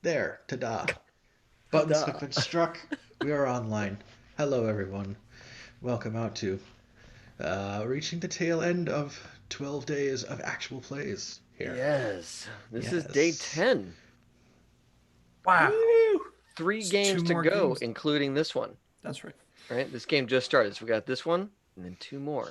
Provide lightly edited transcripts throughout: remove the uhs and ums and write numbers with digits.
There, ta-da. Buttons have been struck. We are online. Hello, everyone. Welcome out to reaching the tail end of 12 days of actual plays here. Yes, this is day Yes. 10. Wow. Woo! Three It's games two to more go, games. including this one. That's right. Right? This game just started. So we got this one and then two more.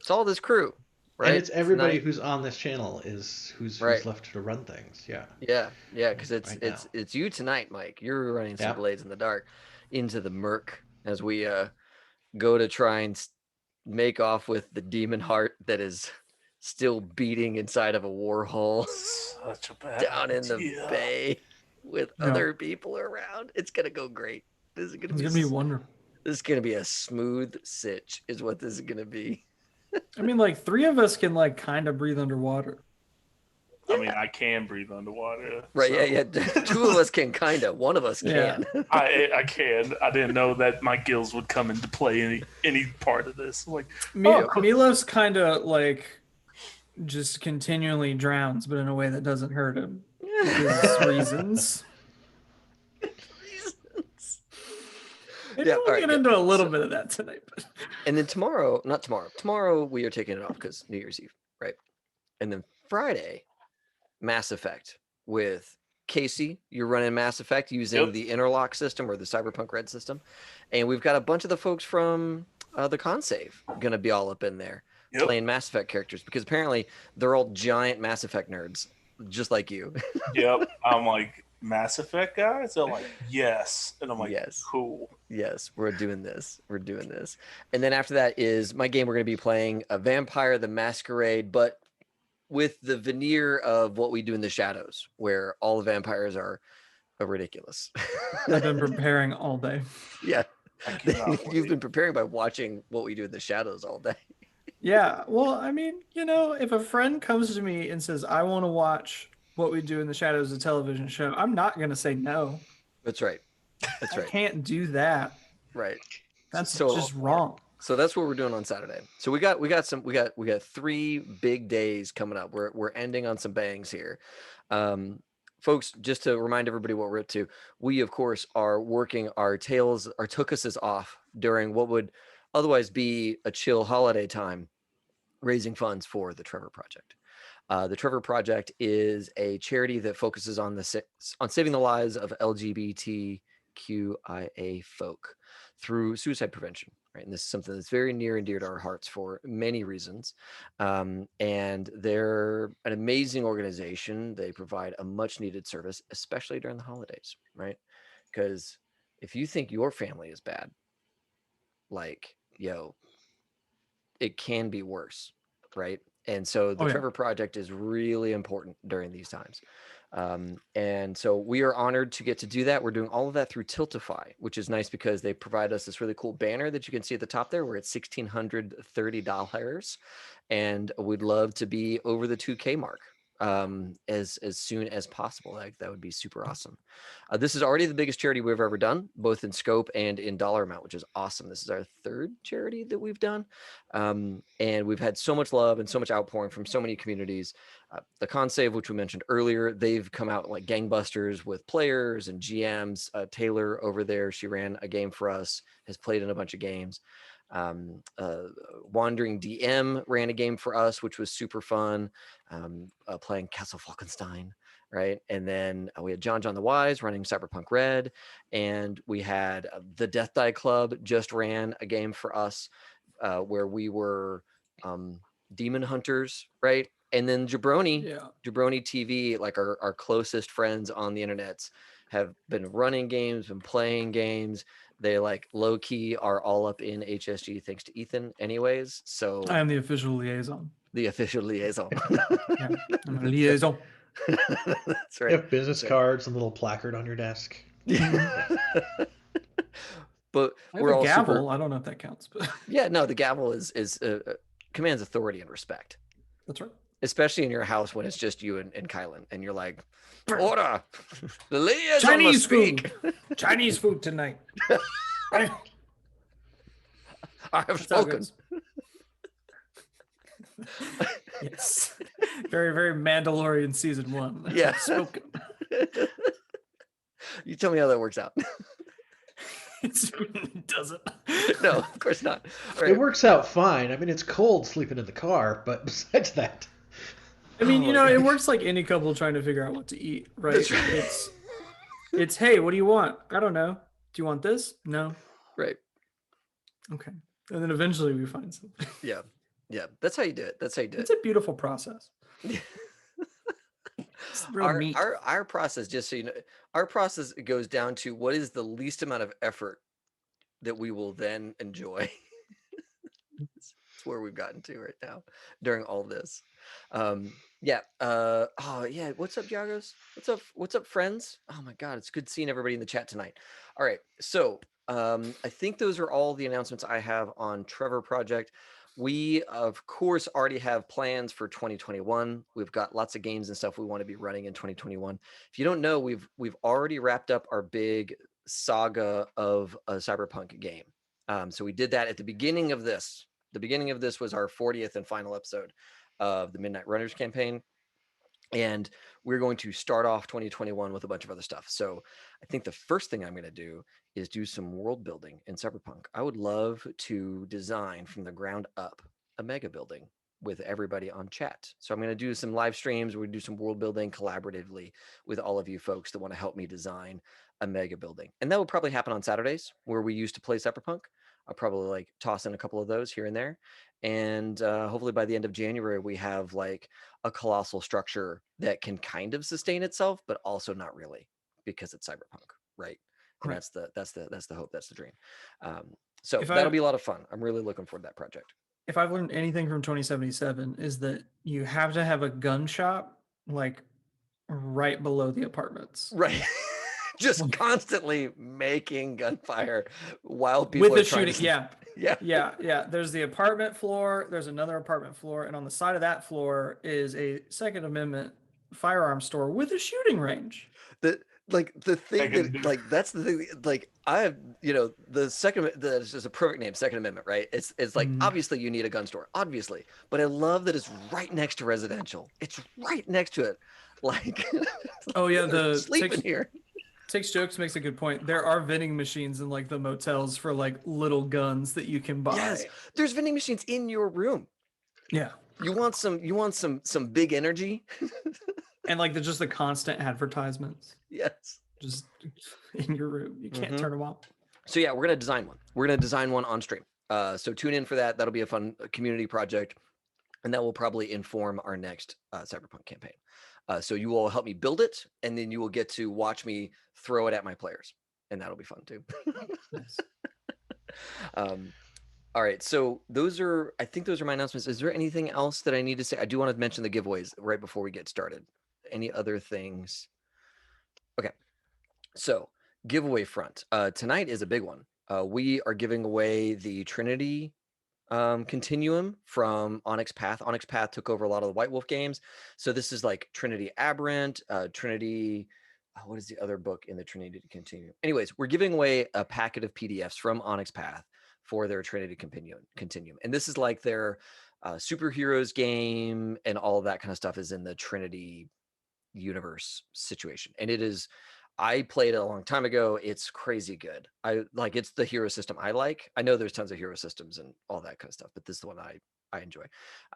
It's all this crew, And right? it's It's everybody nice. who's on this channel is who's Right. left to run things. Yeah. Yeah, because it's Right now. it's it's you tonight, Mike. You're running some Yeah. blades in the dark into the Murk as we go to try and make off with the demon heart that is still beating inside of a war hole Such a bad down in the idea. bay with Yeah. other people around. It's gonna go great. This is gonna It's be gonna be wonderful. this is gonna be a smooth sitch, is what this is gonna be. I mean, like three of us can like kind of breathe underwater. I mean, I can breathe underwater. Right? So. Yeah. Two of us can kinda. One of us Yeah. can. I can. I didn't know that my gills would come into play any part of this. Like, Milos kind of like just continually drowns, but in a way that doesn't hurt him. Because reasons. Maybe Yeah, we'll all right, get yeah. into a little bit of that tonight. But And then tomorrow, not tomorrow. Tomorrow we are taking it off because New Year's Eve, right? And then Friday, Mass Effect with Casey. You're running Mass Effect using Yep. the interlock system or the Cyberpunk Red system, and we've got a bunch of the folks from the Consave going to be all up in there Yep. playing Mass Effect characters because apparently they're all giant Mass Effect nerds, just like you. yep. I'm like, Mass Effect guys? They're like, yes. And I'm like, Yes. cool. Yes, we're doing this. We're doing this. And then after that is my game. We're going to be playing a Vampire the Masquerade, but with the veneer of what we do in the shadows, where all the vampires are ridiculous. I've been preparing all day. Yeah. I cannot You've wait. been preparing by watching what we do in the shadows all day. Yeah, well, I mean, if a friend comes to me and says, I want to watch What We Do in the Shadows, a television show, I'm not going to say no. That's right. That's I right. can't do that. Right. That's So- just wrong. So that's what we're doing on Saturday. So we got 3 big days coming up. We're ending on some bangs here. Folks, just to remind everybody what we're up to, we of course are working our tuchuses off during what would otherwise be a chill holiday time, raising funds for the Trevor Project. The Trevor Project is a charity that focuses on saving the lives of LGBTQIA folk through suicide prevention. Right, and this is something that's very near and dear to our hearts for many reasons. And they're an amazing organization. They provide a much needed service, especially during the holidays, right? Because if you think your family is bad, like, it can be worse, right? And so the Oh, yeah. Trevor Project is really important during these times. And so we are honored to get to do that. We're doing all of that through Tiltify, which is nice because they provide us this really cool banner that you can see at the top there. We're at $1,630, and we'd love to be over the 2K mark as soon as possible. That would be super awesome. This is already the biggest charity we've ever done, both in scope and in dollar amount, which is awesome. This is our third charity that we've done. And we've had so much love and so much outpouring from so many communities. The Consave, which we mentioned earlier, they've come out like gangbusters with players and GMs. Taylor over there, she ran a game for us, has played in a bunch of games. Wandering DM ran a game for us, which was super fun, playing Castle Falkenstein, right? And then we had John the Wise running Cyberpunk Red, and we had the Death Die Club just ran a game for us where we were demon hunters, right? And then Jabroni TV, like our closest friends on the internets, have been running games, been playing games. They like low key are all up in HSG thanks to Ethan anyways. So I am the official liaison. The official liaison. Yeah, I'm a liaison. That's right. You have business cards and a little placard on your desk. But I have we're a all gavel. super. I don't know if that counts, but Yeah, no, the gavel is commands authority and respect, that's right. especially in your house when it's just you and Kylan, and you're like, order, the liaison Chinese must speak. food. Chinese food tonight. I have That's how it spoken. goes. Yes. Very, very Mandalorian season 1. That's Yeah. spoken. You tell me how that works out. It doesn't. No, of course not. All right. It works out fine. I mean, it's cold sleeping in the car, but besides that, I mean, Oh you my know, it God. works like any couple trying to figure out what to eat, right? That's right. It's hey, what do you want? I don't know. Do you want this? No. Right. Okay. And then eventually we find something. Yeah. Yeah. That's how you do it. That's how you do It's it. a beautiful process. It's real neat. Our process, just so you know, our process goes down to what is the least amount of effort that we will then enjoy. It's where we've gotten to right now during all this. Yeah. Oh yeah. What's up, Giagos? What's up, friends? Oh my God, it's good seeing everybody in the chat tonight. All right. So I think those are all the announcements I have on Trevor Project. We of course already have plans for 2021. We've got lots of games and stuff we want to be running in 2021. If you don't know, we've already wrapped up our big saga of a cyberpunk game. So we did that at the beginning of this. The beginning of this was our 40th and final episode of the Midnight Runners campaign. And we're going to start off 2021 with a bunch of other stuff. So I think the first thing I'm going to do is do some world building in Cyberpunk. I would love to design from the ground up a mega building with everybody on chat. So I'm going to do some live streams. We do some world building collaboratively with all of you folks that want to help me design a mega building. And that will probably happen on Saturdays where we used to play Cyberpunk. I'll probably like toss in a couple of those here and there. And hopefully by the end of January, we have like a colossal structure that can kind of sustain itself, but also not really because it's cyberpunk, right? And Right. that's the hope, that's the dream. So If that'll I- be a lot of fun. I'm really looking forward to that project. If I've learned anything from 2077 is that you have to have a gun shop like right below the apartments. Right. Just constantly making gunfire while people With are the trying shooting, to yeah. yeah. Yeah. There's the apartment floor, there's another apartment floor, and on the side of that floor is a Second Amendment firearm store with a shooting range. The thing can that do. like that's the thing like I have, you know, that's just a perfect name, Second Amendment, right? It's like obviously you need a gun store, obviously, but I love that it's right next to residential. It's right next to it. Like Oh yeah, they're the sleeping here. Takes Jokes makes a good point. There are vending machines in like the motels for like little guns that you can buy. Yes, there's vending machines in your room. Yeah. You want some big energy? And like just the constant advertisements Yes. just in your room. You can't turn them off. So yeah, we're gonna design one. We're gonna design one on stream. So tune in for that. That'll be a fun community project, and that will probably inform our next Cyberpunk campaign. So you will help me build it, and then you will get to watch me throw it at my players, and that'll be fun too. Nice. All right, so I think those are my announcements. Is there anything else that I need to say? I do want to mention the giveaways right before we get started. Any other things? Okay, so giveaway front. Tonight is a big one. We are giving away the Trinity continuum from Onyx Path. Onyx Path took over a lot of the White Wolf games. So this is like Trinity Aberrant, Trinity. What is the other book in the Trinity continuum? Anyways, we're giving away a packet of PDFs from Onyx Path for their Trinity continuum. And this is like their superheroes game and all of that kind of stuff is in the Trinity universe situation. And it is, I played it a long time ago. It's crazy good. It's the hero system I like. I know there's tons of hero systems and all that kind of stuff, but this is the one I enjoy.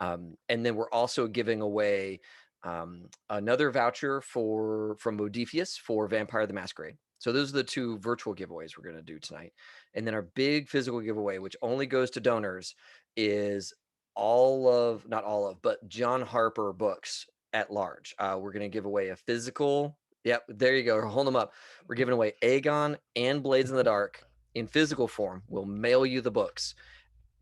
And then we're also giving away another voucher from Modifius for Vampire the Masquerade. So those are the two virtual giveaways we're going to do tonight. And then our big physical giveaway, which only goes to donors, is not all of, but John Harper books at large. We're going to give away a physical. Yep, there you go. Hold them up. We're giving away Aegon and Blades in the Dark in physical form. We'll mail you the books,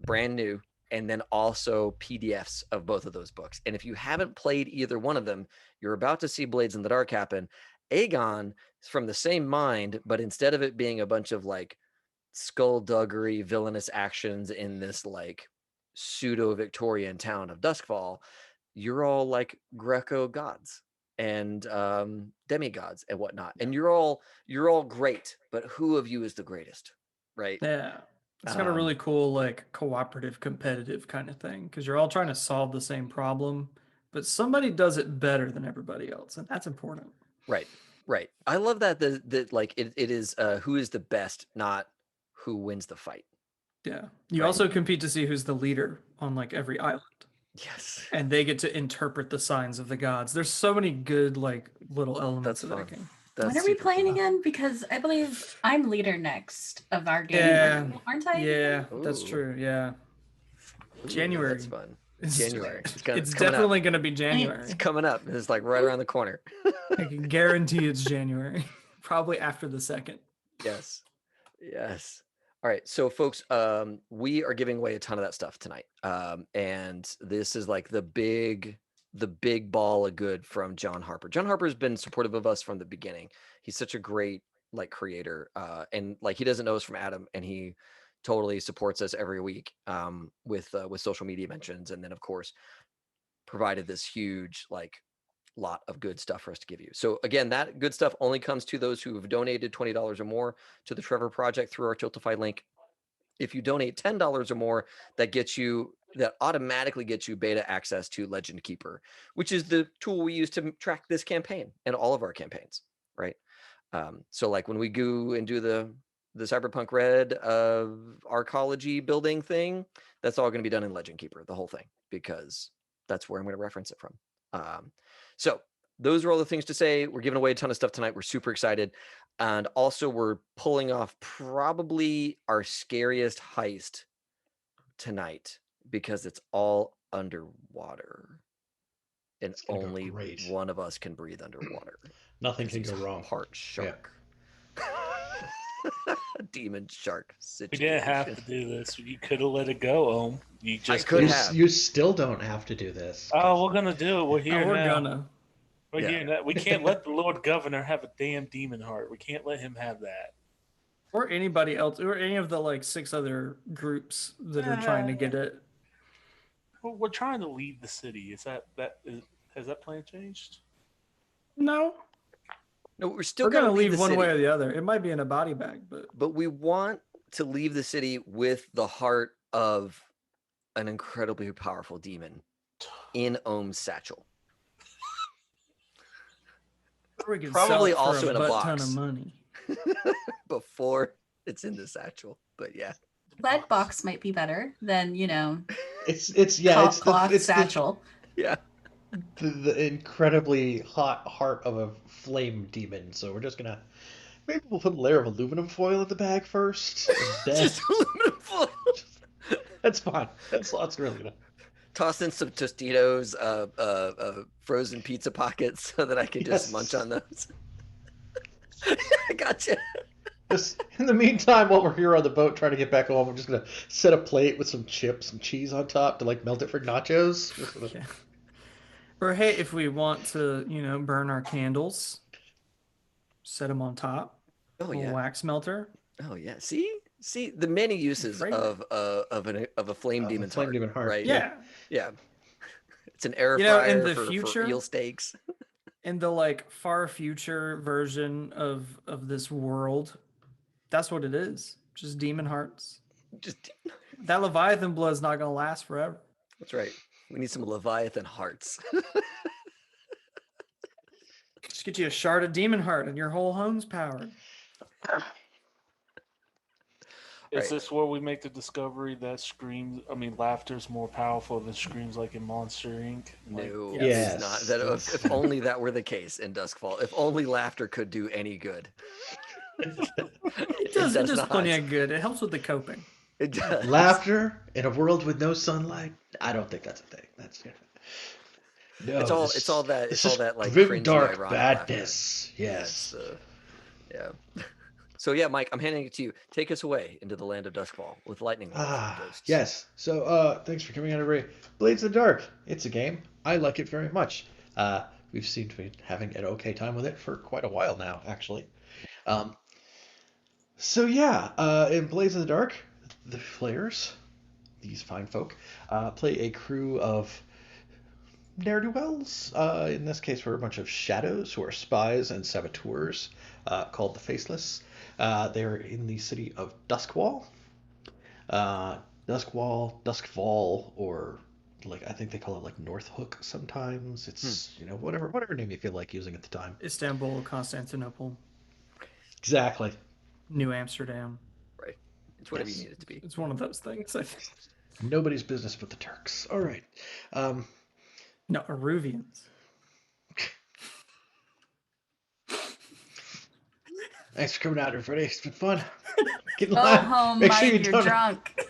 brand new, and then also PDFs of both of those books. And if you haven't played either one of them, you're about to see Blades in the Dark happen. Aegon is from the same mind, but instead of it being a bunch of like skullduggery, villainous actions in this like pseudo-Victorian town of Duskfall, you're all like Greco gods and demigods and whatnot, and you're all great, but who of you is the greatest, right? Yeah. It's got a really cool, like, cooperative, competitive kind of thing because you're all trying to solve the same problem, but somebody does it better than everybody else, and that's important. Right. Right. I love that like it is who is the best, not who wins the fight. Yeah. You Right. also compete to see who's the leader on like every island. Yes. And they get to interpret the signs of the gods. There's so many good like little elements That's of fun. that game. That's When are we super playing cool. again? Because I believe I'm leader next of our game, Yeah. aren't I? Yeah, that's Ooh. true. Yeah. Ooh, January. That's fun. It's, January. It's coming definitely up. going to be January. It's coming up. It's like right around the corner. I can guarantee it's January. Probably after the 2nd. Yes. Yes. All right. So folks, we are giving away a ton of that stuff tonight. And this is like the big ball of good from John Harper. John Harper has been supportive of us from the beginning. He's such a great like creator. And like he doesn't know us from Adam, and he totally supports us every week with social media mentions, and then of course provided this huge like lot of good stuff for us to give you. So again, that good stuff only comes to those who have donated $20 or more to the Trevor Project through our Tiltify link. If you donate $10 or more, that automatically gets you beta access to Legend Keeper, which is the tool we use to track this campaign and all of our campaigns, right? So like when we go and do the Cyberpunk Red arcology building thing, that's all going to be done in Legend Keeper, the whole thing, because that's where I'm going to reference it from. So those are all the things to say. We're giving away a ton of stuff tonight. We're super excited. And also we're pulling off probably our scariest heist tonight because it's all underwater. And only one of us can breathe underwater. Nothing can go wrong. Part shark. Demon shark situation. We didn't have to do this. You could have let it go, Ohm. You just could have. You still don't have to do this. Oh, we're gonna do it. We're here we're now. gonna. We're here now. We can't let the Lord Governor have a damn demon heart. We can't let him have that. Or anybody else, or any of the like 6 other groups that are trying to get it. We're trying to leave the city. Has that plan changed? No. No, we're still We're gonna leave the one city. way or the other. It might be in a body bag, but we want to leave the city with the heart of an incredibly powerful demon in Ohm's satchel. we can Probably sell it for also in a box. ton of money. Before it's in the satchel, but yeah. Lead box might be better than It's cloth satchel. The incredibly hot heart of a flame demon. So we're just gonna maybe we'll put a layer of aluminum foil in the bag first. Just aluminum foil. That's fine. That's really good. Toss in some Tostitos, frozen pizza pockets so that I can just munch on those. I gotcha. Just in the meantime, while we're here on the boat trying to get back home, I'm just gonna set a plate with some chips and cheese on top to like melt it for nachos. Yeah. Or hey, if we want to, burn our candles, set them on top. Oh yeah. Wax melter. Oh yeah. See the many uses of a flame demon's heart. Demon heart, right? Yeah. Yeah. It's an air fryer in the for future, eel steaks. In the like far future version of this world, that's what it is. Just demon hearts. That Leviathan blood's not gonna last forever. That's right. We need some Leviathan hearts. Just get you a shard of demon heart and your whole home's powered. Is this where we make the discovery that laughter's more powerful than screams like in Monster Inc? No, yes. It's not. That if only that were the case in Duskfall. If only laughter could do any good. It does plenty of good. It helps with the coping. It does. Laughter in a world with no sunlight. I don't think that's a thing. No, it's all that like grim, cringy, dark ironic badness. Laughter. Yes. Yeah. So yeah, Mike, I'm handing it to you. Take us away into the land of Duskfall with lightning ghosts. Yes. So thanks for coming on, everybody. Blades in the Dark. It's a game. I like it very much. We've seemed to be having an okay time with it for quite a while now, actually. In Blades in the Dark, the players, these fine folk, play a crew of ne'er-do-wells. In this case, we're a bunch of shadows who are spies and saboteurs called the Faceless. They're in the city of Duskwall. Duskwall, Duskfall, or like I think they call it like North Hook sometimes. It's whatever name you feel like using at the time. Istanbul, Constantinople, Exactly. New Amsterdam. Right. It's whatever you Yes. need it to be. It's one of those things. I think. Nobody's business but the Turks. All right. No, Aruvians. Thanks for coming out, everybody. It's been fun. Get Go live. home, Make sure mind you you're don't. drunk.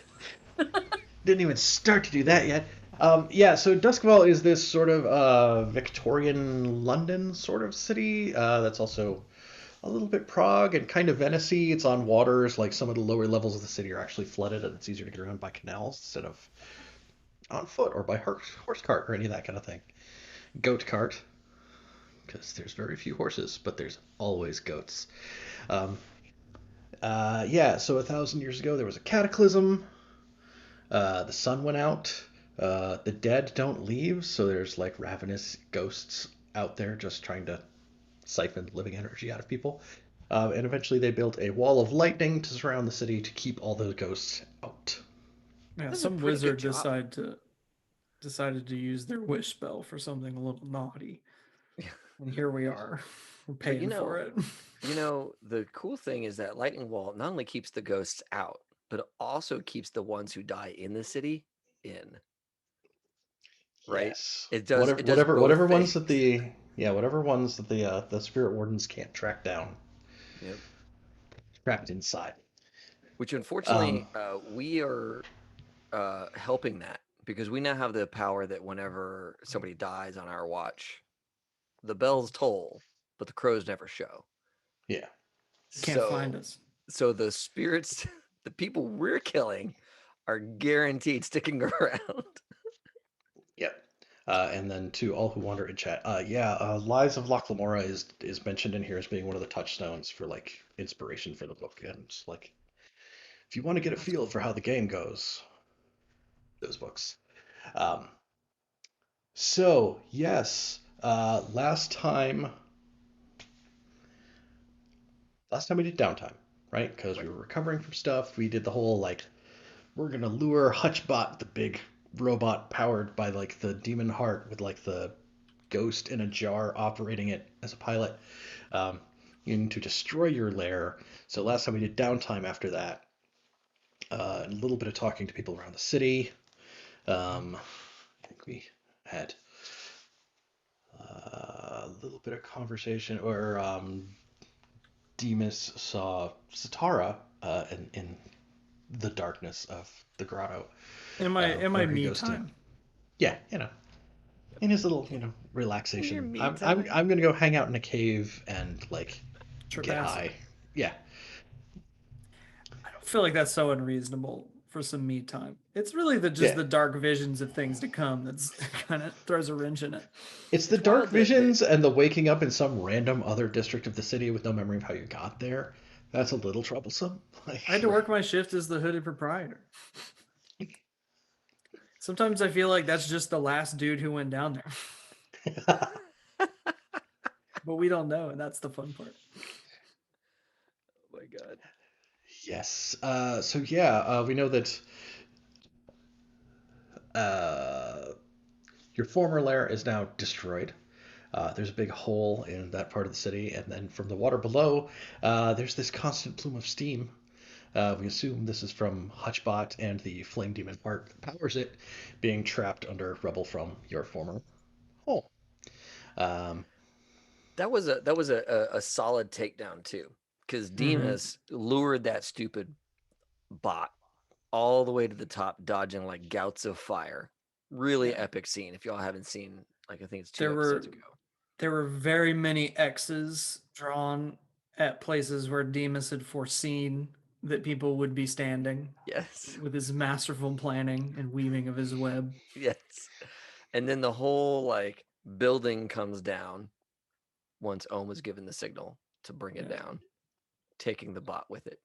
Didn't even start to do that yet. So Duskfall is this sort of Victorian London sort of city that's also a little bit Prague and kind of Venice-y. It's on waters, like some of the lower levels of the city are actually flooded, and it's easier to get around by canals instead of on foot or by horse cart or any of that kind of thing. Goat cart, because there's very few horses, but there's always goats. So 1,000 years ago there was a cataclysm. The sun went out. The dead don't leave, so there's like ravenous ghosts out there just trying to siphon living energy out of people. And eventually they built a wall of lightning to surround the city to keep all those ghosts out. Yeah, That's a some pretty good wizard job. decided to use their wish spell for something a little naughty. And here we are. We're paying for it. The cool thing is that lightning wall not only keeps the ghosts out, but it also keeps the ones who die in the city in. Right? Yes. It does. Whatever ones that the spirit wardens can't track down. Yep. Trapped inside. Which unfortunately we are helping that, because we now have the power that whenever somebody dies on our watch, the bells toll, but the crows never show. Yeah. Can't find us. So the spirits, the people we're killing, are guaranteed sticking around. Yep. And then to all who wander in chat, Lies of Loch Lamora is mentioned in here as being one of the touchstones for like inspiration for the book, and it's like if you want to get a feel for how the game goes, those books. So yes, last time we did downtime, right? Because we were recovering from stuff. We did the whole like we're gonna lure Hutchbot, the big robot powered by like the demon heart with like the ghost in a jar operating it as a pilot, to destroy your lair. So last time we did downtime after that. A little bit of talking to people around the city. I think we had a little bit of conversation, or Demas saw Satara in the darkness of the grotto. In my me time. Yeah, in his little relaxation. I'm gonna go hang out in a cave and like get high. Yeah. I don't feel like that's so unreasonable for some me time. It's really the dark visions of things to come that's kind of throws a wrench in it. It's the dark visions and the waking up in some random other district of the city with no memory of how you got there. That's a little troublesome. I had to work my shift as the hooded proprietor. Sometimes I feel like that's just the last dude who went down there. But we don't know, and that's the fun part. Oh my god. Yes. We know that your former lair is now destroyed. There's a big hole in that part of the city, and then from the water below, there's this constant plume of steam. We assume this is from Hutchbot and the flame demon part that powers it, being trapped under rubble from your former hole. That was a solid takedown too, because Demas lured that stupid bot all the way to the top, dodging like gouts of fire. Really epic scene. If y'all haven't seen, like I think it's 2 episodes ago. There were very many X's drawn at places where Demas had foreseen that people would be standing. Yes. With his masterful planning and weaving of his web. Yes. And then the whole like building comes down once Ohm was given the signal to bring it down, taking the bot with it.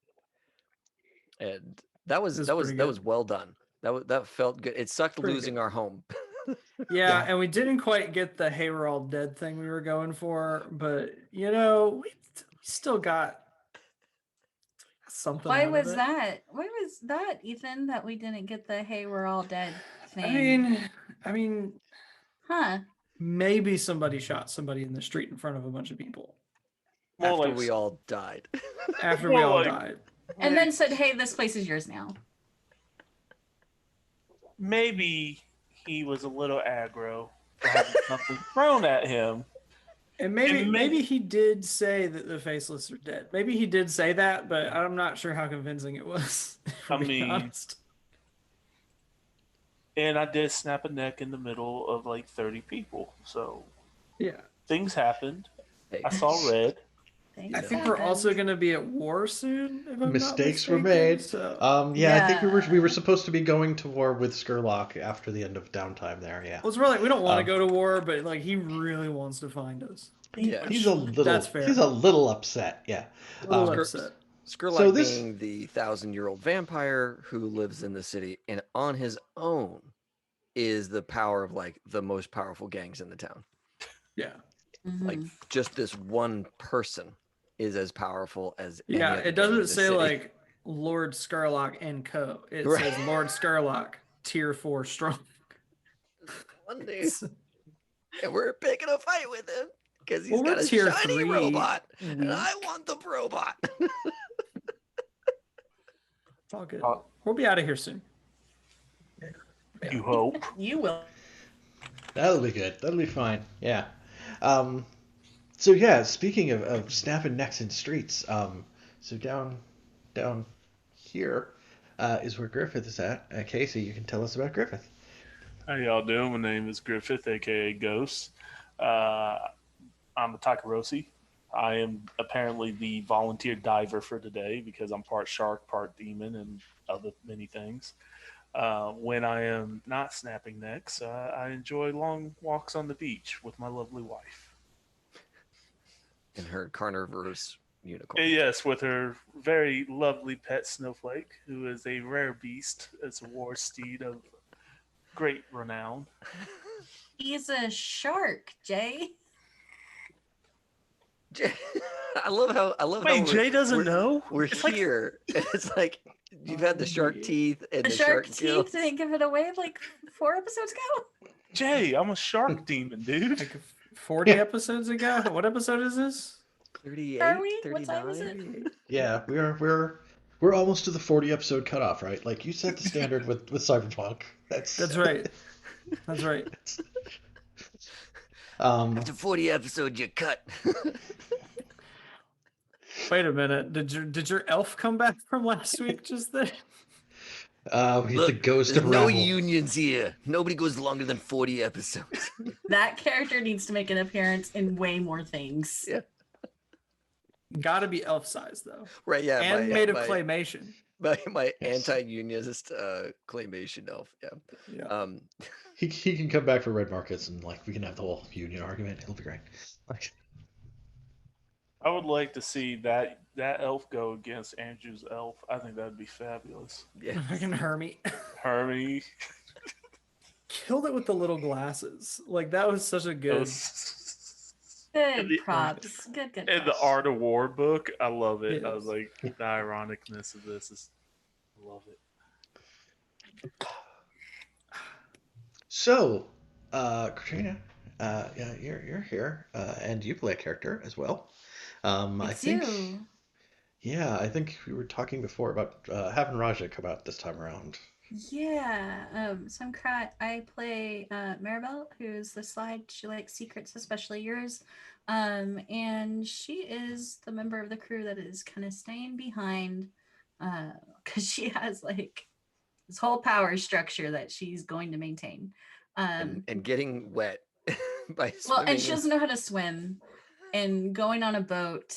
And that was well done. That felt good. It sucked losing our home. Yeah, and we didn't quite get the "hey, we're all dead" thing we were going for, but we still got something. Why was that, Ethan? That we didn't get the "hey, we're all dead" thing? I mean, I mean, maybe somebody shot somebody in the street in front of a bunch of people. After we all died. After we all died. And then said, hey, this place is yours now. Maybe he was a little aggro for having something thrown at him. And maybe he did say that the Faceless are dead. Maybe he did say that, but I'm not sure how convincing it was. I mean, honest. And I did snap a neck in the middle of like 30 people. So yeah, things happened. I saw red. I think we're also going to be at war soon. If I'm Mistakes not were made. So. I think we were supposed to be going to war with Skurlock after the end of downtime there. Yeah. Well, it's really we don't want to go to war, but like he really wants to find us. Yeah, he's a little. That's fair. He's a little upset. Yeah. A little upset. Skurlock being the 1,000-year-old vampire who lives in the city and on his own is the power of like the most powerful gangs in the town. Yeah. Like just this one person is as powerful as it doesn't say like Lord Skurlock and Co. It says Lord Skurlock tier 4 strong. One day, and we're picking a fight with him because he's got a tier shiny 3 robot, and I want the robot. It's all good. We'll be out of here soon. You hope. You will. That'll be good. That'll be fine. Yeah. So yeah, speaking of snapping necks in streets, so down here is where Griffith is at. Casey, you can tell us about Griffith. How y'all doing? My name is Griffith, aka Ghost. I'm a Takarosi. I am apparently the volunteer diver for today because I'm part shark, part demon, and other many things. When I am not snapping necks, I enjoy long walks on the beach with my lovely wife. And her carnivorous unicorn. Yes, with her very lovely pet Snowflake, who is a rare beast. It's a war steed of great renown. He's a shark, Jay. I love how Wait, Jay doesn't know? We're here. It's like you've had the shark teeth and the shark teeth gills. didn't give it away like 4 episodes ago. Jay, I'm a shark demon, dude. Like 40 episodes ago? What episode is this? 38, Are we? 39? What time is it? Yeah, we're almost to the 40 episode cutoff, right? Like you set the standard with Cyberpunk. That's right. That's right. After 40 episodes, you cut. Wait a minute. Did your elf come back from last week just then? He's the ghost of no Ravel. unions here. Nobody goes longer than 40 episodes. That character needs to make an appearance in way more things. Yeah. Gotta be elf size though. Right, yeah. And made of claymation. My anti-unionist claymation elf. Yeah. He can come back for red markets and like we can have the whole union argument. It'll be great. Like, I would like to see that elf go against Andrew's elf. I think that'd be fabulous. Yeah. Fucking Hermie. Hermie. Killed it with the little glasses. Like that was such a good. Good props. Good. And the Art of War book, I love it. Yes. I was like, the ironicness of this is, I love it. So, Katrina, you're here, and you play a character as well. I think we were talking before about having Raja come out this time around. Yeah. So I play Maribel, who's the slide. She likes secrets, especially yours. And she is the member of the crew that is kind of staying behind because she has like this whole power structure that she's going to maintain. And getting wet by swimming. Well, and she doesn't know how to swim. And going on a boat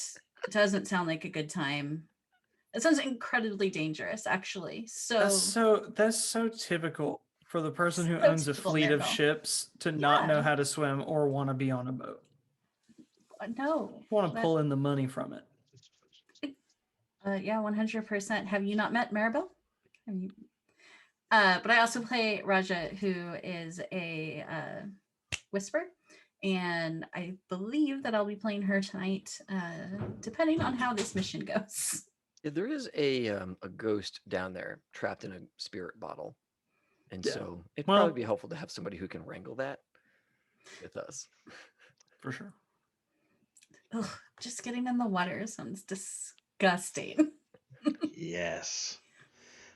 doesn't sound like a good time. It sounds incredibly dangerous, actually. So that's so typical for the person who owns a fleet of ships to not know how to swim or want to be on a boat. No. Want to pull in the money from it. Yeah, 100%. Have you not met Maribel? But I also play Raja, who is a whisper. And I believe that I'll be playing her tonight, depending on how this mission goes. Yeah, there is a ghost down there trapped in a spirit bottle. And Yeah. so it'd Well- probably be helpful to have somebody who can wrangle that with us. For sure. Ugh, just getting in the water sounds disgusting. Yes.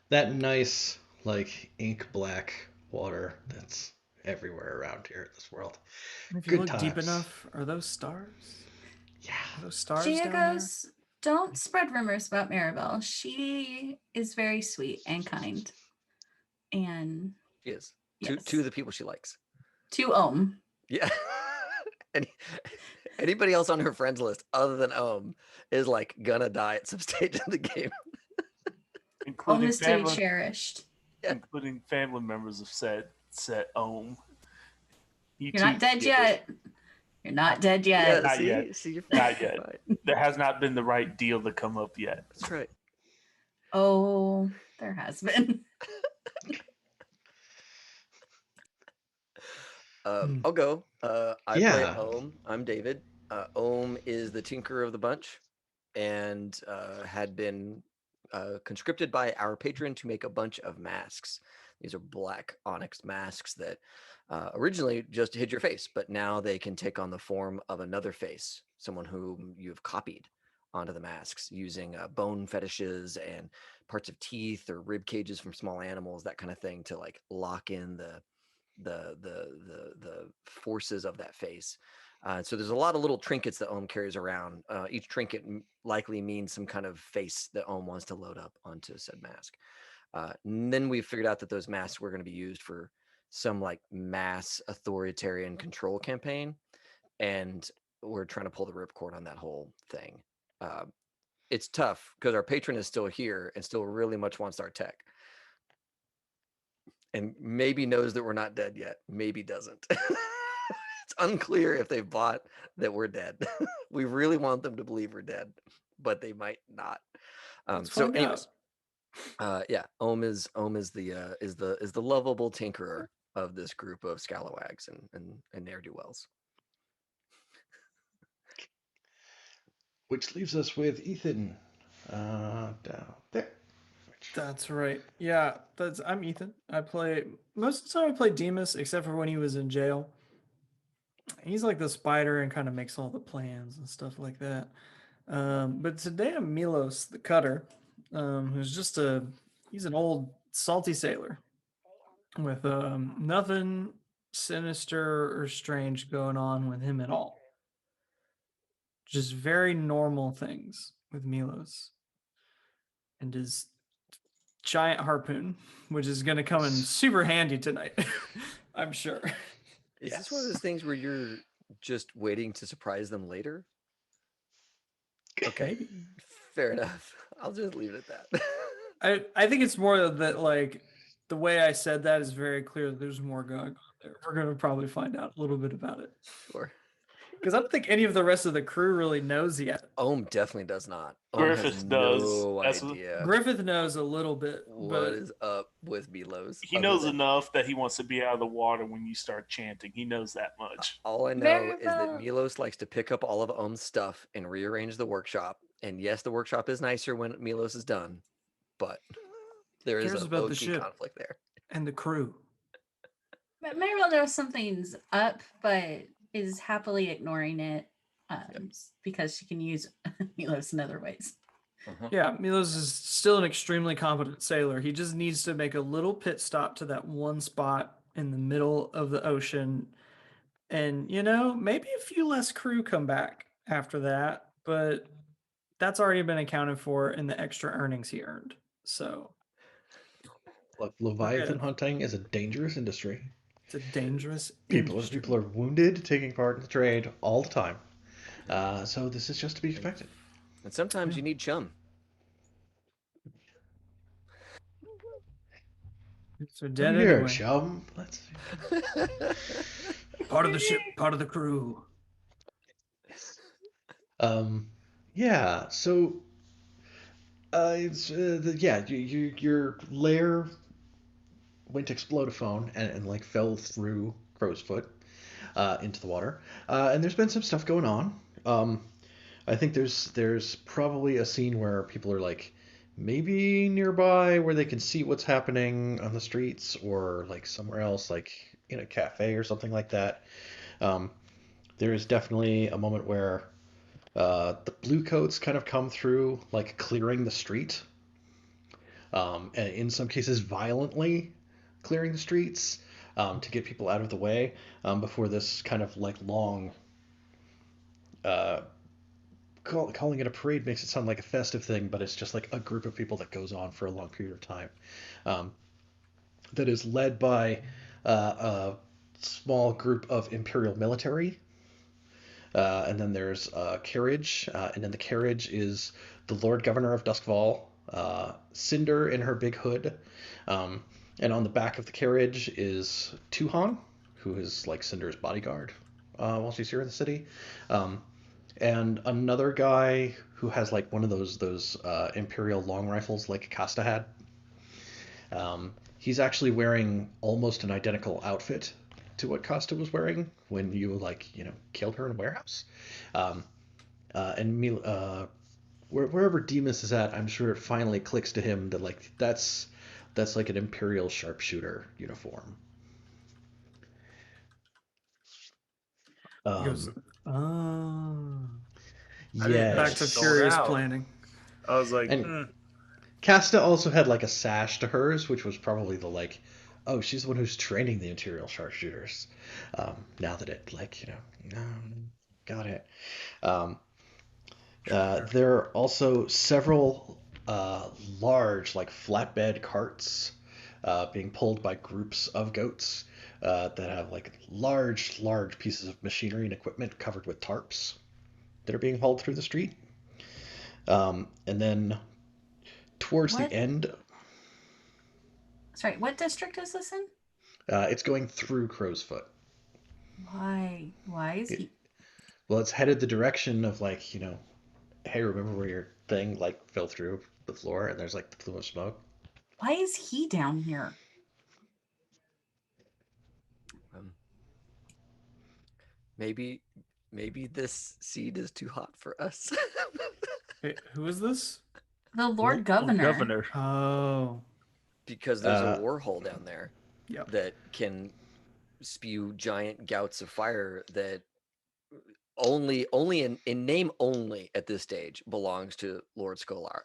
That nice, like, ink black water that's everywhere around here in this world. If you Good look deep times. enough, are those stars? Yeah. Are those stars down there? Giagos, don't spread rumors about Maribel. She is very sweet and kind. And She is. yes. To the people she likes. To Ohm. Yeah. Anybody else on her friends list other than is like gonna die at some stage in the game. Ohm including is to be family, cherished. Yeah. including family members of said Ohm. You're not dead yet. You're not dead yet. Yeah, Not see, yet. see, you're Not fine, yet. you're fine. There has not been the right deal to come up yet. That's right. Oh, there has been. I'll go. I play Yeah. Ohm. I'm David. Ohm is the tinkerer of the bunch, and had been conscripted by our patron to make a bunch of masks. These are black onyx masks that originally just hid your face, but now they can take on the form of another face, someone whom you've copied onto the masks using bone fetishes and parts of teeth or rib cages from small animals, that kind of thing, to like lock in the forces of that face. So there's a lot of little trinkets that Ohm carries around. Each trinket likely means some kind of face that Ohm wants to load up onto said mask. And then we figured out that those masks were going to be used for some like mass authoritarian control campaign, and we're trying to pull the ripcord on that whole thing. It's tough because our patron is still here and still really much wants our tech, and maybe knows that we're not dead yet, maybe doesn't. It's unclear if they've bought that we're dead. We really want them to believe we're dead, but they might not. Let's So find anyways, yeah, Ohm is the lovable tinkerer of this group of scalawags and ne'er-do-wells. Which leaves us with Ethan. Down there. That's right. Yeah, I'm Ethan. I play most of the time I play Demas, except for when he was in jail. He's like the spider and kind of makes all the plans and stuff like that. But today I'm Milos the Cutter, who's he's an old salty sailor with nothing sinister or strange going on with him at all. Just very normal things with Milos and his giant harpoon, which is going to come in super handy tonight, I'm sure. Is this one of those things where you're just waiting to surprise them later? Okay, fair enough. I'll just leave it at that. I think it's more that like the way I said that is very clear that there's more going on there. We're going to probably find out a little bit about it. Sure. Because I don't think any of the rest of the crew really knows yet. Ohm definitely does not. Griffith has does. no That's idea Griffith knows a little bit, what but is up with Milos. He knows enough that he wants to be out of the water when you start chanting. He knows that much. All I know is that Maribel. Milos likes to pick up all of Ohm's stuff and rearrange the workshop. And yes, the workshop is nicer when Milos is done, but there is cares a about the low-key ship. conflict there. and the crew. But Maribel knows something's up, but is happily ignoring it because she can use Milos in other ways. Yeah, Milos is still an extremely competent sailor. He just needs to make a little pit stop to that one spot in the middle of the ocean. And, maybe a few less crew come back after that, but that's already been accounted for in the extra earnings he earned. So, Look, Leviathan good. hunting is a dangerous industry. It's a dangerous People industry. are wounded taking part in the trade all the time. So this is just to be expected. And sometimes you need chum. So dead Here, anyway. chum. Let's see. Part of the ship, part of the crew. Yeah. So, it's your lair went explodiphone and like fell through Crow's Foot into the water. And there's been some stuff going on. I think there's probably a scene where people are like maybe nearby where they can see what's happening on the streets, or like somewhere else, like in a cafe or something like that. Um, there is definitely a moment where the blue coats kind of come through, like clearing the street, and in some cases violently clearing the streets to get people out of the way before this kind of like long. Uh, calling it a parade makes it sound like a festive thing, but it's just like a group of people that goes on for a long period of time. Um, that is led by a small group of imperial military. And then there's a carriage, and in the carriage is the Lord Governor of Duskval, Cinder in her big hood, um, and on the back of the carriage is Tuhan, who is like Cinder's bodyguard while she's here in the city, um, and another guy who has like one of those Imperial long rifles like Costa had. He's actually wearing almost an identical outfit to what Costa was wearing when you killed her in a warehouse. Um, and wherever Demas is at, I'm sure it finally clicks to him that like that's like an Imperial sharpshooter uniform. He goes, oh. Yeah. Back to Sold furious out. planning. I was like, And Casta also had like a sash to hers, which was probably the like, oh, she's the one who's training the Imperial sharpshooters. Now that it got it. Um, there are also several large like flatbed carts being pulled by groups of goats that have like large pieces of machinery and equipment covered with tarps that are being hauled through the street. And then towards What? the end, Sorry, what district is this in? it's going through Crowsfoot. Why? Why is he? Well, it's headed the direction of like, hey, remember where your thing like fell through the floor and there's like the plume of smoke? Why is he down here? Um, maybe this seed is too hot for us. Hey, who is this? The Lord Governor. Governor. Oh. Because there's a war hole down there Yep. that can spew giant gouts of fire that only in name only at this stage belongs to Lord Skolar.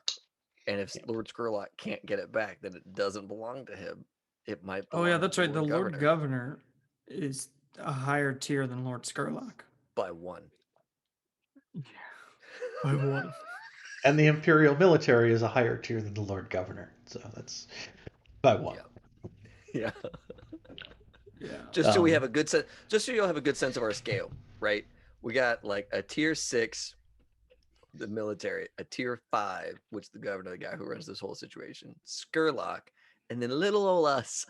And if Lord Skolar can't get it back, then it doesn't belong to him. It might Oh belong yeah, to that's right. The Lord Governor Governor is a higher tier than Lord Skurlock. by one. By one. And the Imperial military is a higher tier than the Lord Governor. So that's by one. Yeah. Yeah. Just so we have a good sense, just so you'll have a good sense of our scale, right? We got like a tier 6, the military, a tier 5, which the governor, the guy who runs this whole situation, Skurlock, and then little ol' us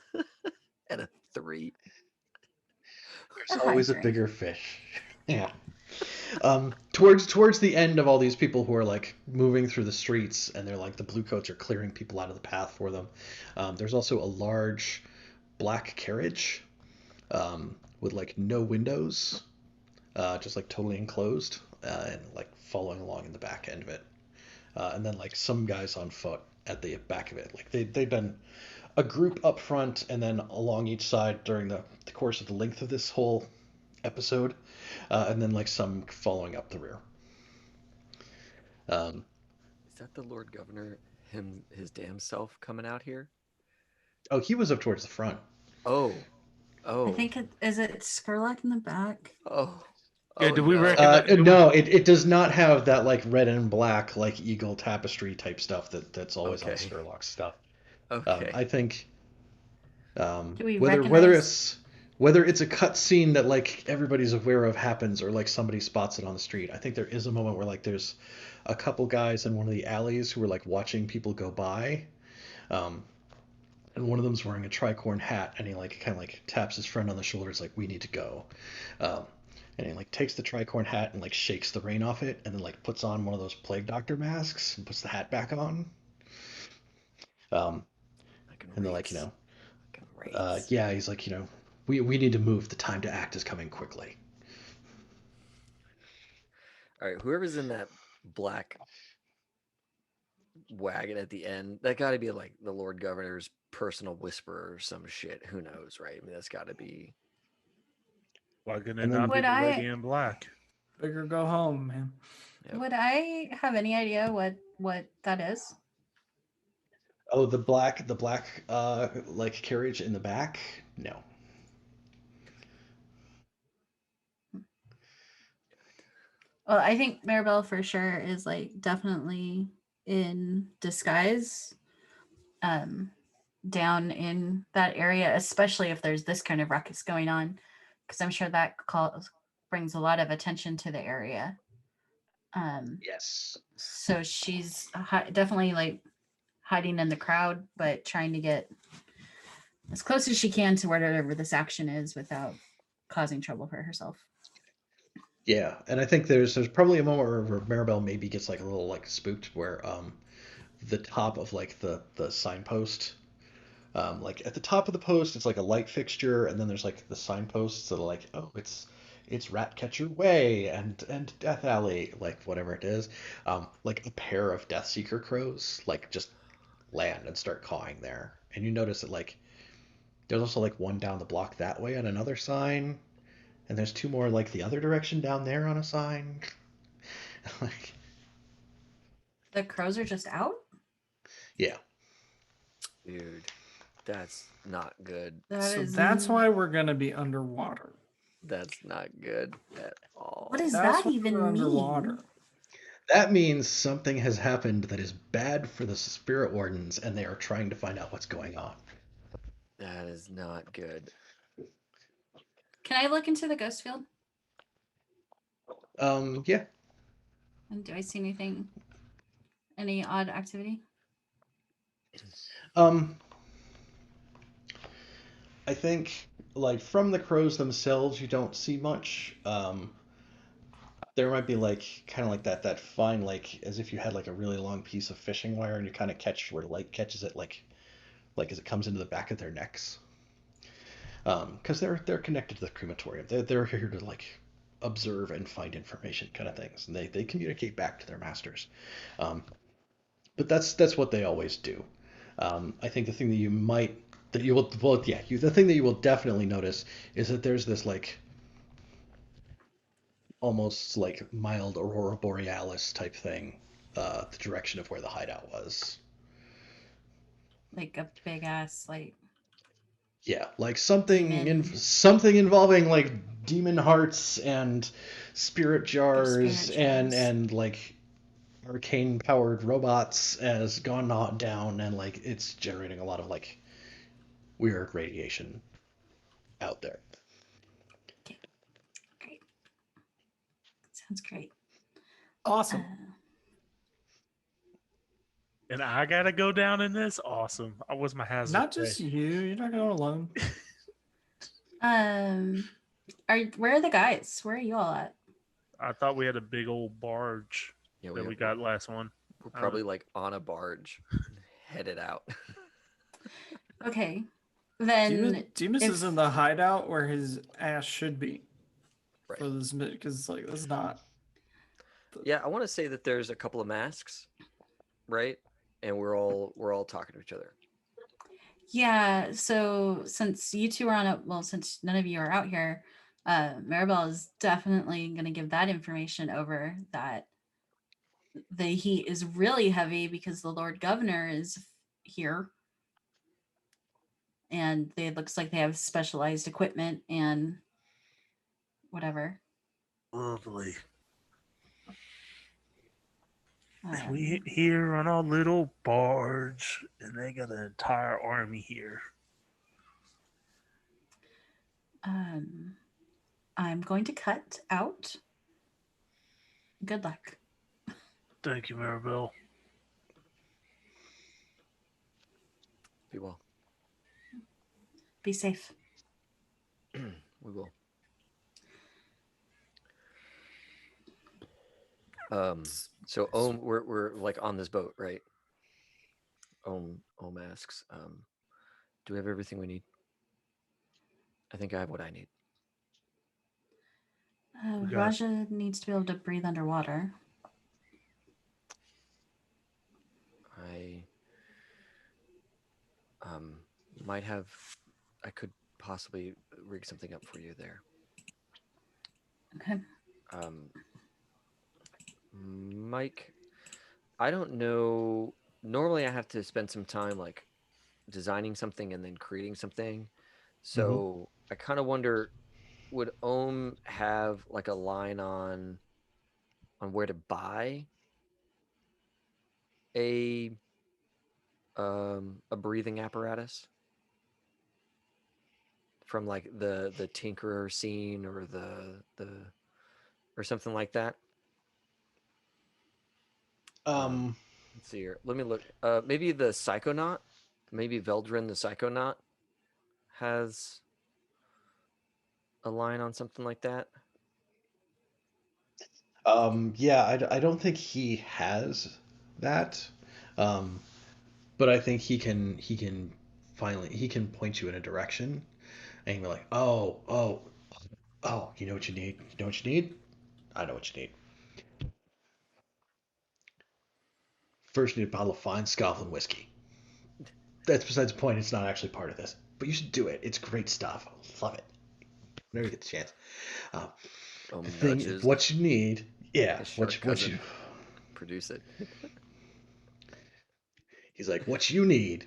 at a 3. There's always a bigger fish. Yeah. Towards the end of all these people who are like moving through the streets, and they're like the blue coats are clearing people out of the path for them. There's also a large black carriage with like no windows, just like totally enclosed, and like following along in the back end of it. And then like some guys on foot at the back of it. Like they've been a group up front and then along each side during the course of the length of this whole episode, and then like some following up the rear. Is that the Lord Governor, his damn self coming out here? Oh, he was up towards the front. Oh. I think is it Skurlock in the back? Oh. Yeah, oh, do we no. recognize? No, it does not have that like red and black like eagle tapestry type stuff that's always on Skurlock's stuff. Okay. I think Do we whether it's a cut scene that like everybody's aware of happens, or like somebody spots it on the street. I think there is a moment where like there's a couple guys in one of the alleys who are like watching people go by, and one of them's wearing a tricorn hat, and he like kind of like taps his friend on the shoulder. It's like, we need to go. And he like takes the tricorn hat and like shakes the rain off it, and then like puts on one of those plague doctor masks and puts the hat back on. And they're like, yeah, he's like, we need to move. The time to act is coming quickly. All right, whoever's in that black wagon at the end. That got to be like the Lord Governor's personal whisperer or some shit. Who knows, right? I mean, that's got to be. Why couldn't it And then- not be Would the I- lady in black? Bigger go home, man. Yep. Would I have any idea what that is? Oh, the black like carriage in the back? No. Well, I think Maribel for sure is like definitely in disguise, down in that area, especially if there's this kind of ruckus going on, because I'm sure that brings a lot of attention to the area. Yes. So she's definitely like hiding in the crowd, but trying to get as close as she can to wherever this action is without causing trouble for herself. Yeah, and I think there's probably a moment where Maribel maybe gets like a little like spooked where the top of like the signpost, like at the top of the post it's like a light fixture, and then there's like the signposts that are like, oh, it's Ratcatcher Way and Death Alley, like whatever it is. Like a pair of Deathseeker crows like just land and start cawing there, and you notice that like there's also like one down the block that way on another sign, and there's two more like the other direction down there on a sign. Like, The crows are just out. yeah. Dude, that's not good. So that's why we're gonna be underwater. That's not good at all. What does That's that why even we're mean? underwater. That means something has happened that is bad for the spirit wardens, and they are trying to find out what's going on. That is not good. Can I look into the ghost field? Yeah. And do I see anything? Any odd activity? Um, I think like from the crows themselves, you don't see much. There might be like kind of like that fine, like as if you had like a really long piece of fishing wire and you kind of catch where light catches it, like as it comes into the back of their necks. Because they're connected to the crematorium. They're here to like observe and find information, kind of things, and they communicate back to their masters. But that's what they always do. I think the thing that the thing that you will definitely notice is that there's this like almost like mild aurora borealis type thing, the direction of where the hideout was. Like a big ass like. Yeah, like something Demon. something involving like demon hearts and spirit jars, Spirit jars. and like arcane powered robots has gone down, and like it's generating a lot of like weird radiation out there. Okay. Great. Sounds great. Awesome. And I gotta go down in this? Awesome. I was my hazard. Not just pay. you. You're not going alone. Where are the guys? Where are you all at? I thought we had a big old barge Yeah, that we got last one. We're probably like on a barge, headed out. Okay. Then Demas if- is in the hideout where his ass should be. Right. For this, because like this is not. Yeah, I want to say that there's a couple of masks, right? And we're all talking to each other. Yeah, so since you two are on it, well, since none of you are out here, Maribel is definitely going to give that information over, that the heat is really heavy because the Lord Governor is here. And it looks like they have specialized equipment and whatever. Lovely. Um, We here on our little barge, and they got an entire army here. I'm going to cut out. Good luck. Thank you, Maribel. Be well. Be safe. We will. So we're like on this boat, right? Ohm asks, do we have everything we need? I think I have what I need. Raja needs to be able to breathe underwater. I could possibly rig something up for you there. Okay. Mike, I don't know. Normally, I have to spend some time like designing something and then creating something. So I kind of wonder, would Ohm have like a line on where to buy a breathing apparatus from like the Tinkerer scene or the or something like that? Let's see here. Let me look. Maybe the Psychonaut, maybe Veldrin the Psychonaut has a line on something like that. Yeah, I don't think he has that. But I think he can he can point you in a direction and be like, oh, you know what you need? You know what you need? I know what you need. First, you need a bottle of fine Scotland whiskey. That's besides the point. It's not actually part of this, but you should do it. It's great stuff. Love it. Whenever you get the chance. The thing, what you need, yeah. What you produce it. He's like, what you need?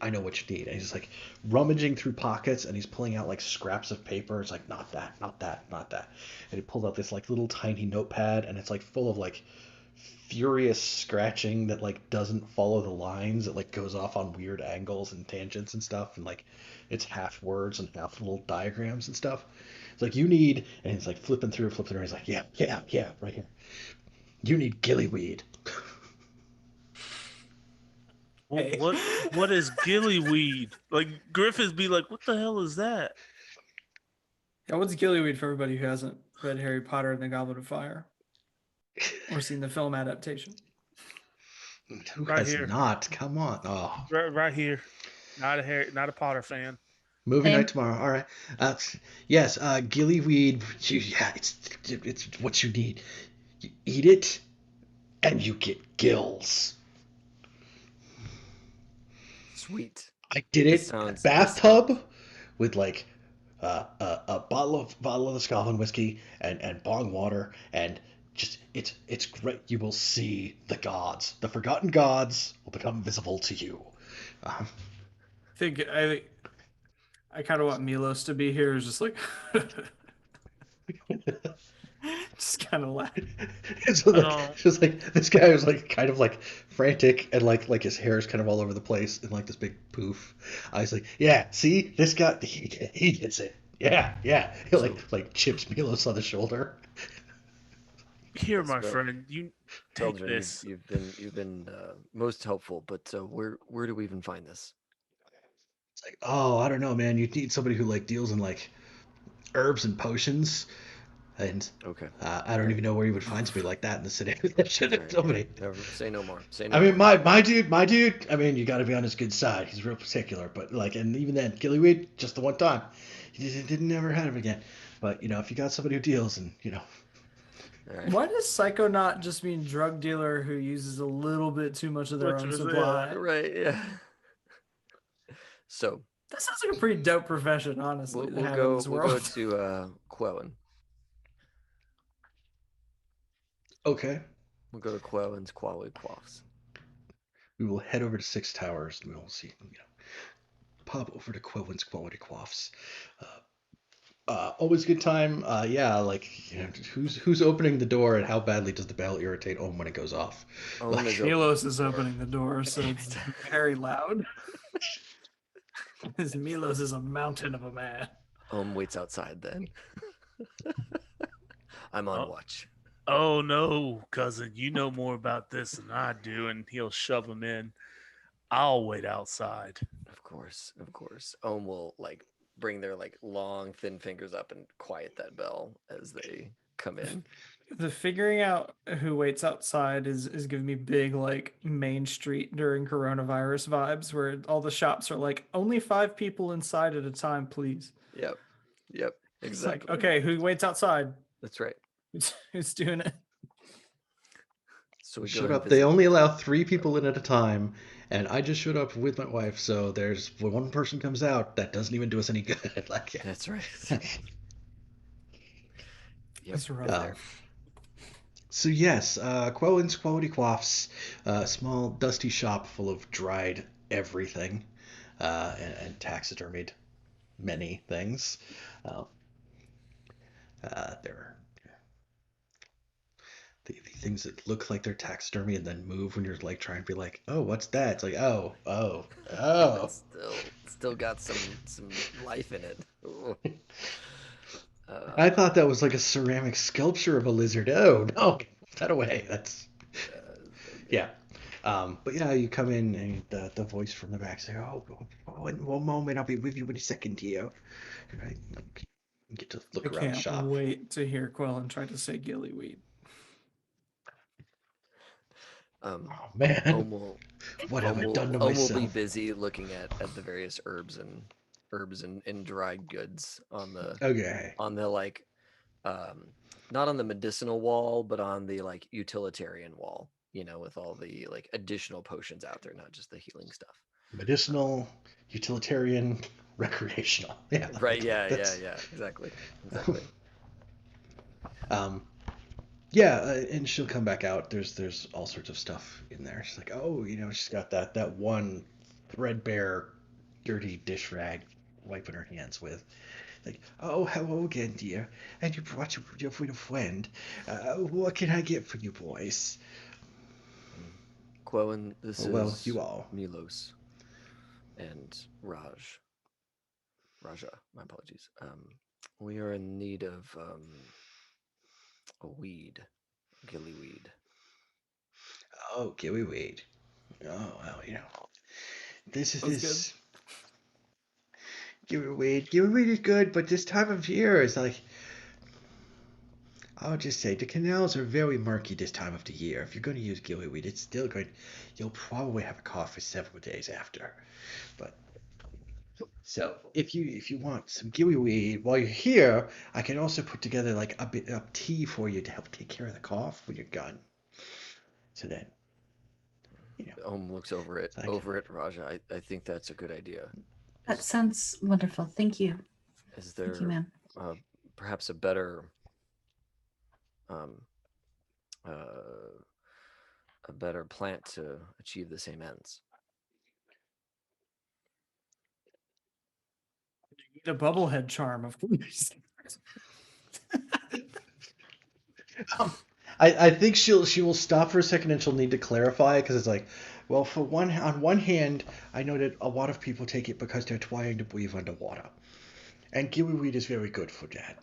I know what you need. And he's like rummaging through pockets and he's pulling out like scraps of paper. It's like, not that, not that, not that. And he pulls out this like little tiny notepad and it's like full of like furious scratching that like doesn't follow the lines. It like goes off on weird angles and tangents and stuff. And like it's half words and half little diagrams and stuff. It's like, you need, and he's like flipping through. He's like, yeah, right here. You need gillyweed. What is gillyweed? Like Griffiths be like, what the hell is that? Yeah, what's gillyweed for everybody who hasn't read Harry Potter and the Goblet of Fire or seen the film adaptation? Who Right has here. not? Come on. Oh. Right here. Not a Potter fan. Movie night tomorrow. All right. Yes, gillyweed. Yeah, it's what you need. You eat it, and you get gills. Sweet. I did it in a bathtub with like a bottle of the Scotland whiskey and bong water, and just it's great. You will see the gods. The forgotten gods will become visible to you. I kind of want Milos to be here. Is just like, just kind of laughing. It's like, just like this guy was like kind of like frantic and like his hair is kind of all over the place in like this big poof. I was like, yeah, see this guy, he gets it. Yeah. He like chips Milos on the shoulder. Here, my friend, you take Veldrin, this. You've been most helpful, but where do we even find this? It's like, oh, I don't know, man. You need somebody who like deals in like herbs and potions. And okay, I don't even know where you would find somebody like that in the city. Somebody. Say no more. I mean, my dude. I mean, you got to be on his good side. He's real particular, but like, and even then, gillyweed, just the one time, he didn't never have him again. But you know, if you got somebody who deals, and you know. Right. Why does Psychonaut just mean drug dealer who uses a little bit too much of their own supply? Right. Yeah. So that sounds like a pretty dope profession, honestly. We'll go to Quellen. Okay. We'll go to Quellen's Quality Quaffs. We will head over to Six Towers and we'll see. You know, pop over to Quellen's Quality Quaffs. Always a good time. Yeah, like you know, who's opening the door and how badly does the bell irritate Ohm when it goes off? Milos is opening the door, so it's very loud. Milos is a mountain of a man. Ohm waits outside then. I'm on watch. Oh no, cousin, you know more about this than I do, and he'll shove him in. I'll wait outside. Of course. Ohm will like bring their like long thin fingers up and quiet that bell as they come in. The figuring out who waits outside is giving me big like Main Street during coronavirus vibes, where all the shops are like only 5 people inside at a time, please. Yep, exactly. It's like, okay, who waits outside? That's right. Who's doing it? So we go Showed and up. They visit. only allow 3 people in at a time, and I just showed up with my wife. So there's when one person comes out, that doesn't even do us any good. Like, That's right. Yep, That's rough. been there. so yes, Quellen's Quality Quaffs, a small dusty shop full of dried everything, and taxidermied many things. Uh, there are the things that look like they're taxidermy and then move when you're like trying to be like, oh, what's that? It's like, oh. It's still got some life in it. Ooh. I thought that was like a ceramic sculpture of a lizard. Oh no, put that away. That's yeah. But yeah, you come in and the voice from the back says, "Oh, one moment, I'll be with you in a second, here." Right? You get to I look around the can't shop. wait to hear Quellen try to say gillyweed. Oh man, Ohm what have I done to will be myself? busy looking at the various herbs and dried goods on Okay. the like not on the medicinal wall, but on the like utilitarian wall, with all the like additional potions out there, not just the healing stuff. Medicinal, utilitarian, recreational. Yeah. Right, yeah, That's exactly. um yeah, and she'll come back out. There's all sorts of stuff in there. She's like, oh, she's got that one threadbare, dirty dish rag wiping her hands with. Like, oh, hello again, dear. And you brought your little friend. What can I get for you boys? Quoen, this Oh, well, is you all. Milos and Raja. My apologies. We are in need of a weed, gillyweed. Oh, gillyweed. Oh, well, this is That's good. this. Gillyweed. Gillyweed is good, but this time of year is like. I'll just say the canals are very murky this time of the year. If you're going to use gillyweed, it's still going. You'll probably have a cough for several days after. But so if you want some gillyweed while you're here, I can also put together like a bit of tea for you to help take care of the cough when you're done. So then, Ohm looks over it like Raja. I think that's a good idea. That sounds wonderful. Thank you. Is Thank you, there ma'am. perhaps a better um, uh, plant to achieve the same ends? You need a bubblehead charm, of course. I think she will stop for a second and she'll need to clarify because it's like, well, on one hand, I know that a lot of people take it because they're trying to breathe underwater, and gillyweed is very good for that.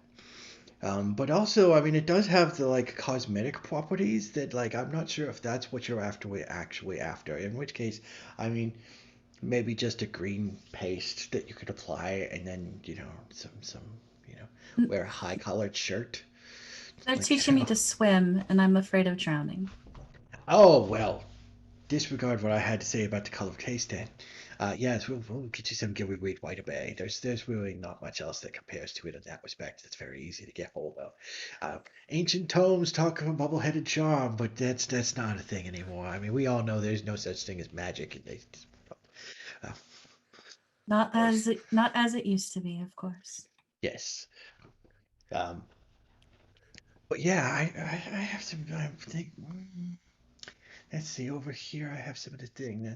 But also, I mean, it does have the like cosmetic properties that like I'm not sure if that's what you're actually after. In which case, I mean, maybe just a green paste that you could apply, and then some wear a high collared shirt. They're Like, teaching me to swim, and I'm afraid of drowning. oh well, disregard what I had to say about the color taste then. Yes, we'll get you some gillyweed right away. There's really not much else that compares to it in that respect. It's very easy to get hold of. Ancient tomes talk of a bubble-headed charm, but that's not a thing anymore. I mean, we all know there's no such thing as magic. Uh, Not as it used to be, of course. yes. Um, but yeah, I have some. I think. Let's see, over here I have some of the thing.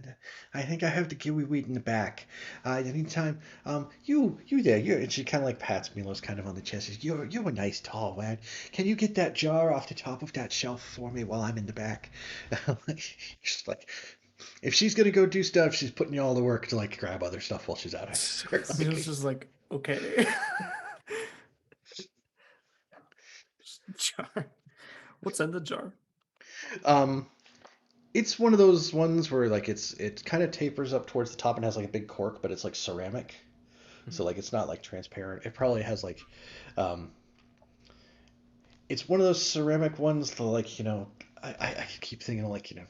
I think I have the gillyweed in the back. Anytime, you there, and she kind of like pats Milos kind of on the chest. Says, you're a nice tall lad. Can you get that jar off the top of that shelf for me while I'm in the back? She's like, if she's gonna go do stuff, she's putting you all the work to like grab other stuff while she's out. I swear. I mean, it's just like, okay. Jar. What's in the jar? Um, it's one of those ones where like it kind of tapers up towards the top and has like a big cork, but it's like ceramic. So like it's not like transparent. It probably has like um it's one of those ceramic ones that like, I keep thinking like, in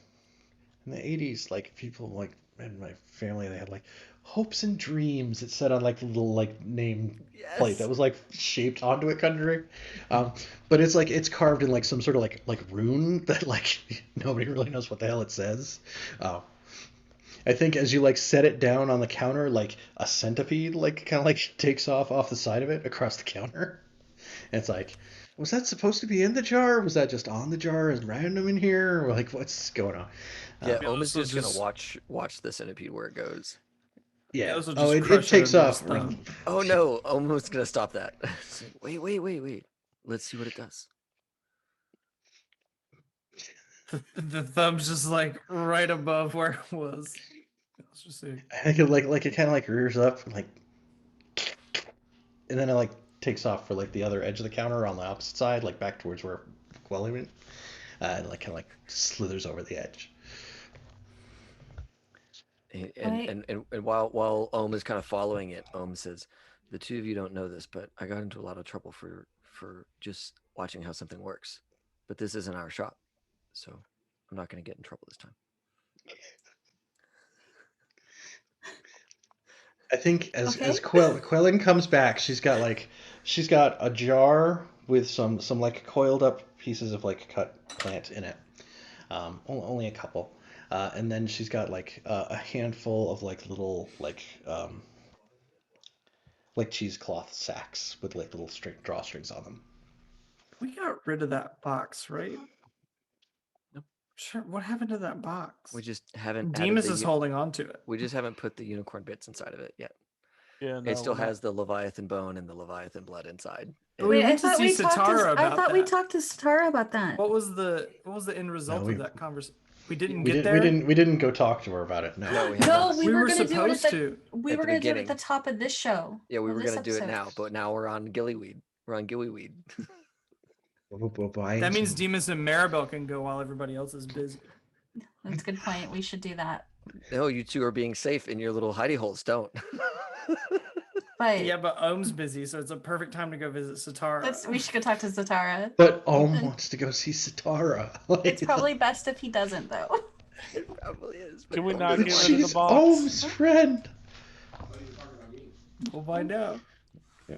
the 80s like people like and my family, they had like hopes and dreams. It said on like a little like name plate that Yes. was like shaped onto it, kind of drink. But it's like it's carved in like some sort of like rune that like nobody really knows what the hell it says. Uh, I think as you like set it down on the counter, like a centipede like kind of like takes off the side of it across the counter. And it's like, was that supposed to be in the jar? Was that just on the jar as random in here? Or like, what's going on? Yeah, It Ohm is also just gonna just watch the centipede where it goes. it Yeah. also Oh, just it crush it takes under his off. thumb. Oh no, Ohm was gonna stop that. It's like, wait. Let's see what it does. The thumb's just like right above where it was. Let's just see. I think it like it kind of like rears up and like, and then it like takes off for like the other edge of the counter on the opposite side, like back towards where Quelly went, and like kind of like slithers over the edge. And while Ohm is kind of following it, Ohm says, "The two of you don't know this, but I got into a lot of trouble for just watching how something works. But this isn't our shop, so I'm not going to get in trouble this time." I think as Okay. Quellen comes back, she's got a jar with some like coiled up pieces of like cut plant in it. Only a couple. And then she's got like a handful of like little like cheesecloth sacks with like little drawstrings on them. We got rid of that box, right? Nope. Sure. What happened to that box? We just haven't added Demas is holding on to it. we just haven't put the unicorn bits inside of it yet. Yeah, no, It still we're not. has the Leviathan bone and the Leviathan blood inside. But we Wait, I went to thought see we talked to Satara I about thought we that. talked to Satara about that. What was the end result we- of that conversation? We didn't We get didn't there. we didn't go talk to her about it. No, No. we have No, not. we We were were gonna do it at supposed the to. we At were the gonna do it at beginning. the top of this show. Yeah, we of were this going to do it episode. now, but now we're on gillyweed. We're on gillyweed. That means Demas and Maribel can go while everybody else is busy. That's a good point. We should do that. No, you two are being safe in your little hidey holes. Don't. But Yeah, but Ohm's busy, so it's a perfect time to go visit Satara. we should go talk to Zatara. But Ohm Ethan. wants to go see Satara. Like, It's probably best if he doesn't, though. It probably is. Can we Ohm not doesn't get want rid of it. the she's box? Ohm's friend. We'll find out. Yeah.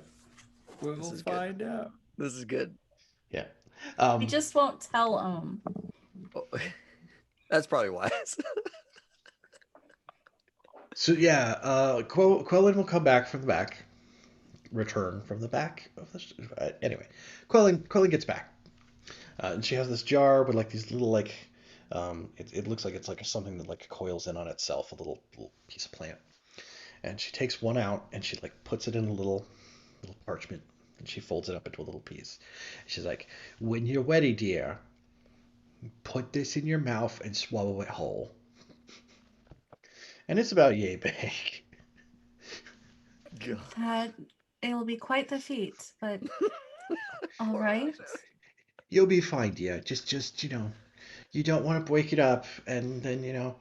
We This will is good. find out. This is good. Yeah. We just won't tell Ohm. Oh, that's probably wise. So yeah, Quellen will come back from the back, return from the back of the. Anyway, Quellen gets back, and she has this jar with like these little like, it looks like it's like something that like coils in on itself, a little piece of plant, and she takes one out and she like puts it in a little parchment and she folds it up into a little piece. She's like, "When you're ready, dear, put this in your mouth and swallow it whole." And it's about yay big. God. That it'll be quite the feat, but all right. You'll be fine, dear. Just you don't want to break it up, and then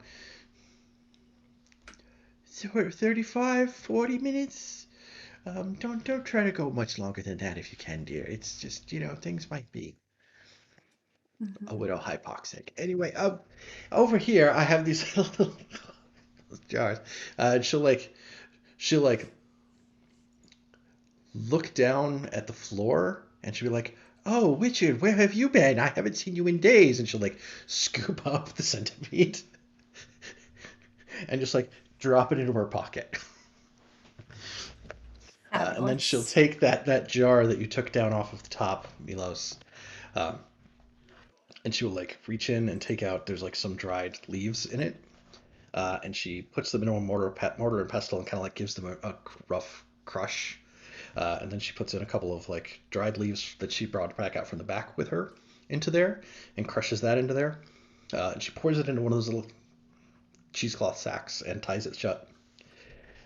35, 40 minutes. Don't try to go much longer than that if you can, dear. It's just things might be a little hypoxic. Anyway, over here I have these little jars. And she'll like look down at the floor and she'll be like, "Oh, Richard, where have you been? I haven't seen you in days." And she'll like scoop up the centipede and just like drop it into her pocket. And then she'll take that jar that you took down off of the top, Milos, and she'll like reach in and take out. There's like some dried leaves in it, and she puts them in a mortar and pestle and kind of like gives them a rough crush. And then she puts in a couple of like dried leaves that she brought back out from the back with her into there and crushes that into there. And she pours it into one of those little cheesecloth sacks and ties it shut.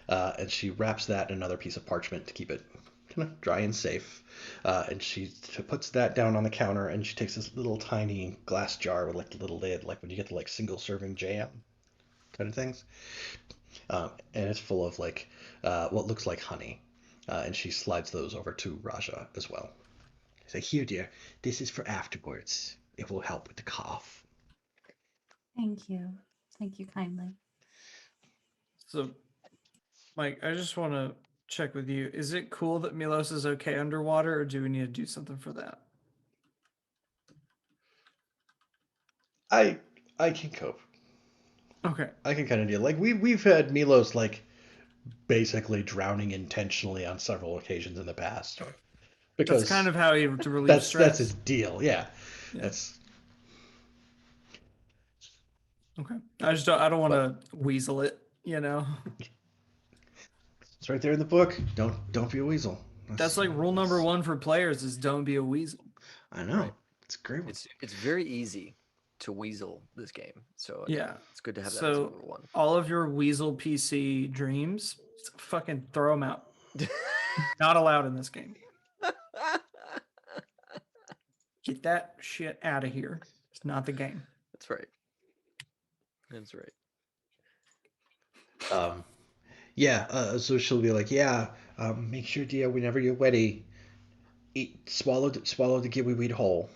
And she wraps that in another piece of parchment to keep it kind of dry and safe. And she puts that down on the counter and she takes this little tiny glass jar with like a little lid, like when you get the like single serving jam kind of things. And it's full of like what looks like honey. And she slides those over to Raja as well. She's like, "Here, dear, this is for afterwards. It will help with the cough." Thank you. Thank you kindly. So, Mike, I just want to check with you. Is it cool that Milos is okay underwater, or do we need to do something for that? I can cope. Okay. I can kind of deal. Like we've had Milos like basically drowning intentionally on several occasions in the past. Because That's kind of how you to relieve that's stress. his deal. Yeah. Yeah. That's Okay. I don't want to weasel it, you know. it's right there in the book. Don't be a weasel. That's like rule number 1 for players is don't be a weasel. I know. Right. It's a great one. It's very easy to weasel this game. So Yeah. it's good to have that as number 1. All of your weasel PC dreams, fucking throw them out. Not allowed in this game. Get that shit out of here. It's not the game. That's right. That's right. Yeah. So she'll be like, yeah. Make sure, dear, whenever you're ready, swallow the kiwi weed whole.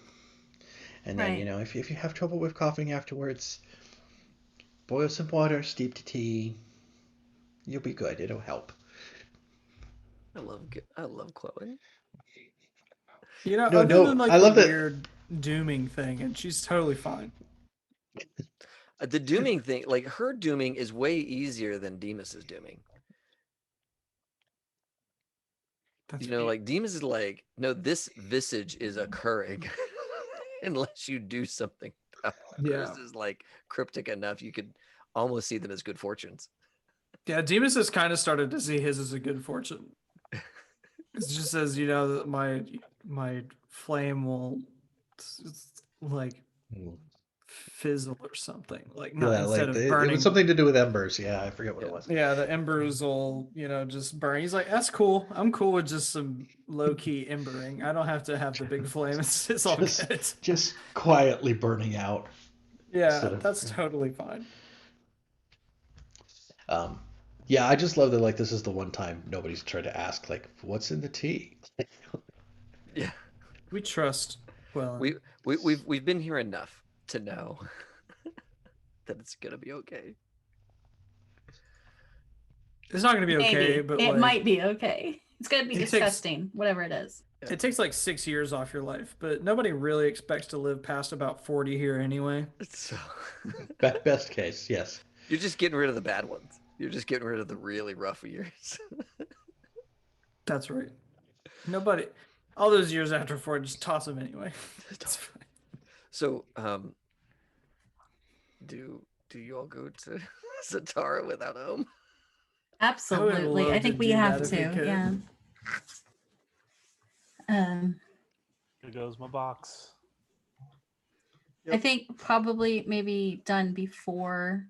And then, Right. if you have trouble with coughing afterwards, boil some water, steep the tea. You'll be good. It'll help. I love Chloe. You know, No, other no, than like I the love that- weird dooming thing, and she's totally fine. The dooming thing, like her dooming is way easier than Demas's dooming. That's Like Demas is like, no, this visage is occurring unless you do something. Yeah. Hers is like cryptic enough you could almost see them as good fortunes. Yeah, Demas has kind of started to see his as a good fortune. It just says, that my flame will like fizzle or something. Like not instead of it burning. was something to do with embers. Yeah, I forget what it was. Yeah, the embers will, just burn. He's like, that's cool. I'm cool with just some low-key embering. I don't have to have the big flame. It's all good. Just quietly burning out. Yeah, sort of. that's totally fine. Yeah, I just love that. Like, this is the one time nobody's tried to ask, like, what's in the tea? Yeah, We trust. Well, we've been here enough to know that it's gonna be okay. it's not gonna be okay, Maybe. but It like, might be okay. It's gonna be It takes- disgusting, whatever it is. it takes like 6 years off your life, but nobody really expects to live past about 40 here anyway. So Best case, yes. you're just getting rid of the bad ones. You're just getting rid of the really rough years. That's right. Nobody, all those years after 40, just toss them anyway. It's fine. So, do you all go to Zatara without home? Absolutely. love I to think we do have that if we to. could. Yeah. Here goes my box. I think probably maybe done before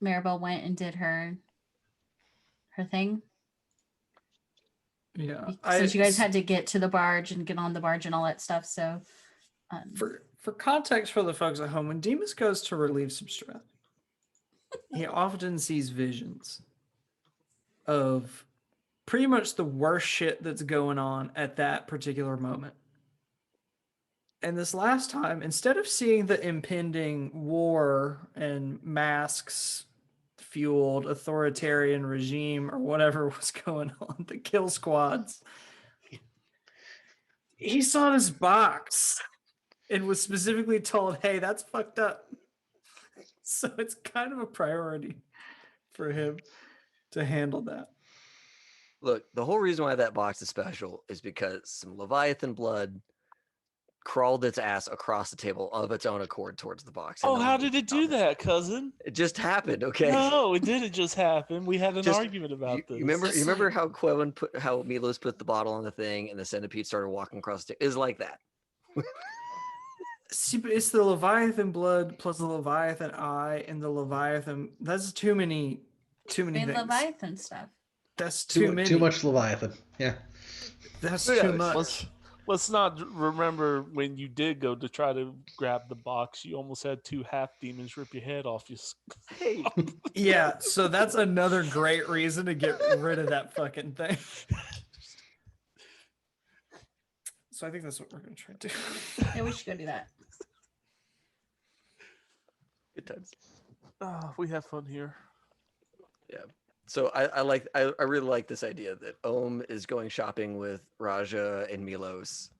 Maribel went and did her thing. Yeah. Since you guys had to get to the barge and get on the barge and all that stuff. So For context for the folks at home, when Demas goes to relieve some stress, he often sees visions of pretty much the worst shit that's going on at that particular moment. And this last time, instead of seeing the impending war and masks fueled authoritarian regime or whatever was going on, the kill squads, he saw this box and was specifically told, hey, that's fucked up. So it's kind of a priority for him to handle that. Look, the whole reason why that box is special is because some Leviathan blood crawled its ass across the table of its own accord towards the box. Oh, how did it do that, cousin? It just happened, okay? No, it didn't just happen. We had an Just- argument about this. You remember how how Milos put the bottle on the thing and the centipede started walking across the table? It was like that. See, but it's the Leviathan blood plus the Leviathan eye and the Leviathan. That's too many and things. Leviathan stuff. That's too many. Too much Leviathan. Yeah. That's Yeah, too much. Let's not remember when you did go to try to grab the box, you almost had 2 half demons rip your head off your Hey, Yeah, so that's another great reason to get rid of that fucking thing. So I think that's what we're gonna try to do. Yeah, we should go do that. good times. Oh, we have fun here. Yeah. So I really like this idea that Ohm is going shopping with Raja and Milos.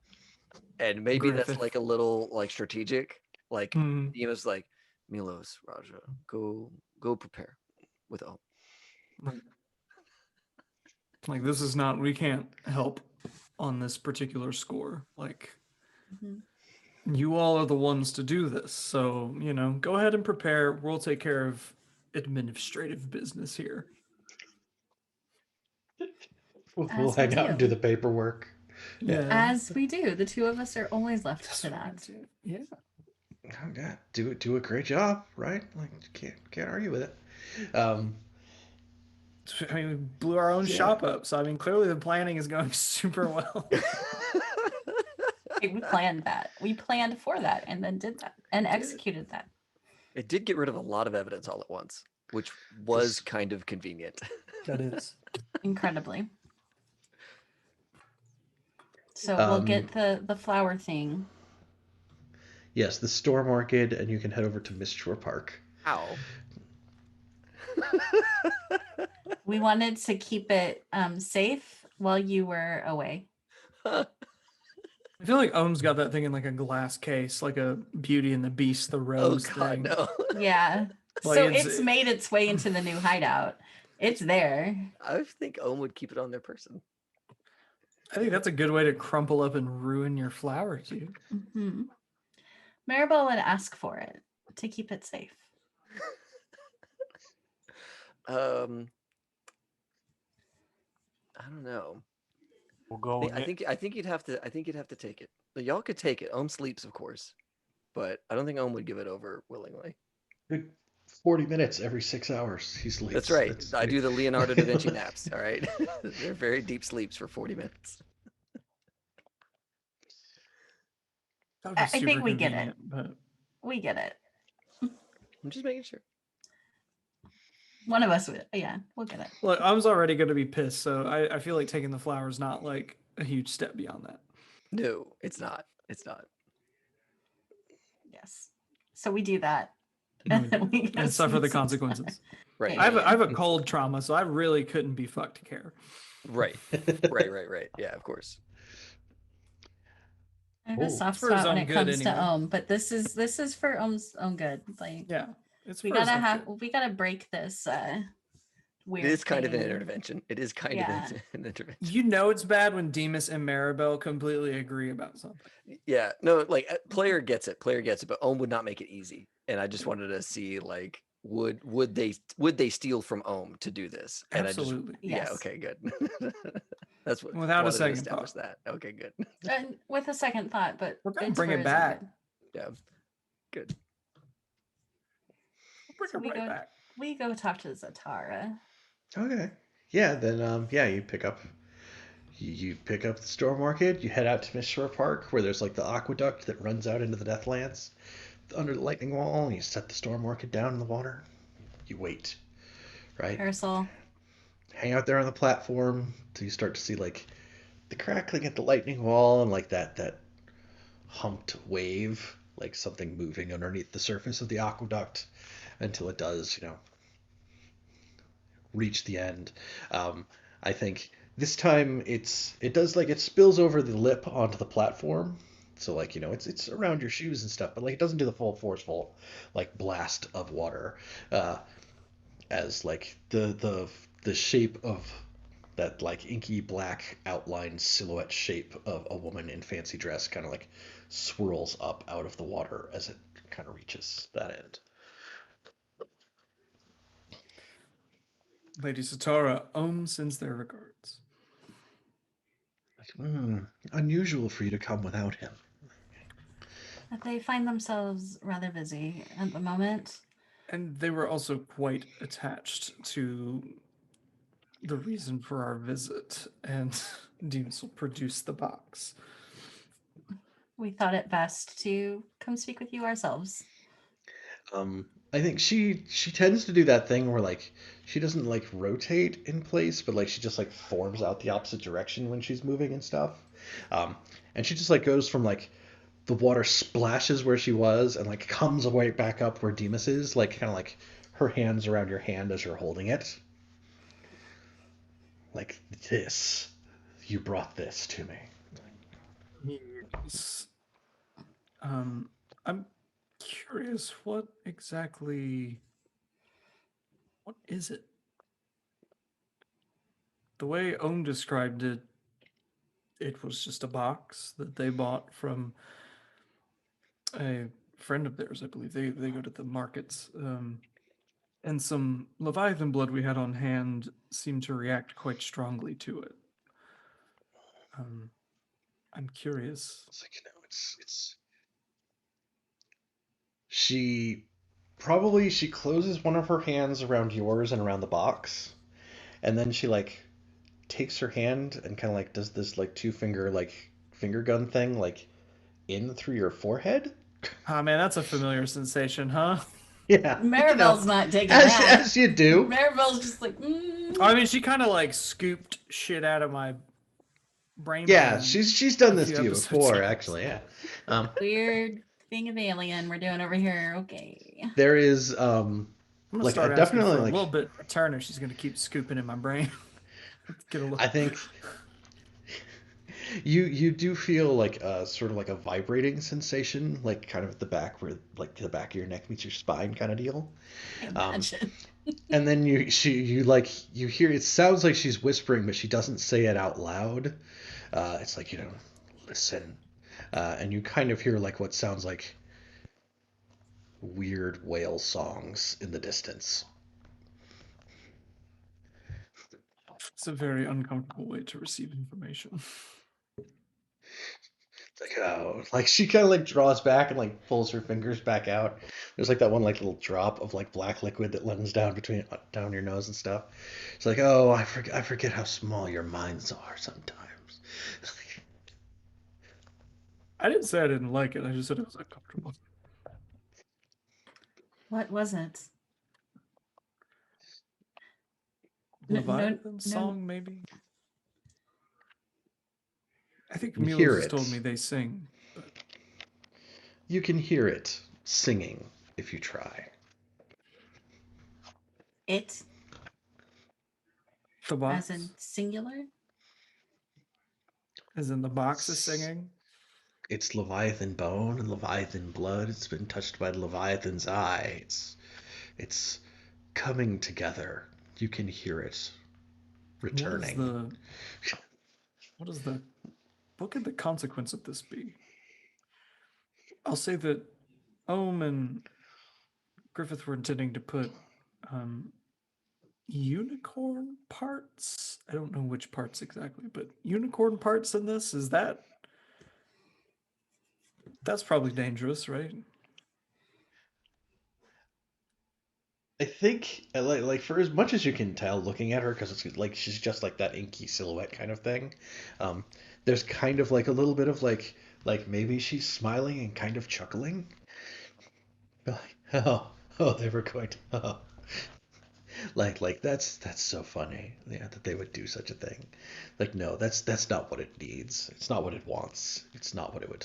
And maybe that's Griffith. like a little like strategic. Like Hmm. Dima's like, Milos, Raja, go prepare with Ohm. Right. Like this is not. We can't help on this particular score. Like Mhm. you all are the ones to do this. So go ahead and prepare. We'll take care of administrative business here. We'll As we hang out and do do. the paperwork. Yeah. As we do. The two of us are always left That's to what we that. do. Yeah. Oh, yeah, do a great job, right? Like can't argue with it. Um, I mean, we blew our own Yeah. shop up. So I mean, clearly the planning is going super well. Hey, we planned that. We planned for that and then did that and executed that. It did get rid of a lot of evidence all at once, which was kind of convenient. That is. Incredibly. So we'll get the flower thing. Yes, the storm orchid, and you can head over to Mistshore Park. How? We wanted to keep it safe while you were away. I feel like Ohm's got that thing in like a glass case, like a Beauty and the Beast, the Oh rose God, thing. no! Yeah. Like, So it's- it's made its way into the new hideout. It's there. I think Ohm would keep it on their person. I think that's a good way to crumple up and ruin your flower, dude. Mm-hmm. Maribel would ask for it to keep it safe. I don't know. We'll go. I think you'd have to take it. But y'all could take it. Ohm sleeps, of course, but I don't think Ohm would give it over willingly. Good 40 minutes every 6 hours. He sleeps. That's right. I do the Leonardo da Vinci naps. All right, they're very deep sleeps for 40 minutes. That would be I think super we get it. convenient, but We get it. I'm just making sure. One of us would. Yeah, we'll get it. look, Ohm's already going to be pissed, so I feel like taking the flower is not like a huge step beyond that. No, it's not. It's not. Yes. So we do that. And And we go and suffer see the some consequences. Right. Yeah. I have a cold trauma, so I really couldn't be fucked to care. Right. Right. Yeah, of course. I have a Oh. soft For his spot when own it good comes to anyway. Ohm, but this is for Ohm's own good. Like Yeah, it's we for his gotta own good. we gotta break this weird. It is kind of an thing. intervention. It is kind Yeah. of an intervention. You know it's bad when Demas and Maribel completely agree about something. Yeah, no, like player gets it, but Ohm would not make it easy. And I just wanted to see like would they steal from Ohm to do this? And Absolutely. yeah, Yes. okay, good. That's what Without a wanted to second establish thought. that. Okay, good. And with a second thought, but We're gonna it's bring for it his own back. good. Yeah, good. Bring So it we right go- back. We go talk to Zatara. Okay. Yeah, then you pick up the storm orchid, you head out to Mistshore Park where there's like the aqueduct that runs out into the Deathlands under the lightning wall, and you set the storm orchid down in the water. You wait. Right? Parasol. Hang out there on the platform till you start to see like the crackling at the lightning wall and like that humped wave, like something moving underneath the surface of the aqueduct until it does, reach the end. I think this time it does like it spills over the lip onto the platform. So like, it's around your shoes and stuff, but like it doesn't do the full forceful like blast of water. As like the shape of that like inky black outline silhouette shape of a woman in fancy dress kind of like swirls up out of the water as it kind of reaches that end. Lady Satara, Ohm sends their regards. Unusual for you to come without him. But they find themselves rather busy at the moment. And they were also quite attached to the reason for our visit, and Demas will produce the box. We thought it best to come speak with you ourselves. I think she tends to do that thing where like she doesn't like rotate in place, but like she just like forms out the opposite direction when she's moving and stuff. And she just like goes from like the water splashes where she was and like comes away back up where Demas is, like kind of like her hands around your hand as you're holding it. like this. You brought this to me. Yes. I'm curious, what is it? The way Ohm described it, it was just a box that they bought from a friend of theirs, I believe. They go to the markets. And some Leviathan blood we had on hand seemed to react quite strongly to it. I'm curious. It's like, it's she she closes one of her hands around yours and around the box, and then she like takes her hand and kind of like does this like two-finger like finger gun thing like in through your forehead. Ah, man, that's a familiar sensation, huh? Yeah, Maribel's not digging as that. as you do. Maribel's just like, I mean, she kind of like scooped shit out of my brain. Yeah, pan she's done a this few to you episodes before, ago. actually. Yeah. weird thing of alien we're doing over here. Okay. There is I'm gonna like start a asking definitely for a like little bit in return if she's gonna keep scooping in my brain. Let's get a little. I think you do feel like a sort of like a vibrating sensation, like kind of at the back where like the back of your neck meets your spine kind of deal. Imagine. And then you hear it sounds like she's whispering, but she doesn't say it out loud. It's like, listen. And you kind of hear like what sounds like weird whale songs in the distance. It's a very uncomfortable way to receive information. It's like, oh, like she kind of like draws back and like pulls her fingers back out. There's like that one like little drop of like black liquid that runs down down your nose and stuff. It's like, oh, I forget how small your minds are sometimes. I didn't say I didn't like it. I just said it was uncomfortable. What was it? Leviathan song, maybe? I think You Milos hear has it. told me they sing. But You can hear it singing if you try. It, the box, as in singular? as in the box is singing. It's Leviathan bone and Leviathan blood. It's been touched by Leviathan's eye. It's coming together. You can hear it returning. What could the consequence of this be? I'll say that Ohm and Griffith were intending to put unicorn parts. I don't know which parts exactly, but unicorn parts in this. That's probably dangerous, right? I think like for as much as you can tell looking at her, because it's like she's just like that inky silhouette kind of thing. There's kind of like a little bit of like maybe she's smiling and kind of chuckling. Like, oh, they were going to, oh. Like that's so funny, yeah, that they would do such a thing. Like, no, that's not what it needs. It's not what it wants. It's not what it would.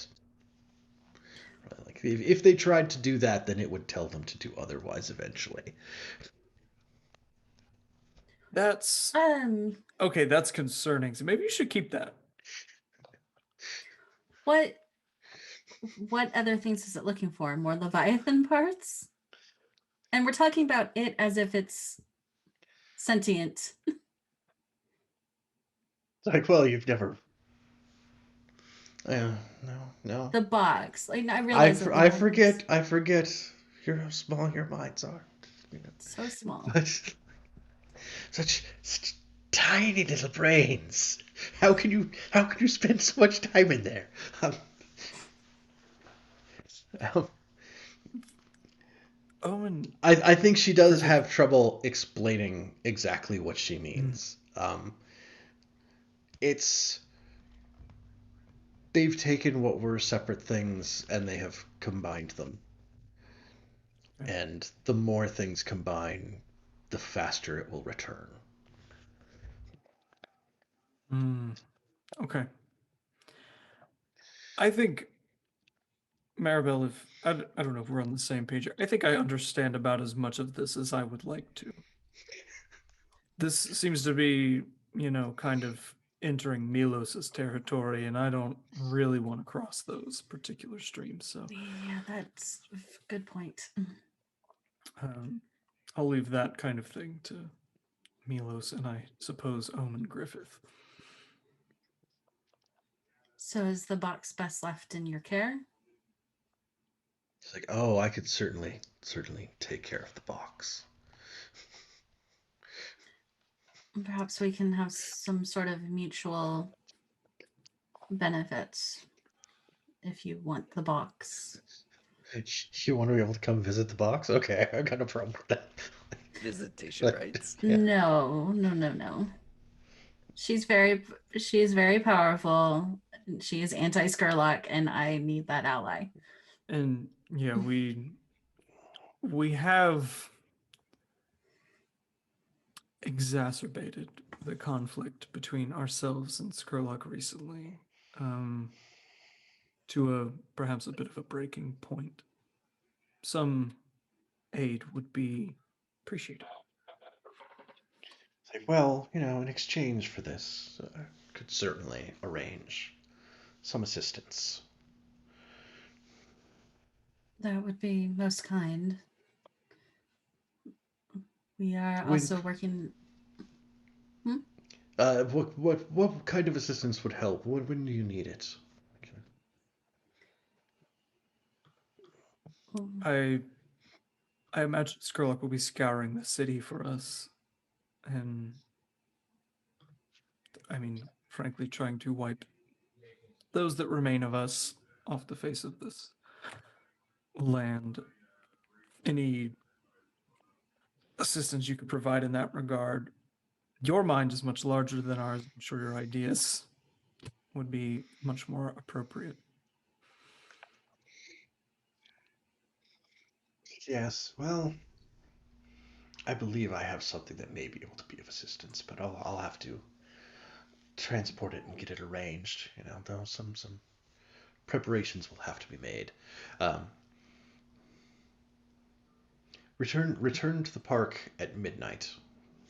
Like if they tried to do that, then it would tell them to do otherwise eventually. That's okay. That's concerning. So maybe you should keep that. What other things is it looking for? More Leviathan parts? And we're talking about it as if it's sentient. It's like, well, you've never. No. The box. Like, I realize I forget how small your minds are. So small. But such tiny little brains. How can you spend so much time in there? I think she does have trouble explaining exactly what she means. They've taken what were separate things and they have combined them. And the more things combine, the faster it will return. Okay. I think, Maribel, if I don't know if we're on the same page. I think I understand about as much of this as I would like to. This seems to be kind of entering Milos's territory, and I don't really want to cross those particular streams. So Yeah, that's a good point. I'll leave that kind of thing to Milos and I suppose Omen Griffith. So is the box best left in your care? It's like, oh, I could certainly take care of the box. Perhaps we can have some sort of mutual benefits if you want the box. You want to be able to come visit the box? Okay, I got no problem with that. Visitation rights. Yeah. No. She's very powerful. She is anti-Skurlock, and I need that ally. And yeah, we have exacerbated the conflict between ourselves and Skurlock recently, to perhaps a bit of a breaking point. Some aid would be appreciated. It's like, well, in exchange for this, could certainly arrange some assistance. That would be most kind. We are When- also working. What kind of assistance would help? When do you need it? I imagine Skurlock will be scouring the city for us, and I mean, frankly, trying to wipe those that remain of us off the face of this land. Any assistance you could provide in that regard? Your mind is much larger than ours. I'm sure your ideas would be much more appropriate. Yes, well, I believe I have something that may be able to be of assistance, but I'll have to transport it and get it arranged. Though some preparations will have to be made. Return to the park at midnight.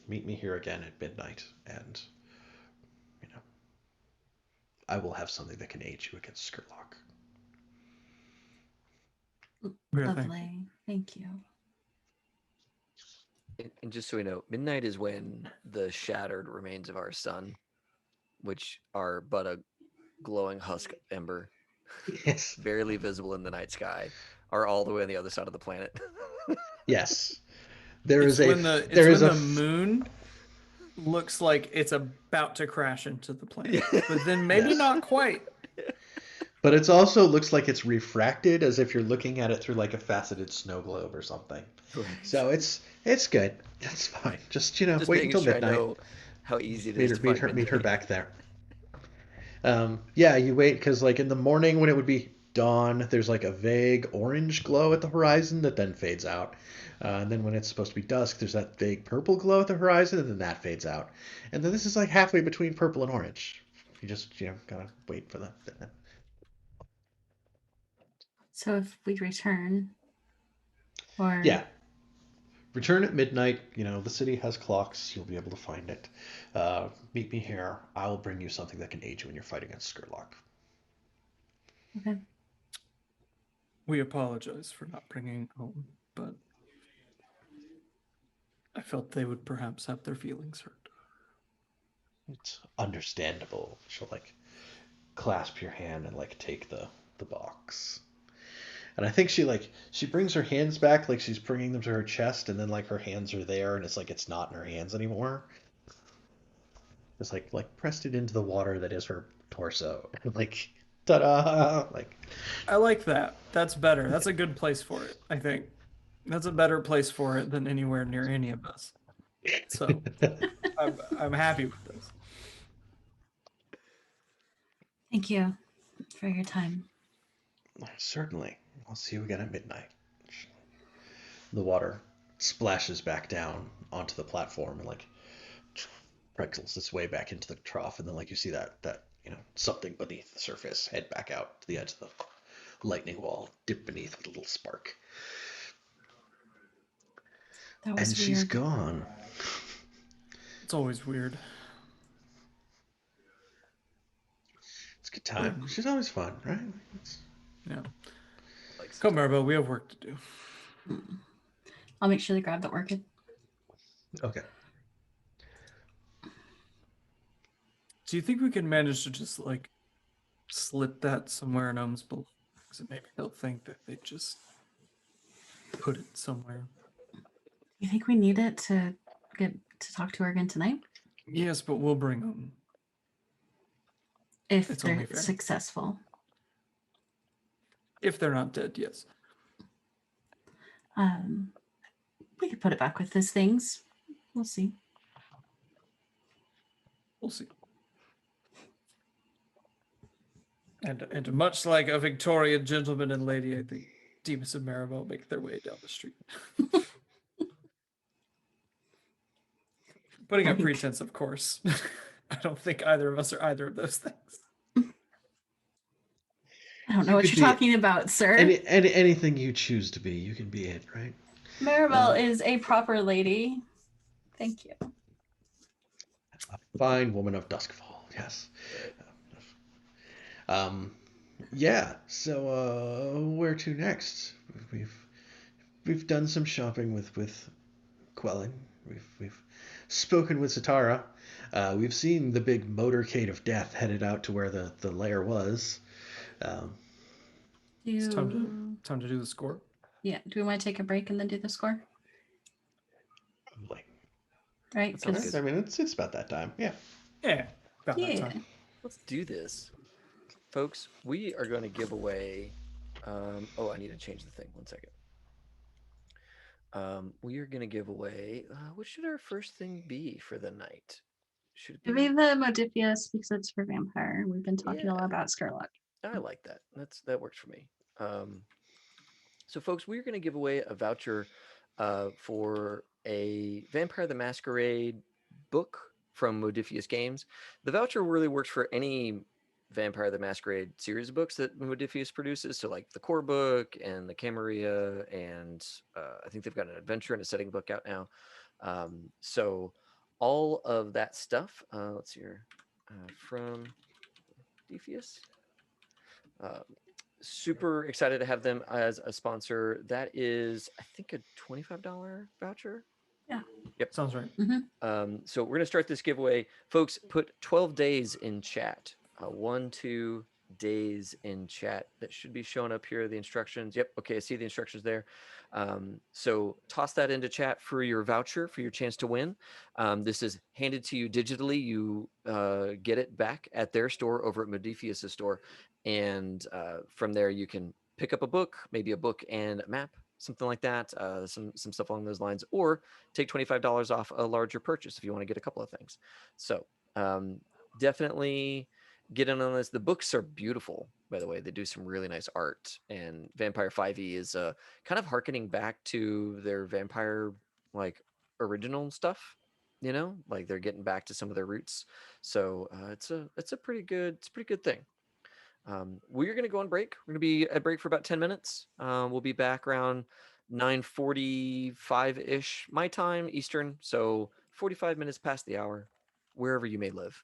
Meet me here again at midnight, and I will have something that can aid you against Skurlock. Lovely. Thank you. And just so we know, midnight is when the shattered remains of our sun, which are but a glowing husk ember, Yes. barely visible in the night sky, are all the way on the other side of the planet. Yes. There It's is when the moon looks like it's about to crash into the planet, but then maybe Yes. not quite. But it also looks like it's refracted, as if you're looking at it through like a faceted snow globe or something. Right. So it's good. That's fine. Just Just wait making until sure midnight. I know how easy it is to find Meet her midnight. back there. Yeah, you wait because like in the morning when it would be dawn, there's like a vague orange glow at the horizon that then fades out. And then when it's supposed to be dusk, there's that vague purple glow at the horizon, and then that fades out. And then this is like halfway between purple and orange. You just gotta wait for that. So if we return, or Yeah. Return at midnight. The city has clocks. You'll be able to find it. Meet me here. I will bring you something that can aid you in your fight against Skurlock. Okay. We apologize for not bringing home, but I felt they would perhaps have their feelings hurt. It's understandable. She'll like clasp your hand and like take the box. And I think she brings her hands back like she's bringing them to her chest, and then like her hands are there, and it's like it's not in her hands anymore. It's like pressed it into the water that is her torso. Like ta-da! Like I like that. That's better. That's a good place for it, I think. That's a better place for it than anywhere near any of us. So I'm happy with this. Thank you for your time. Certainly. I'll see you again at midnight. The water splashes back down onto the platform and like pretzels its way back into the trough, and then like you see that something beneath the surface head back out to the edge of the lightning wall, dip beneath with a little spark. That was And weird. she's gone. It's always weird. time. She's always fun, right? Yeah. Like, Come, Maribel, we have work to do. I'll make sure they grab the orchid. Okay. Do you think we can manage to just like slip that somewhere in Ohm's below? Because maybe they'll think that they just put it somewhere. You think we need it to get to talk to her again tonight? Yes, but we'll bring them. If It's only they're fair. successful. If they're not dead, yes. We could put it back with his things. We'll see. We'll see. And much like a Victorian gentleman and lady, I think Demas and Maribel make their way down the street. Putting up pretense, of course. I don't think either of us are either of those things. I don't know what you're talking about, sir. Anything you choose to be, you can be it, right? Maribel is a proper lady. Thank you. A fine woman of Duskfall, yes. Yeah. So where to next? We've done some shopping with Quelling. We've spoken with Zatara. We've seen the big motorcade of death headed out to where the lair was. It's time to do the score. Yeah. Do we want to take a break and then do the score? Probably. Right? That sounds 'Cause- good. I mean, it's about that time. Yeah. Yeah, about that yeah. time. Let's do this. Folks, we are going to give away. I need to change the thing. 1 second. We are going to give away. What should our first thing be for the night? Should it Give be? me the Modifius because it's for vampire. We've been talking a lot Yeah. about Scarlet. I like that. That works for me. So, folks, we're going to give away a voucher for a Vampire the Masquerade book from Modifius Games. The voucher really works for any Vampire the Masquerade series of books that Modifius produces. So, like the core book and the Camarilla, and I think they've got an adventure and a setting book out now. So, all of that stuff. Let's see here from Modifius. Super excited to have them as a sponsor. That is, I think, a $25 voucher. Yeah. Yep. Sounds right. So we're going to start this giveaway. Folks, put 12 days in chat. 2 days in chat. That should be showing up here, the instructions. Yep. Okay, I see the instructions there. So toss that into chat for your voucher, for your chance to win. This is handed to you digitally. You get it back at their store over at Modifius' store. And from there, you can pick up a book, maybe a book and a map, something like that, some stuff along those lines, or take $25 off a larger purchase if you want to get a couple of things. So definitely get in on this. The books are beautiful, by the way. They do some really nice art, and Vampire 5e is kind of hearkening back to their Vampire like original stuff. You know, like they're getting back to some of their roots. So it's a pretty good thing. We're going to go on break. We're going to be at break for about 10 minutes. We'll be back around 9:45-ish my time, Eastern. So 45 minutes past the hour, wherever you may live,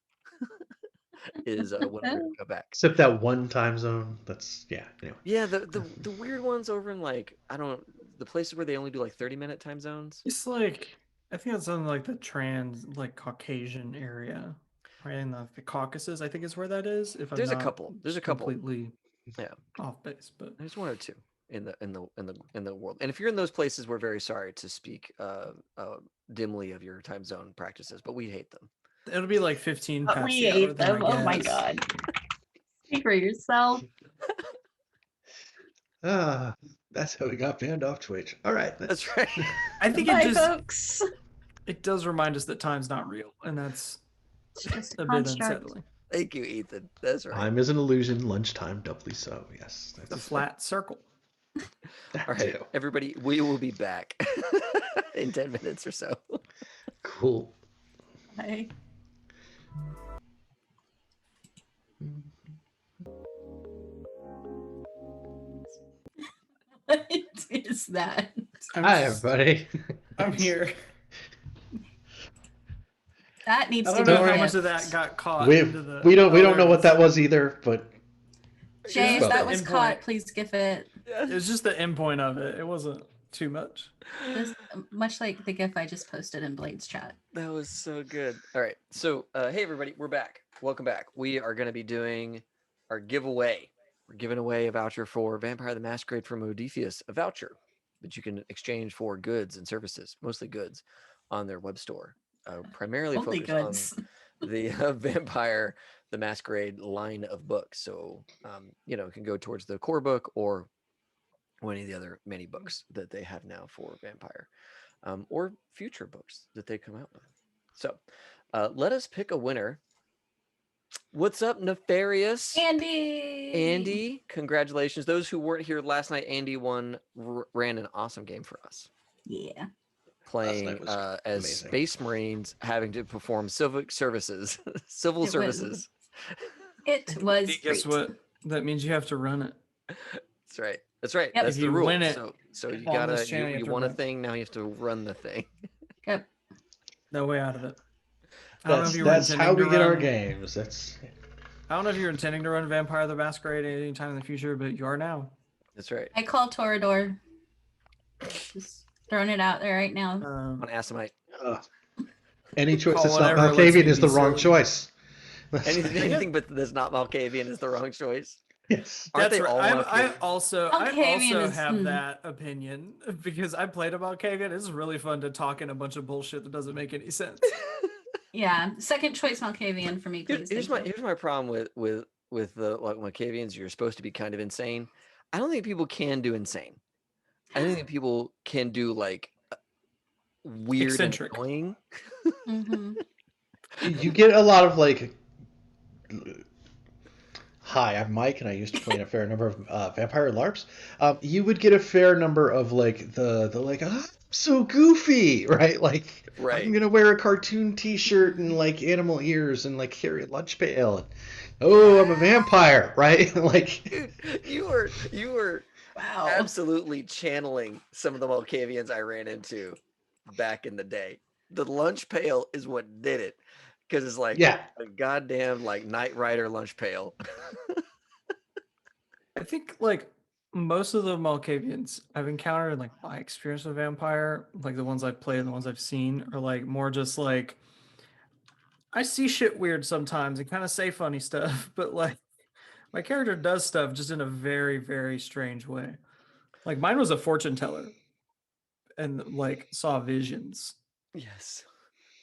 is when we're going to go back. Except that one time zone. That's anyway. Yeah, the weird ones over in the places where they only do like 30-minute time zones. It's like, I think it's on like the Caucasian area. Right in the Caucasus, I think is where that is. If There's I'm a not couple. There's a couple. Completely Yeah. off base, but There's 1 or 2 in the world. And if you're in those places, we're very sorry to speak dimly of your time zone practices, but we hate them. it'll be like 15 past We the hour hate then, them. I Oh my guess. god. Speak for yourself. That's how we got banned off Twitch. All right. That's right. I think Bye, it folks. does remind us that time's not real, and that's It's just a bit construct. unsettling. Thank you, Ethan. That's right. Time is an illusion. Lunchtime doubly so. Yes. The flat circle. That All right, too. everybody, we will be back in 10 minutes or so. Cool. Bye. What is that? Hi, everybody. I'm here. That needs I to don't be know how ripped. much of that got caught we into the. we don't Oh, know there it what is. that was either, but Jay, if Just that the was endpoint. caught, please gif it. It was just the end point of it. It wasn't too much. This, much like the gif I just posted in Blade's chat. That was so good. All right. So, hey, everybody, we're back. Welcome back. We are going to be doing our giveaway. We're giving away a voucher for Vampire the Masquerade from Odysseus, a voucher that you can exchange for goods and services, mostly goods, on their web store. Primarily Only focused goods. on the Vampire the Masquerade line of books. So, it can go towards the core book or any of the other many books that they have now for Vampire, or future books that they come out with. So let us pick a winner. What's up, Nefarious? Andy, congratulations. Those who weren't here last night, Andy ran an awesome game for us. Yeah. Playing as amazing. Space Marines having to perform civic services, civil services. It was Guess great. what? That means you have to run it. That's right. That's right. Yep. That's If the you rule. win it So you on gotta this channel, you you have to won a run. thing. Now you have to run the thing. Yep. No way out of it. I don't know if you were That's how intending we to get our run- games. That's I don't know if you're intending to run Vampire the Masquerade at any time in the future, but you are now. That's right. I call Torador. Just throwing it out there right now. Um, On Asimite. any choice Call that's not whatever lets Malkavian me is be the wrong silly. choice. Anything but that's not Malkavian is the wrong choice. Yes. Aren't That's they all right. I Malkavian? also Malkavian is- have that opinion because I played a Malkavian. It's really fun to talk in a bunch of bullshit that doesn't make any sense. Yeah. Second choice Malkavian for me, please. Here's Thank you. my problem with the Malkavians. You're supposed to be kind of insane. I don't think people can do insane. I don't think people can do like weird Eccentric. and annoying. Mm-hmm. You get a lot of like, hi, I'm Mike, and I used to play in a fair number of Vampire LARPs. You would get a fair number of like the like, I'm so goofy, right? Like, Right. I'm gonna wear a cartoon T-shirt and like animal ears and like carry a lunch pail. And, oh, I'm a vampire, right? Like, Dude, you were Wow. absolutely channeling some of the Malkavians I ran into back in the day. The lunch pail is what did it, because it's like yeah, a goddamn like Knight Rider lunch pail. I think like most of the Malkavians I've encountered in like my experience with Vampire, like the ones I've played and the ones I've seen, are like more just like I see shit weird sometimes and kind of say funny stuff, but like my character does stuff just in a very, very strange way. Like mine was a fortune teller and like saw visions Yes.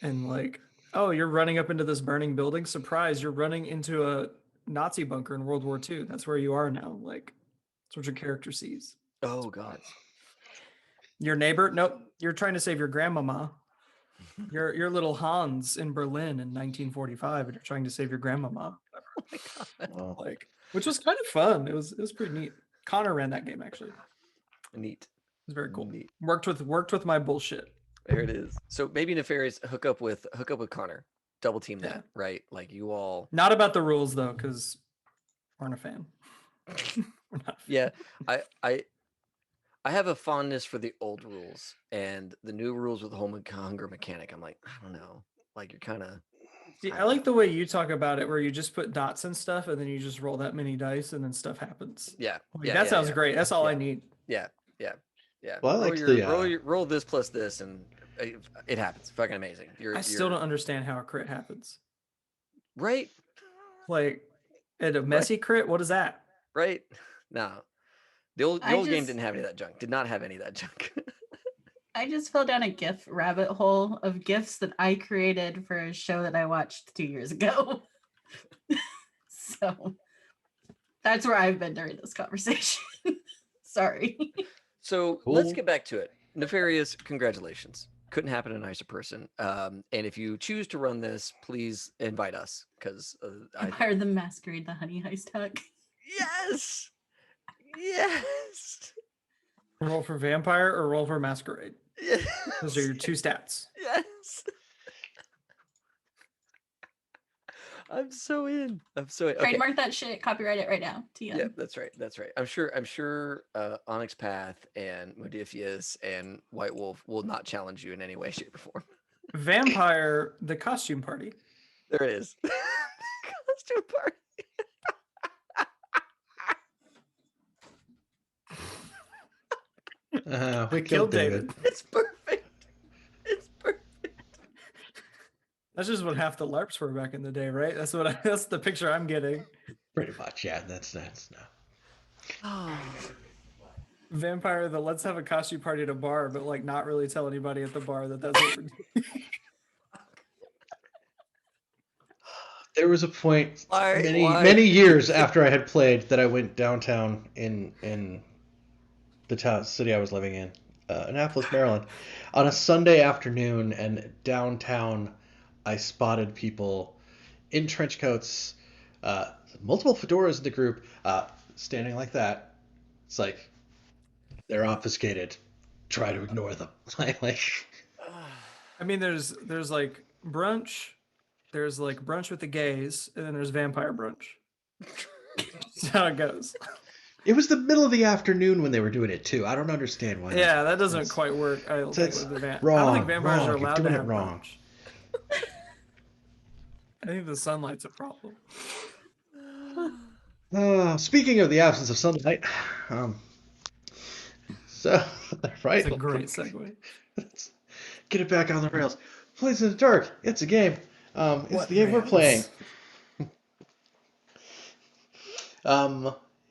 and like, oh, you're running up into this burning building. Surprise, you're running into a Nazi bunker in World War II. That's where you are now. Like, that's what your character sees. Oh God. Your neighbor? Nope. You're trying to save your grandmama. You're little Hans in Berlin in 1945, and you're trying to save your grandmama. well, Like, which was kind of fun. It was pretty neat. Connor ran that game actually. It Neat. was very cool. Neat. Worked with my bullshit. There it is. So maybe Nefarious hook up with Connor. Double team Yeah. that, right? Like you all. Not about the rules though, because aren't a fan. We're not a fan. Yeah. I have a fondness for the old rules and the new rules with the whole hunger mechanic. I'm like, I don't know. Like you're kind of. See, I like the way you talk about it, where you just put dots and stuff, and then you just roll that many dice, and then stuff happens. Yeah. Like, Yeah. that yeah, sounds yeah. great. That's all I Yeah. need. Yeah. Yeah. Yeah. Well, I liked roll this plus this, and it happens. Fucking amazing. I still don't understand how a crit happens. Right. Like, at a messy crit, what is that? Right. No. The old I game just- didn't have any of that junk. Did not have any of that junk. I just fell down a GIF rabbit hole of GIFs that I created for a show that I watched 2 years ago. So that's where I've been during this conversation. Sorry. So let's Cool. get back to it. Nefarious, congratulations. Couldn't happen to a nicer person. And if you choose to run this, please invite us, because Empire the Masquerade, the Honey Heist Huck. yes, yes, Roll for vampire or roll for masquerade. yes. Those are your two stats. Yes. I'm so in. Okay. Trademark that shit, copyright it right now. TM. Yeah, that's right. That's right. I'm sure Onyx Path and Modiphius and White Wolf will not challenge you in any way, shape, or form. Vampire, the costume party. There it is. Costume party. We killed David. It's perfect. It's perfect. That's just what half the LARPs were back in the day, right? That's the picture I'm getting. Pretty much, yeah. That's no. Oh. Vampire that let's have a costume party at a bar, but like not really tell anybody at the bar that that's what we're doing. There was a point Why? many years after I had played that I went downtown in the city I was living in, Annapolis, Maryland, on a Sunday afternoon, and downtown I spotted people in trench coats, multiple fedoras in the group, standing like that. It's like they're obfuscated. Try to ignore them. like. I mean, there's like brunch, there's like brunch with the gays, and then there's vampire brunch. That's how it goes. It was the middle of the afternoon when they were doing it too. I don't understand why. Yeah, that doesn't quite work. I don't think wrong. I don't think vampires wrong. are allowed You're doing to have it wrong. brunch. I think the sunlight's a problem. Speaking of the absence of sunlight, so right, It's a great segue. Let's get it back on the rails. Plays in the Dark. It's a game. It's the game we're playing.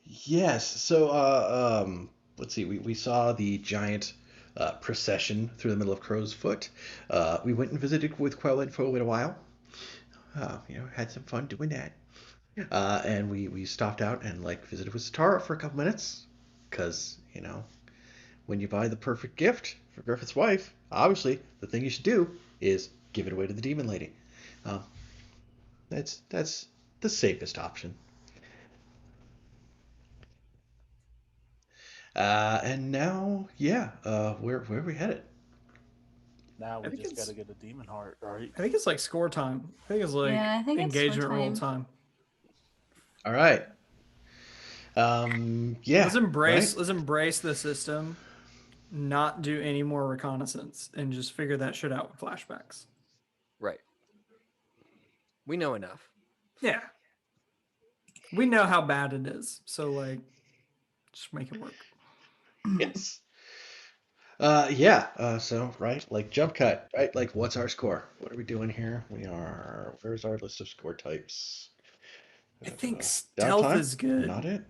Yes. So let's see. We saw the giant procession through the middle of Crow's Foot. We went and visited with Quellen for a little while. Had some fun doing that. And we stopped out and visited with Satara for a couple minutes, because when you buy the perfect gift for Griffith's wife, obviously the thing you should do is give it away to the demon lady. That's the safest option. And now, where are we headed? Now we just got to get a demon heart, right? I think it's like score time. I think it's like engagement roll time. All right. Let's embrace the system. Not do any more reconnaissance and just figure that shit out with flashbacks. Right. We know enough. Yeah. We know how bad it is. So just make it work. Yes. So jump cut, right? What's our score? What are we doing here? Where's our list of score types? I think stealth is good. Not it.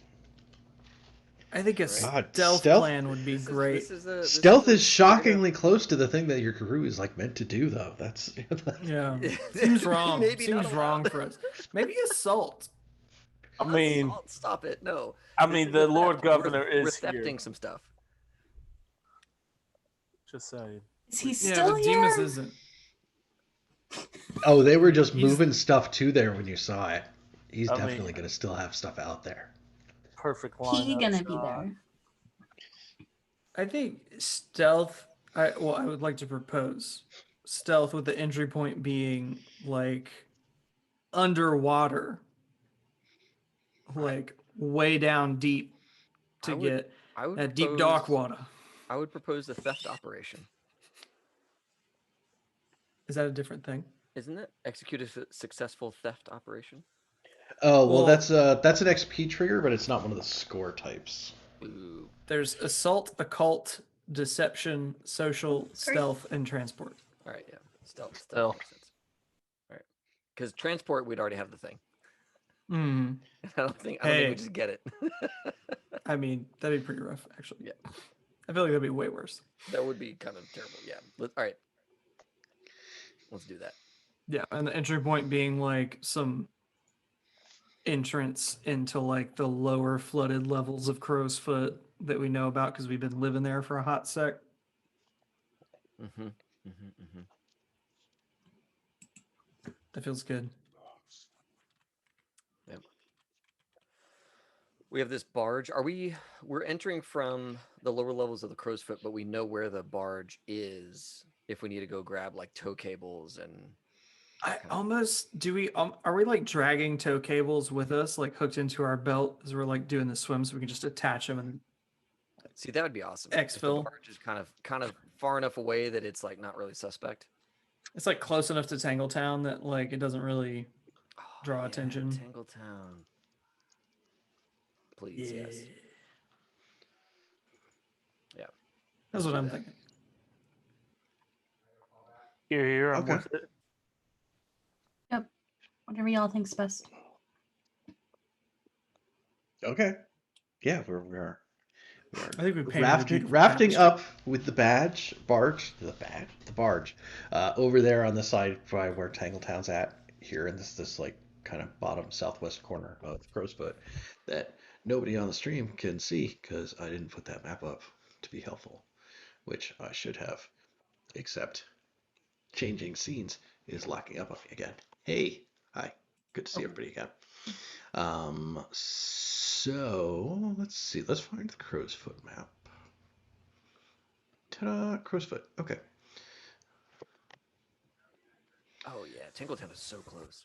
I think a stealth plan would be great. Stealth is shockingly close to the thing that your crew is meant to do, though. That's yeah. Seems wrong. Seems wrong for us. Maybe assault. I mean, stop it. No. I mean, the Lord Governor is thefting some stuff. Just saying. Is he still here? Demas isn't. Oh, they were just moving stuff to there when you saw it. He's definitely going to still have stuff out there. Perfect line. He's going to be there. I think stealth, I would like to propose stealth with the entry point being underwater, way down deep to get that deep dark water. I would propose the theft operation. Is that a different thing? Isn't it? Execute a successful theft operation. Oh, well, that's an XP trigger, but it's not one of the score types. Ooh. There's assault, occult, deception, social, stealth, and transport. All right, yeah. Stealth makes sense. All right. Because transport, we'd already have the thing. I don't think we just get it. I mean, that'd be pretty rough, actually. Yeah. I feel like that'd be way worse. That would be kind of terrible. Yeah. All right. Let's do that. Yeah, and the entry point being some entrance into the lower flooded levels of Crow's Foot that we know about because we've been living there for a hot sec. That feels good. Yep. We have this barge. We're entering from the lower levels of the Crow's Foot, but we know where the barge is if we need to go grab tow cables and are we dragging tow cables with us hooked into our belt as we're doing the swim so we can just attach them and see? That would be awesome. Exfil. The barge is kind of far enough away that it's not really suspect. It's close enough to Tangletown that it doesn't really draw attention. Tangletown. Please, yes. Yeah. That's what I'm thinking. Here, I'm Okay. with it. Whatever y'all think's best. Okay. Yeah, we're I think we painted a beautiful rafting tapestry. up with the barge, over there on the side by where Tangletown's at here in this like kind of bottom southwest corner of Crowsfoot that nobody on the stream can see because I didn't put that map up to be helpful, which I should have, except changing scenes is locking up on me again. Hey, hi, good to see everybody again. So let's see. Let's find the Crowsfoot map. Ta-da! Crowsfoot. Okay. Oh yeah, Tingletown is so close.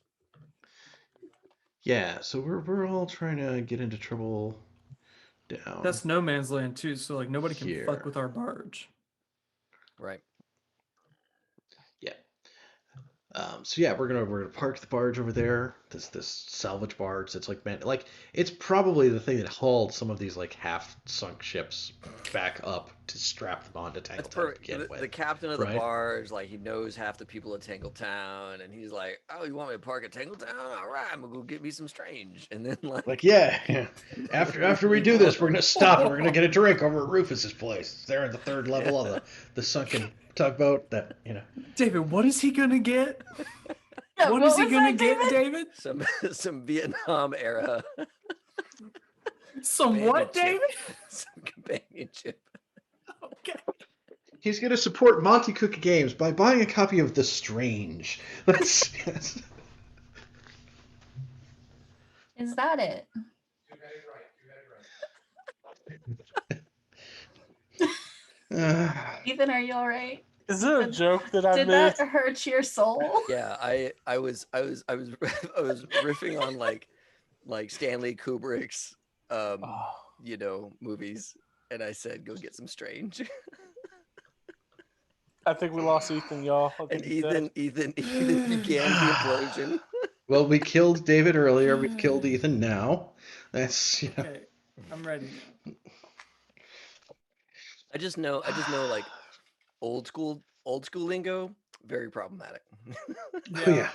Yeah. So we're all trying to get into trouble down. That's no man's land too, so like nobody can Here. fuck with our barge. Right. Yeah. So yeah, we're gonna park the barge over there. This salvage barge that's like it's probably the thing that hauled some of these like half sunk ships back up to strap them onto That's Tangletown to perfect. begin with. The captain of the right? barge, like he knows half the people at Tangletown, and he's like, "Oh, you want me to park at Tangletown? All right, I'm gonna go get me some strange." And then Like yeah. After we do this, we're gonna stop and we're gonna get a drink over at Rufus's place. It's there at the third level of the sunken tugboat. That David, what is he gonna get? Yeah, What what is he was gonna that, get, David? some Vietnam era Some what, David? companionship. Some companionship. Okay. He's gonna support Monty Cook Games by buying a copy of The Strange. Yes. Is that it? Ethan, are you all right? Is there a joke that I Did missed? that hurt your soul? Yeah, I was riffing on like Stanley Kubrick's movies, and I said go get some strange. I think we lost Ethan, y'all. I And think he's dead. Ethan began the implosion. Well, we killed David earlier. We've killed Ethan now. That's Okay, I'm ready now. I just know like old school lingo, very problematic. Oh,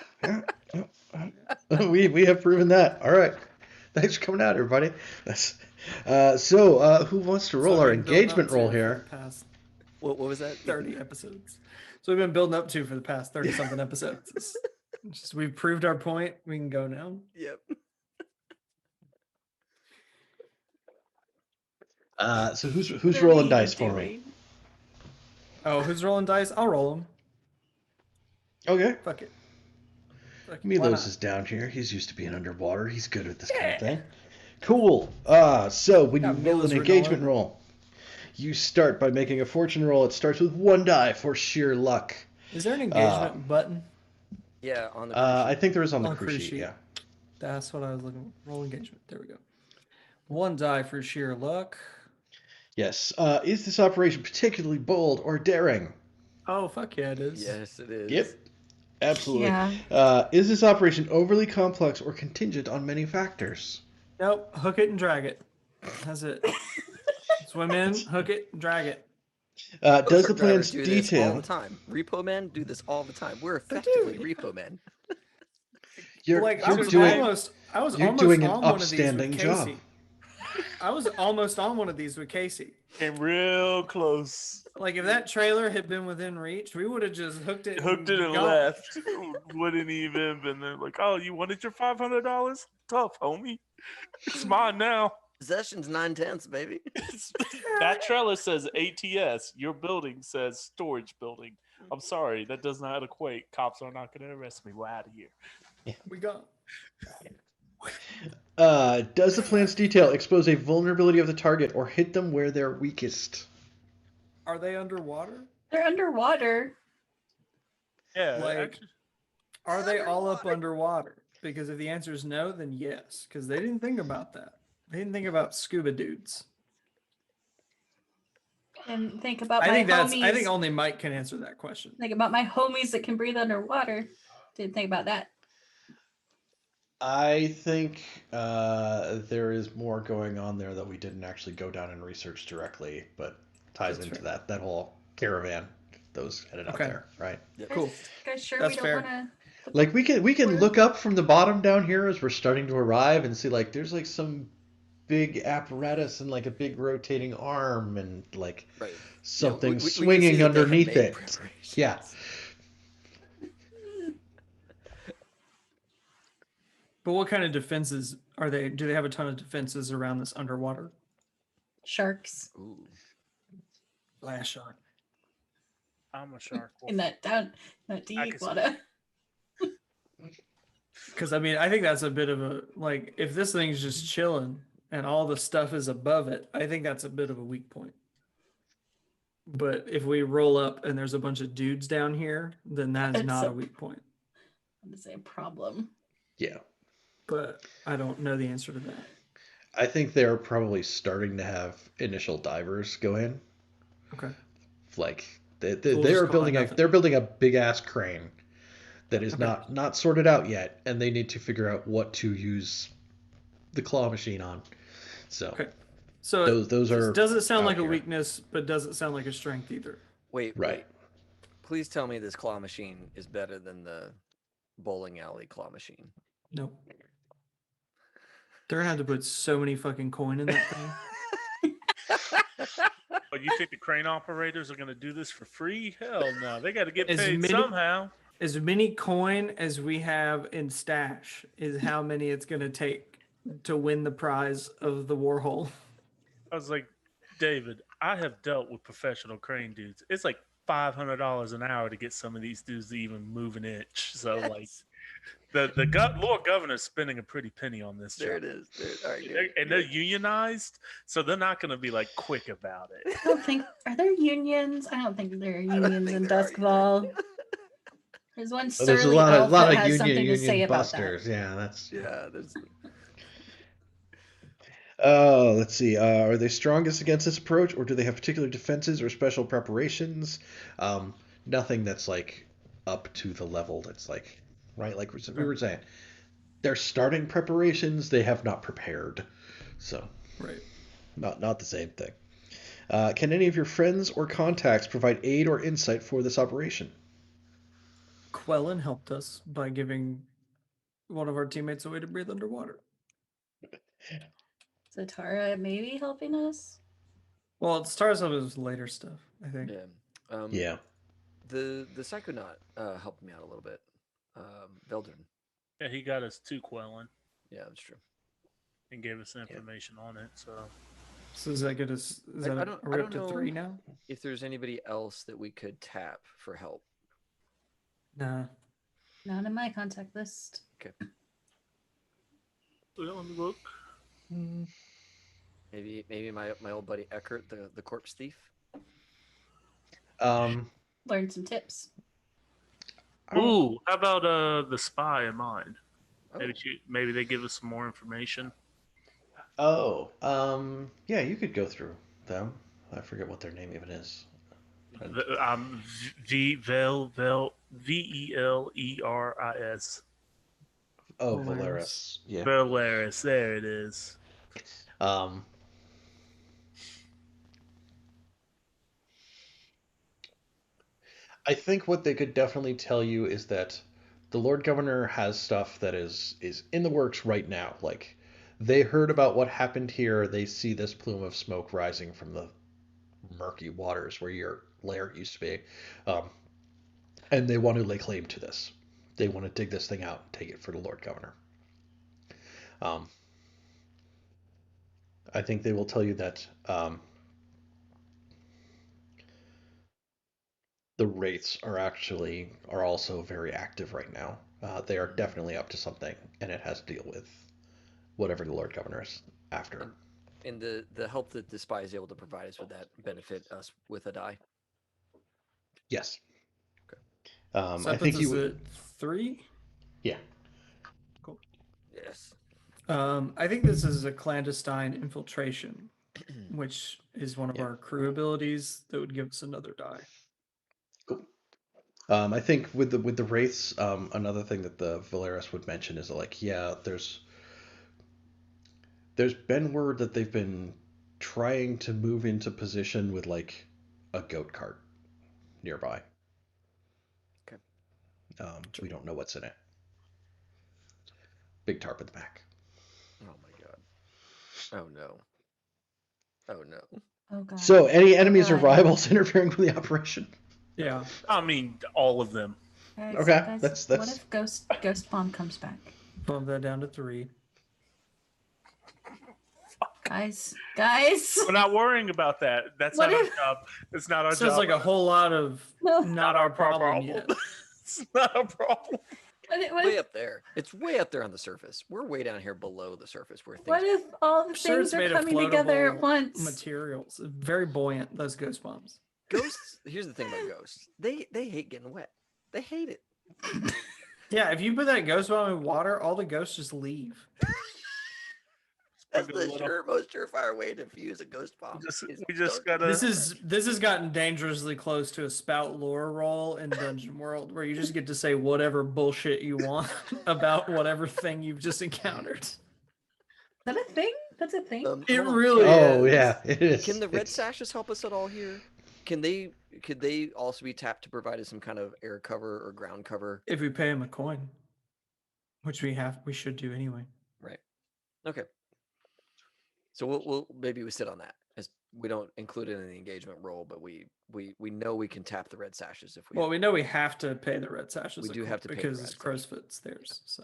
yeah. We have proven that. All right. Thanks for coming out, everybody. That's so. Who wants to roll So our we've been building engagement up to roll for here? the past What was that? 30 episodes. So we've been building up to for the past 30 something episodes. It's just we've proved our point. We can go now. Yep. So who's rolling dice for me? Oh, who's rolling dice? I'll roll them. Okay. Fuck it. Why Milos not? is down here. He's used to being underwater. He's good at this kind of thing. Cool. So when Yeah, you roll Milos an written all engagement over. roll, you start by making a fortune roll. It starts with 1 die for sheer luck. Is there an engagement button? Yeah, on the I think there is on the On cruise sheet. Yeah. That's what I was looking for. Roll engagement. There we go. 1 die for sheer luck. Yes. Is this operation particularly bold or daring? Oh, fuck yeah, it is. Yes, it is. Yep. Absolutely. Yeah. Is this operation overly complex or contingent on many factors? Nope. Hook it and drag it. That's it. Swim in, hook it, drag it. Does the Truck drivers plan's do this all detail? the time? Repo men do this all the time. We're effectively repo men. You're I was doing almost an on one of these upstanding with job. Casey. I was almost on one of these with Casey. Came real close. Like if that trailer had been within reach, we would have just hooked it And gone. left. Wouldn't even been there. Like, oh, you wanted your $500? Tough, homie. It's mine now. Possession's 9/10, baby. That trailer says ATS. Your building says storage building. I'm sorry, that does not equate. Cops are not going to arrest me. We're out of here. We got. Does the plan's detail expose a vulnerability of the target or hit them where they're weakest? Are they underwater? They're underwater. Yeah, Like, actually, are they all up underwater? Because if the answer is no, then yes. Because they didn't think about that. They didn't think about scuba dudes. And think about I my think homies. I think only Mike can answer that question. Think about my homies that can breathe underwater. Didn't think about that. I think there is more going on there that we didn't actually go down and research directly, but ties That's into fair. that whole caravan that was headed out Okay. there, right? Cool. Guys, sure That's we don't fair. want to. Like we can look up from the bottom down here as we're starting to arrive and see like there's like some big apparatus and like a big rotating arm and like Right. something we can see swinging that they have underneath made it. preparations. Yeah. But what kind of defenses are they? Do they have a ton of defenses around this underwater? Sharks Ooh. Last shot. I'm a shark. in that deep can see water. Because I mean, I think that's a bit of a like if this thing's just chilling and all the stuff is above it, I think that's a bit of a weak point. But if we roll up and there's a bunch of dudes down here, then that is It's not a- a weak point. I'm gonna say problem. Yeah. But I don't know the answer to that. I think they're probably starting to have initial divers go in. Okay. Like they We'll are just call it building nothing. they're building a big ass crane that is Okay. not sorted out yet, and they need to figure out what to use the claw machine on. So Okay. So those it are doesn't sound out like a here. weakness, but doesn't sound like a strength either. Wait. Right. Please tell me this claw machine is better than the bowling alley claw machine. No. They're gonna have to put so many fucking coin in that thing. But you think the crane operators are going to do this for free? Hell no. They got to get As paid many- somehow. As many coin as we have in stash is how many it's gonna take to win the prize of the Warhol. I was like, David, I have dealt with professional crane dudes. It's like $500 an hour to get some of these dudes to even move an inch. So like, the Lord Governor's spending a pretty penny on this. There job. it is. There, all right, good, And they're good. unionized, so they're not going to be like quick about it. I don't think are there unions? I don't think there are I don't unions think in there are either. Duskball. There's one Well, there's a surly lot elf of that has union something to say union about busters. Yeah, that's. Yeah, there's Let's see. Are they strongest against this approach, or do they have particular defenses or special preparations? Nothing that's like up to the level that's like right, like we were saying. They're starting preparations. They have not prepared, so Right. not the same thing. Can any of your friends or contacts provide aid or insight for this operation? Quellen helped us by giving one of our teammates a way to breathe underwater. Zatara maybe helping us. Well, it starts off as later stuff, I think. yeah. Yeah. The Psychonaut helped me out a little bit. Veldrin. Yeah, he got us 2 Quellen Yeah, that's true. and gave us information on it. So So does that get us? Is that I are don't we up to know 3 now? if there's anybody else that we could tap for help. Nah. Not in my contact list. let me look. Maybe my old buddy Eckert, the corpse thief. Learn some tips. Ooh, how about the spy in mine? Oh, Maybe they give us some more information. Yeah, you could go through them. I forget what their name even is. Veleris. Oh, Valeris. Valeris. Yeah. Veleris, there it is. I think what they could definitely tell you is that the Lord Governor has stuff that is in the works right now. Like, they heard about what happened here. They see this plume of smoke rising from the murky waters where your lair used to be, and they want to lay claim to this. They want to dig this thing out and take it for the Lord Governor. I think they will tell you that the Wraiths are also very active right now. They are definitely up to something, and it has to deal with whatever the Lord Governor is after. and the help that the spy is able to provide us, would that benefit us with a die? Yes. Okay. So I that think puts you us would. at 3. Yeah. Yes. I think this is a clandestine infiltration, which is one of our crew abilities that would give us another die. Cool. I think with the Wraiths, another thing that the Valeris would mention is like, yeah, there's been word that they've been trying to move into position with like a goat cart nearby. Okay. We don't know what's in it. Big tarp at the back. Oh my god. Oh no. Oh no. Oh god. So, any enemies or God. rivals interfering with the operation? Yeah. I mean, all of them. Guys, Okay, guys, that's- What if Ghost Bomb comes back? Bump that down to 3. Guys. We're not worrying about that. That's What not if- our job. It's not our Sounds job. like a whole lot of No. not our problem yet. It's not a problem. What Way if, up there. It's way up there on the surface. We're way down here below the surface where things. what if all the Sure, things it's are made of coming together at floatable once? materials. Very buoyant, those ghost bombs. Ghosts. Here's the thing about ghosts. They hate getting wet. They hate it. Yeah, if you put that ghost bomb in water, all the ghosts just leave. That's Sprinkle a the little. most surefire way to fuse a ghost bomb. We just don't- gotta. This has gotten dangerously close to a spout lore roll in Dungeon World, where you just get to say whatever bullshit you want about whatever thing you've just encountered. Is that a thing? That's a thing? It hold on. really Oh is. yeah, it is. Can the red It's- sashes help us at all here? Could they also be tapped to provide us some kind of air cover or ground cover? If we pay him a coin, which we should do anyway. Right. Okay. So we'll maybe we sit on that as we don't include it in the engagement roll, but we know we can tap the red sashes if we. Well, we know we have to pay the red sashes. We do have to pay the because red it's Crowsfoot's theirs. So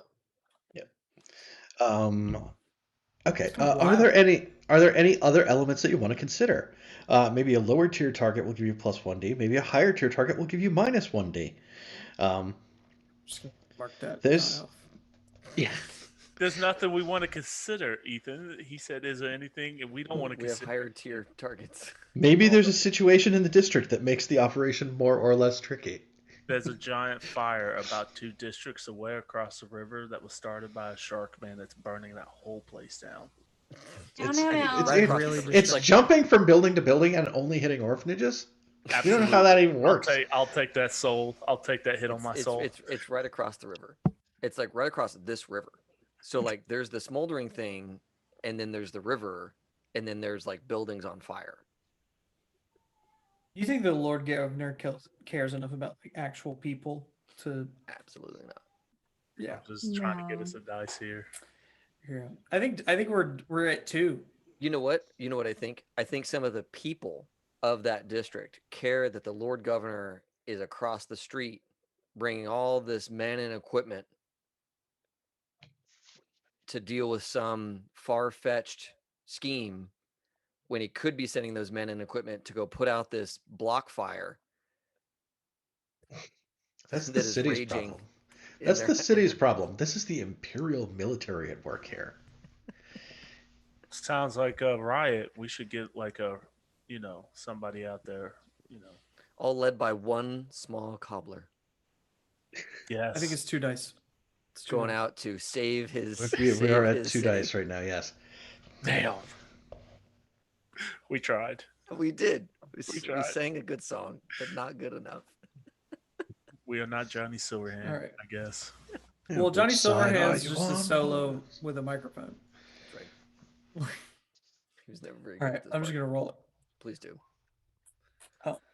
Okay. It's kinda Are wild. there any other elements that you want to consider? Maybe a lower tier target will give you plus 1d. Maybe a higher tier target will give you minus 1d. just gonna mark that. There's- die off. Yeah. There's nothing we want to consider, Ethan. He said, "Is there anything we don't want to we have consider?" higher tier targets. Maybe there's a situation in the district that makes the operation more or less tricky. There's a giant fire about 2 districts away across the river that was started by a shark man that's burning that whole place down. Down, It's, down, down. it's, Right it- across the really river. it's Like- jumping from building to building and only hitting orphanages. You don't know how that even works. I'll take that soul. I'll take that hit on my soul. It's right across the river. It's like right across this river. So like there's the smoldering thing, and then there's the river, and then there's like buildings on fire. You think the Lord Governor cares enough about like actual people to? Absolutely not. Yeah, I'm just trying to get No. us a dice here. yeah. I think we're at 2. You know what? You know what I think? I think some of the people of that district care that the Lord Governor is across the street bringing all this men and equipment to deal with some far-fetched scheme when he could be sending those men and equipment to go put out this block fire That's that the is city's raging problem. in That's their- the city's problem. This is the imperial military at work here. Sounds like a riot. We should get like somebody out there. all led by one small cobbler Yes. I think it's 2 dice. It's 2 going dice. out to save his. We save are at his 2 city. dice right now. Yes. Damn. We tried. We did. We tried. sang a good song, but not good enough. We are not Johnny Silverhand, All right. I guess. Well, Johnny Which side are Silverhand's you just a on? solo with a microphone. Right. He was never very good. All at right, this I'm just part. gonna roll it. Please do.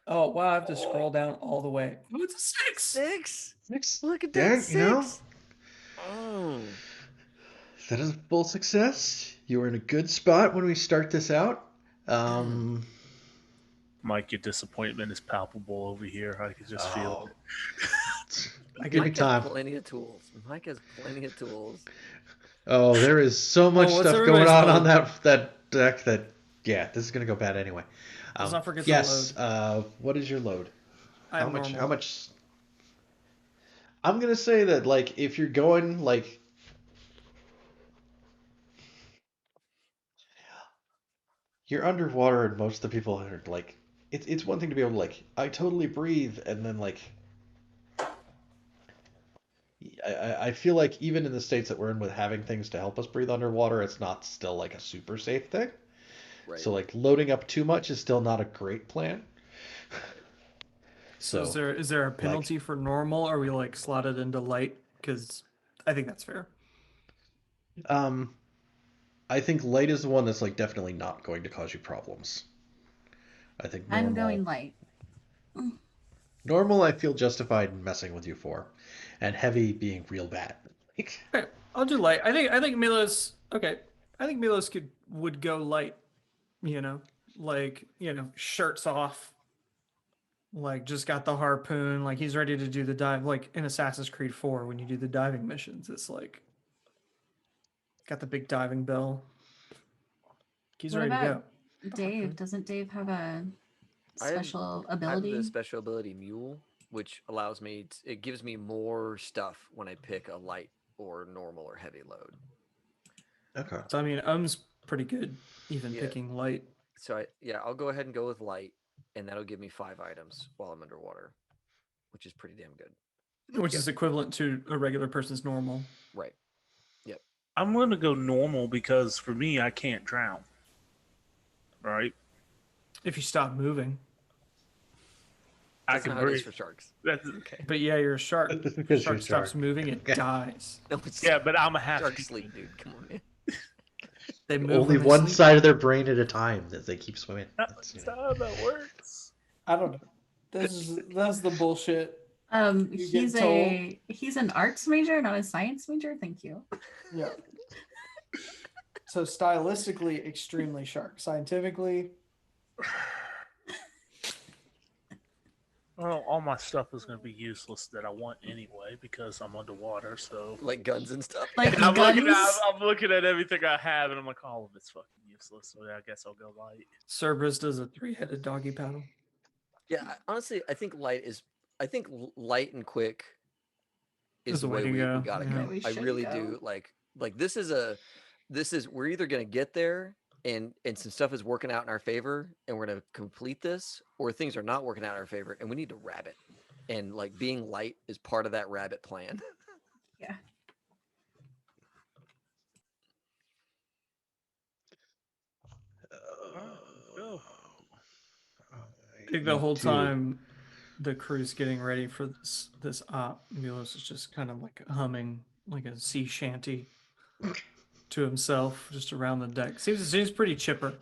Oh wow! I have to scroll down all the way. Oh, it's a 6. 6. Six. Look at Yeah, that. 6. you know, Oh. that is a full success. You were in a good spot when we start this out. Mike, your disappointment is palpable over here. I can just feel it. Give me Mike time. has plenty of tools. Mike has plenty of tools. Oh, there is so much what's stuff going everybody's on load? that deck that, yeah, this is gonna go bad anyway. Let's not forget the yes. What is your load? I How have much? normal. How much? I'm gonna say that like if you're going like. You're underwater and most of the people are like, it's one thing to be able to like, I totally breathe, and then like, I feel like even in the states that we're in with having things to help us breathe underwater, it's not still like a super safe thing. Right. So like loading up too much is still not a great plan. So is there a penalty for normal, or we like slot it into light? Because I think that's fair. I think light is the one that's like definitely not going to cause you problems. I think I'm normal. going light. Normal, I feel justified in messing with you for, and heavy being real bad. Like, Okay, I'll do light. I think Milos. Okay, I think Milos would go light. You know, shirts off. Like just got the harpoon. Like he's ready to do the dive. Like in Assassin's Creed 4, when you do the diving missions, it's like got the big diving bell. He's What ready to about go. Dave? Doesn't Dave have a special I have ability? the special ability Mule, which allows me. It gives me more stuff when I pick a light or normal or heavy load. okay. So I mean, pretty good, even picking light. So I'll go ahead and go with light, and that'll give me 5 items while I'm underwater, which is pretty damn good. Which is equivalent to a regular person's normal. Right. Yep. I'm going to go normal because for me, I can't drown. Right? If you stop moving. That's not how it is for sharks. Okay. But yeah, you're a shark. Because Shark you're a stops shark. moving, it dies. No, it's Yeah, but I'm a half. shark sleep, dude. Come on, man. They move Only when they one sleep. side of their brain at a time that they keep swimming. That's not how that works. I don't know. That's the bullshit. He's an arts major, not a science major. Thank you. Yeah. So stylistically, extremely shark. Scientifically, Well, all my stuff is going to be useless that I want anyway because I'm underwater. So Like guns and stuff. Like I'm guns. looking at everything I have, and I'm like, all of it's fucking useless. So yeah, I guess I'll go light. Cerberus does a 3-headed doggy paddle. Yeah, honestly, I think light and quick is the way we go. gotta Yeah. go. We I should really go. do. Like this is we're either gonna get there and some stuff is working out in our favor and we're gonna complete this, or things are not working out in our favor and we need to rabbit. And like being light is part of that rabbit plan. Yeah. Go. I think the whole time the crew's getting ready for this op, Milos is just kind of like humming like a sea shanty to himself just around the deck. Seems pretty chipper.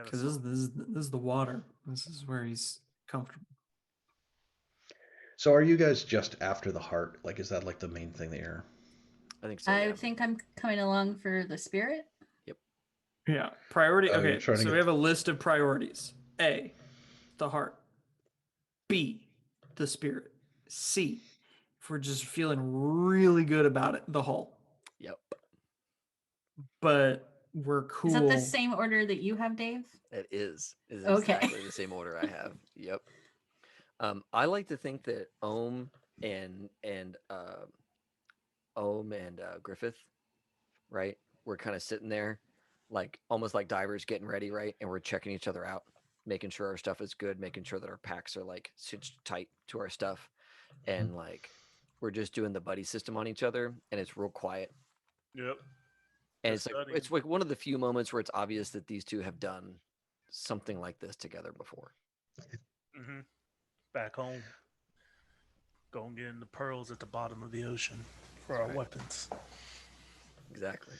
Because this is the water. This is where he's comfortable. So are you guys just after the heart? Like, is that like the main thing that you're... I think so. I think I'm coming along for the spirit. Yeah. Priority. Oh, you're Okay. trying to So get- we have a list of priorities. A, the heart. B, the spirit. C, if we're just feeling really good about it, the hull. Yep. But we're cool. Is that the same order that you have, Dave? It is. Is Okay. exactly the same order I have. Yep. I like to think that Ohm and Griffith, right? We're kind of sitting there, like almost like divers getting ready, right? And we're checking each other out, making sure our stuff is good, making sure that our packs are like cinched tight to our stuff, and like we're just doing the buddy system on each other, and it's real quiet. Yep. And Just it's like one of the few moments where it's obvious that these two have done something like this together before. Mm-hmm. Back home, go and get in the pearls at the bottom of the ocean for our weapons. Exactly.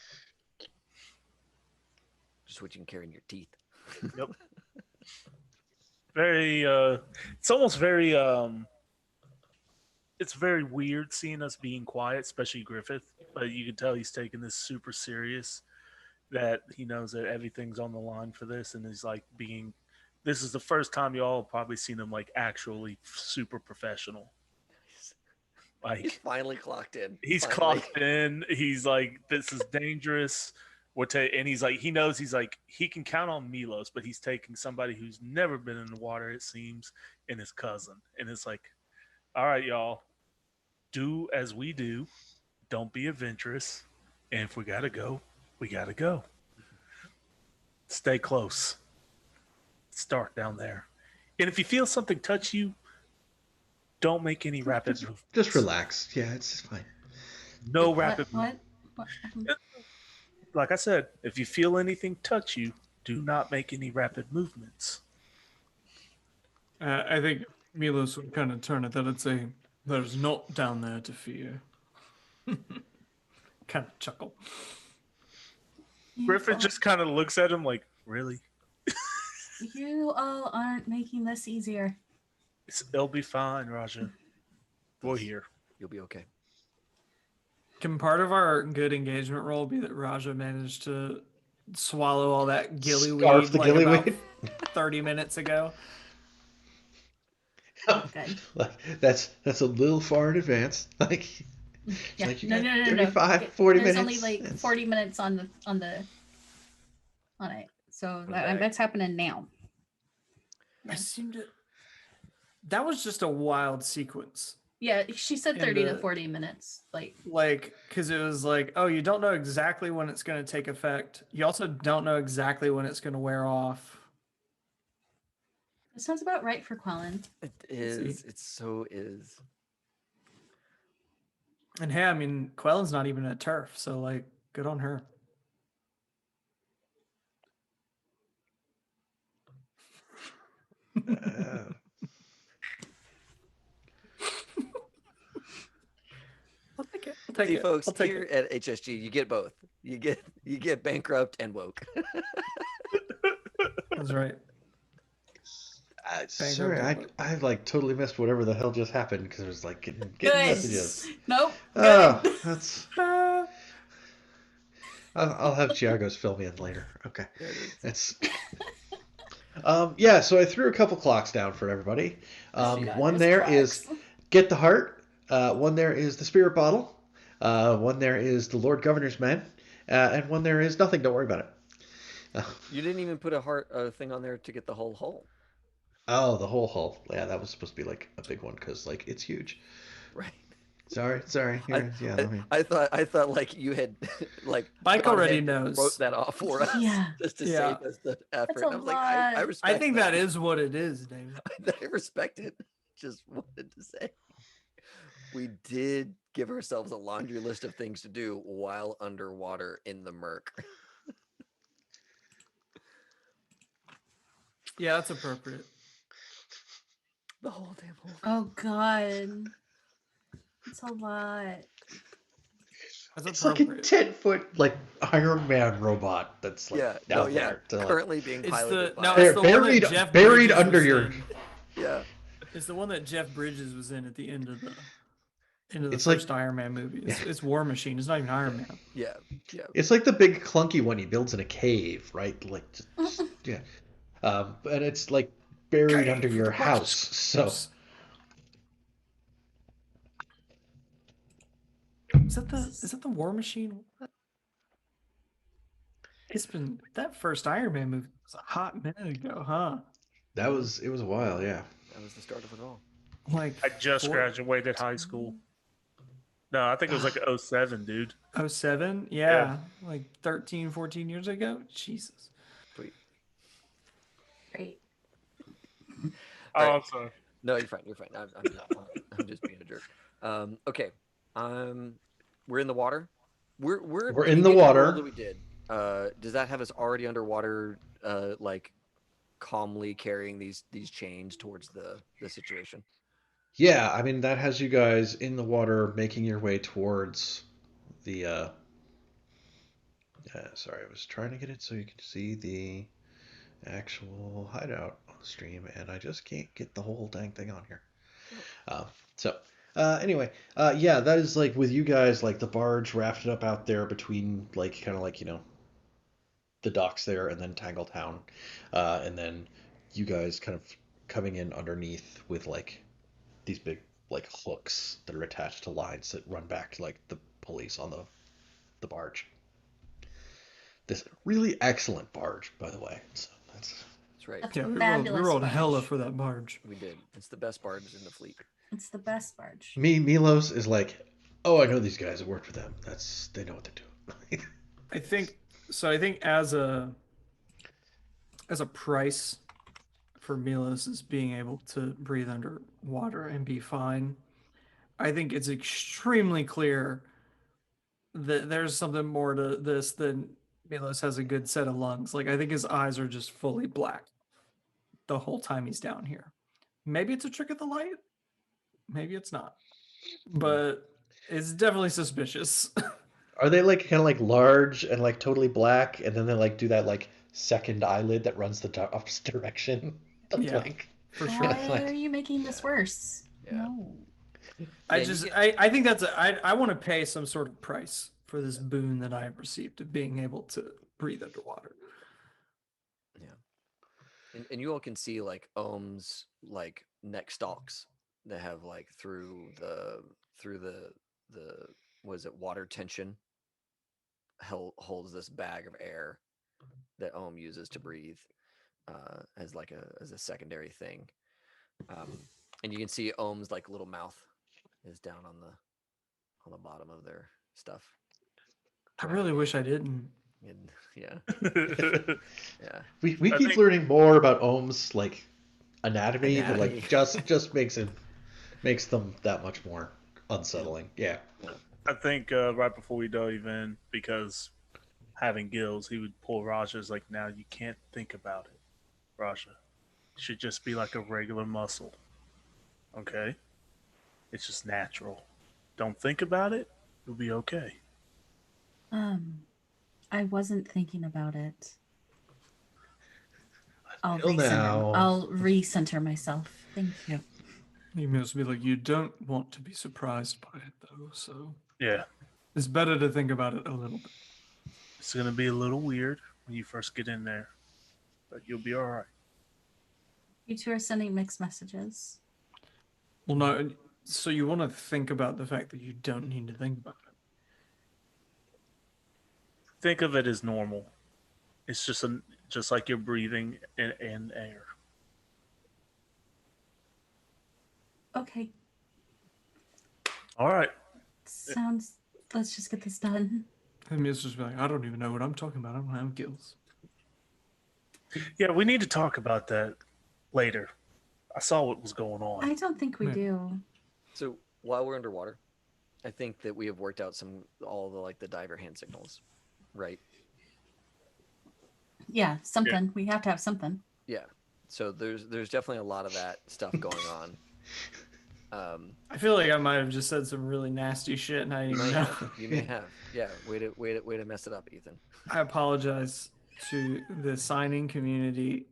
Just what you can carry in your teeth. Yep. Very. It's almost very. It's very weird seeing us being quiet, especially Griffith. But you can tell he's taking this super serious. That he knows that everything's on the line for this, and he's like being. This is the first time y'all have probably seen him like actually super professional. Like He's finally clocked in. he's Finally. clocked in. He's like, this is dangerous. And he's like, he knows he's like, he can count on Milos, but he's taking somebody who's never been in the water, it seems, and his cousin. And it's like, all right, y'all, do as we do. Don't be adventurous. And if we got to go, we got to go. Stay close. It's dark down there. And if you feel something touch you, don't make any rapid moves. Just relax. Yeah, it's fine. No rapid What? Like I said, if you feel anything touch you, do not make any rapid movements. I think Milos would kind of turn it that it's there's naught down there to fear. Kind of chuckle. Griffin just kind of looks at him like, really? You all aren't making this easier. It'll be fine, Raja. We're here. You'll be okay. Can part of our good engagement roll be that Raja managed to swallow all that Scarf gillyweed the like about gillyweed? 30 minutes ago? Good. Like that's a little far in advance. Like, Yeah. like you No, got no, no, 35, no. 40 There's minutes. only like 40 minutes on it. So that's happening now. I seem to. That was just a wild sequence. Yeah, she said And 30 to 40 minutes. Like, because it was like, oh, you don't know exactly when it's going to take effect. You also don't know exactly when it's going to wear off. it sounds about right for Quellen. It is. It so is. And hey, I mean, Quellen's not even a turf, so like, good on her. I'll take it. I'll take See, it. folks, I'll take here it. at HSG, you get both. You get bankrupt and woke. That's right. Sorry, I like totally missed whatever the hell just happened because I was like getting Good. messages. Nope. Oh, Good. that's. I'll have Giagos fill me in later. Okay, There it is. it's. Yeah, so I threw a couple clocks down for everybody. One There's there clocks. is Get the Heart. One there is the Spirit Bottle. One there is the Lord Governor's Men. And one there is Nothing. Don't worry about it. You didn't even put a thing on there to get the whole hull. Oh, the whole hull. Yeah, that was supposed to be like a big one because like it's huge. Right. Sorry. Here, yeah, let me. I thought like you had like Mike gone already ahead and knows. wrote that off for us. Yeah. Just to Yeah. save us the effort. That's a I was like, I lot. respect I think that is what it is, David. I respect it. Just wanted to say we did give ourselves a laundry list of things to do while underwater in the Murk. Yeah, that's appropriate. The whole damn hole. Oh, God. It's a lot. That's It's like a appropriate. 10-foot like Iron Man robot that's like down there. To, like, Currently being It's piloted the by no, They're it's the one buried- that Jeff buried Bridges under was your- in. yeah. It's the one that Jeff Bridges was in at the end of the It's like- first Iron Man movie. It's War Machine. It's not even Iron Man. Yeah. It's like the big clunky one he builds in a cave, right? Like, just yeah. And it's like buried under your house. So Is that the War Machine? It's been that first Iron Man movie was a hot minute ago, huh? it was a while, yeah. That was the start of it all. Like I just graduated high school. No, I think it was like 07, dude. 07? Yeah, like 13, 14 years ago. Jesus. Sweet. Great. Oh, Right. I'm sorry. No, you're fine. You're fine. I'm just being a jerk. Okay. We're in the water. We're in we the did water. roll that we did. Does that have us already underwater? Like calmly carrying these chains towards the situation. Yeah, I mean that has you guys in the water making your way towards the sorry, I was trying to get it so you can see the actual hideout on the stream and I just can't get the whole dang thing on here. Anyway, yeah, that is like with you guys, like the barge rafted up out there between like kind of like, you know, the docks there and then Tangletown, and then you guys kind of coming in underneath with like these big like hooks that are attached to lines that run back to like the pulleys on the barge. This really excellent barge, by the way. So that's right. That's Yeah, we fabulous rolled hella barge. for that barge. We did. It's the best barge in the fleet. It's the best barge. Milos is like, oh, I know these guys. I worked with them. They know what they're doing. I think as a price for Milos is being able to breathe underwater and be fine. I think it's extremely clear that there's something more to this than Milos has a good set of lungs. Like I think his eyes are just fully black the whole time he's down here. Maybe it's a trick of the light. Maybe it's not. But it's definitely suspicious. Are they like kind of like large and like totally black, and then they like do that like second eyelid that runs the opposite direction? The Yeah. blink. For Why sure. are you making this worse? Yeah. No. I Yeah, just you I think that's I want to pay some sort of price for this boon that I have received of being able to breathe underwater. and you all can see like Ohm's like neck stalks that have like through the was it water tension holds this bag of air that Ohm uses to breathe as like as a secondary thing. And you can see Ohm's like little mouth is down on the bottom of their stuff. I really wish I didn't. And, yeah, yeah. We I keep think- learning more about Ohm's like anatomy, but Anatomy. like just makes them that much more unsettling. Yeah. I think right before we dive in, because having gills, he would pull Raja's like, now you can't think about it, Raja. It should just be like a regular muscle. Okay? It's just natural. Don't think about it, you'll be okay. I wasn't thinking about it. I'll Until now. I'll recenter myself. Thank you. You must be like, you don't want to be surprised by it though, so Yeah. it's better to think about it a little bit. It's going to be a little weird when you first get in there, but you'll be all right. You two are sending mixed messages. Well, no, so you want to think about the fact that you don't need to think about it. Think of it as normal. It's just like you're breathing in air. Okay. All right. Sounds. Let's just get this done. And it's just like, I don't even know what I'm talking about. I don't have gills. Yeah, we need to talk about that later. I saw what was going on. I don't think we Yeah. do. So while we're underwater, I think that we have worked out all the like the diver hand signals, right? Yeah, something. We have to have something. Yeah. So there's definitely a lot of that stuff going on. I feel like I might have just said some really nasty shit and I didn't even know. You may have. Yeah. Way to mess it up, Ethan. I apologize to the signing community.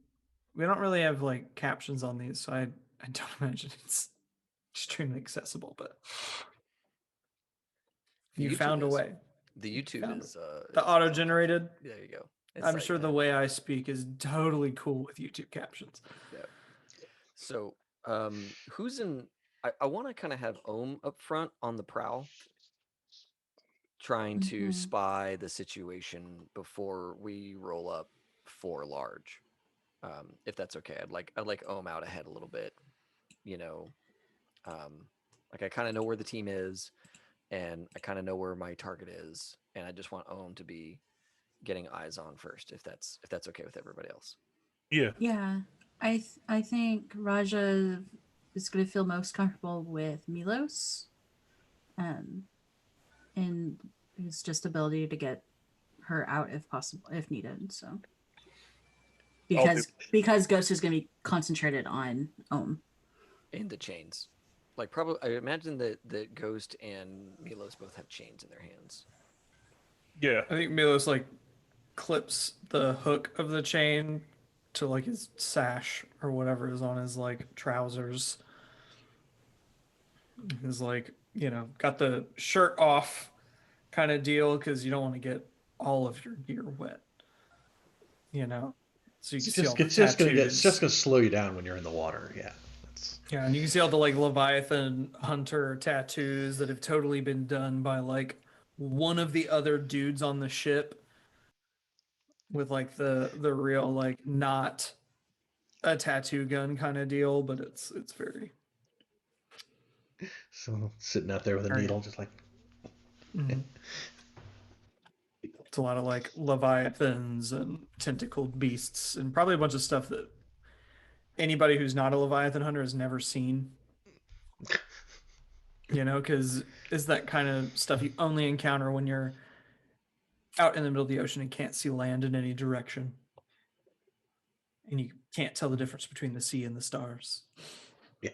We don't really have like captions on these, so I don't imagine it's extremely accessible, but you YouTube found a is. way. The You YouTube found is The auto-generated. There you go. I'm like sure the that. way I speak is totally cool with YouTube captions. Yeah. So, who's in? I want to kind of have Ohm up front on the prowl, trying to Mhm. spy the situation before we roll up for large. If that's okay, I'd like Ohm out ahead a little bit. You know, like I kind of know where the team is, and I kind of know where my target is, and I just want Ohm to be getting eyes on first, if that's okay with everybody else. Yeah. Yeah, I think Raja is going to feel most comfortable with Milos, and his just ability to get her out if possible, if needed. So because Ghost is going to be concentrated on Ohm. And the chains, like probably I imagine that Ghost and Milos both have chains in their hands. Yeah. I think Milos like clips the hook of the chain to like his sash or whatever is on his like trousers. He's like, got the shirt off kind of deal because you don't want to get all of your gear wet. So you can see all the tattoos. It's just gonna slow you down when you're in the water. Yeah. Yeah, and you can see all the like Leviathan hunter tattoos that have totally been done by like one of the other dudes on the ship with like the real like not a tattoo gun kind of deal, but it's very So sitting out there with a Very- needle, just like It's a lot of like Leviathans and tentacled beasts and probably a bunch of stuff that anybody who's not a Leviathan hunter has never seen. Because it's that kind of stuff you only encounter when you're out in the middle of the ocean and can't see land in any direction. And you can't tell the difference between the sea and the stars. Yeah.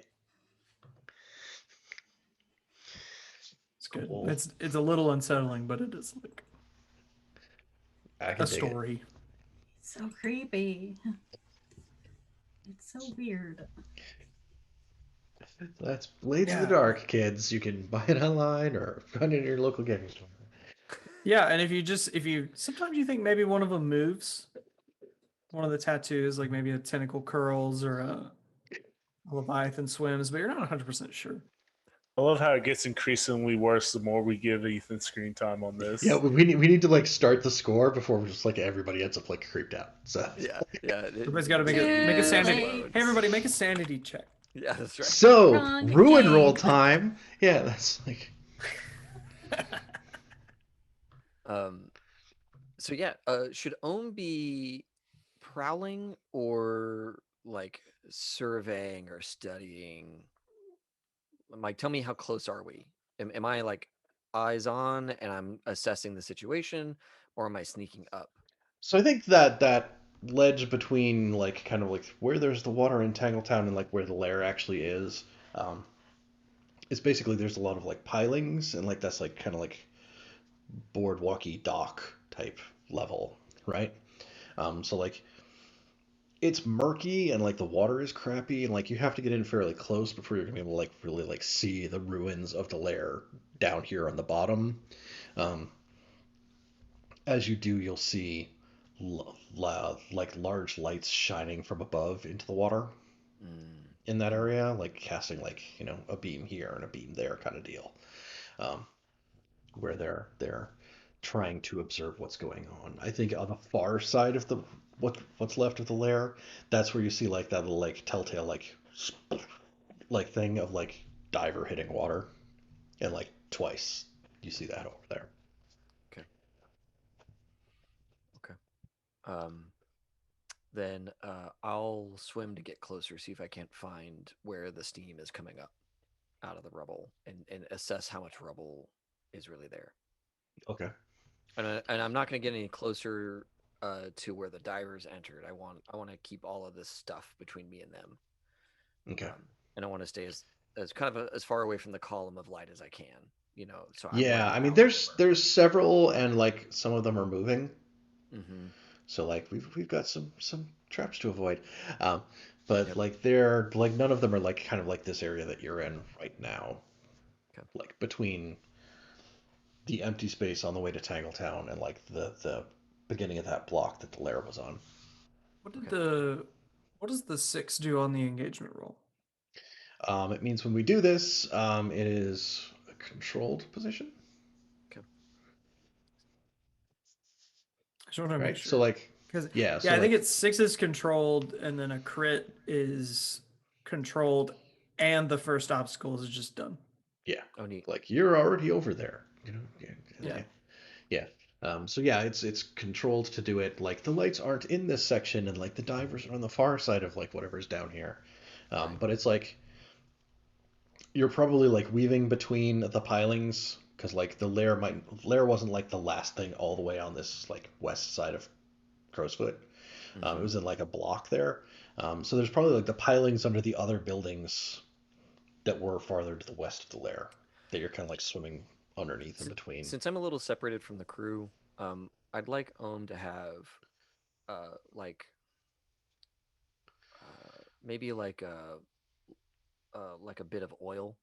It's good. Cool. It's a little unsettling, but it is like I can a dig story. So creepy. It's so weird. it. That's Blades of the Yeah. Dark, kids. You can buy it online or find it in your local gaming store. Yeah, and if you sometimes you think maybe one of them moves, one of the tattoos, like maybe a tentacle curls or a leviathan swims, but you're not 100% sure. I love how it gets increasingly worse the more we give Ethan screen time on this. Yeah, we need to like start the score before we're just like everybody ends up like creeped out. So Yeah. Everybody's got to make Too a sanity. late. Hey, everybody, make a sanity check. Yeah, that's right. so Wrong ruin roll game. time. Yeah, that's like So yeah, should Ohm be prowling or like surveying or studying? Mike, tell me how close are we? Am I like eyes on and I'm assessing the situation, or am I sneaking up? so. I think that ledge between like kind of like where there's the water in Tangletown and like where the lair actually um, is basically there's a lot of like pilings and like that's like kind of like boardwalky dock type level, right? So like it's murky and like the water is crappy and like you have to get in fairly close before you're gonna be able to like really like see the ruins of the lair down here on the bottom. Um, as you do, you'll see like large lights shining from above into the water Mm, in that area, like casting like a beam here and a beam there kind of deal, um, where they're trying to observe what's going on. I think on the far side of the what's left of the lair, that's where you see like that little like telltale like thing of like diver hitting water, and like twice you see that over there. okay. Okay. Um, then I'll swim to get closer, see if I can't find where the steam is coming up out of the rubble, and assess how much rubble is really there. Okay. And I'm not going to get any closer to where the divers entered. I want to keep all of this stuff between me and them, Okay. and I want to stay as kind of as far away from the column of light as I can. So I'm Yeah, letting I mean out whatever. there's several and like some of them are moving. Mm-hmm. So like we've got some traps to avoid. But Yep. like they're like none of them are like kind of like this area that you're in right now. Okay. Like between the empty space on the way to Tangletown and like the beginning of that block that the lair was on. Okay. What does the 6 do on the engagement roll? It means when we do this, it is a controlled position, Okay. I just want to make right? So sure. like Because yeah, yeah, so I think like it's 6 is controlled, and then a crit is controlled, and the first obstacle is just done. yeah, Oh, neat. like you're already over there, Yeah. Yeah. Yeah. So yeah, it's controlled to do it. Like the lights aren't in this section, and like the divers are on the far side of like whatever's down here. Right. But it's like you're probably like weaving between the pilings because like the lair wasn't like the last thing all the way on this like west side of Crowsfoot. It Mm-hmm. was in like a block there. So there's probably like the pilings under the other buildings that were farther to the west of the lair that you're kind of like swimming underneath in between. Since I'm a little separated from the crew, I'd like Ohm to have like maybe like a bit of oil,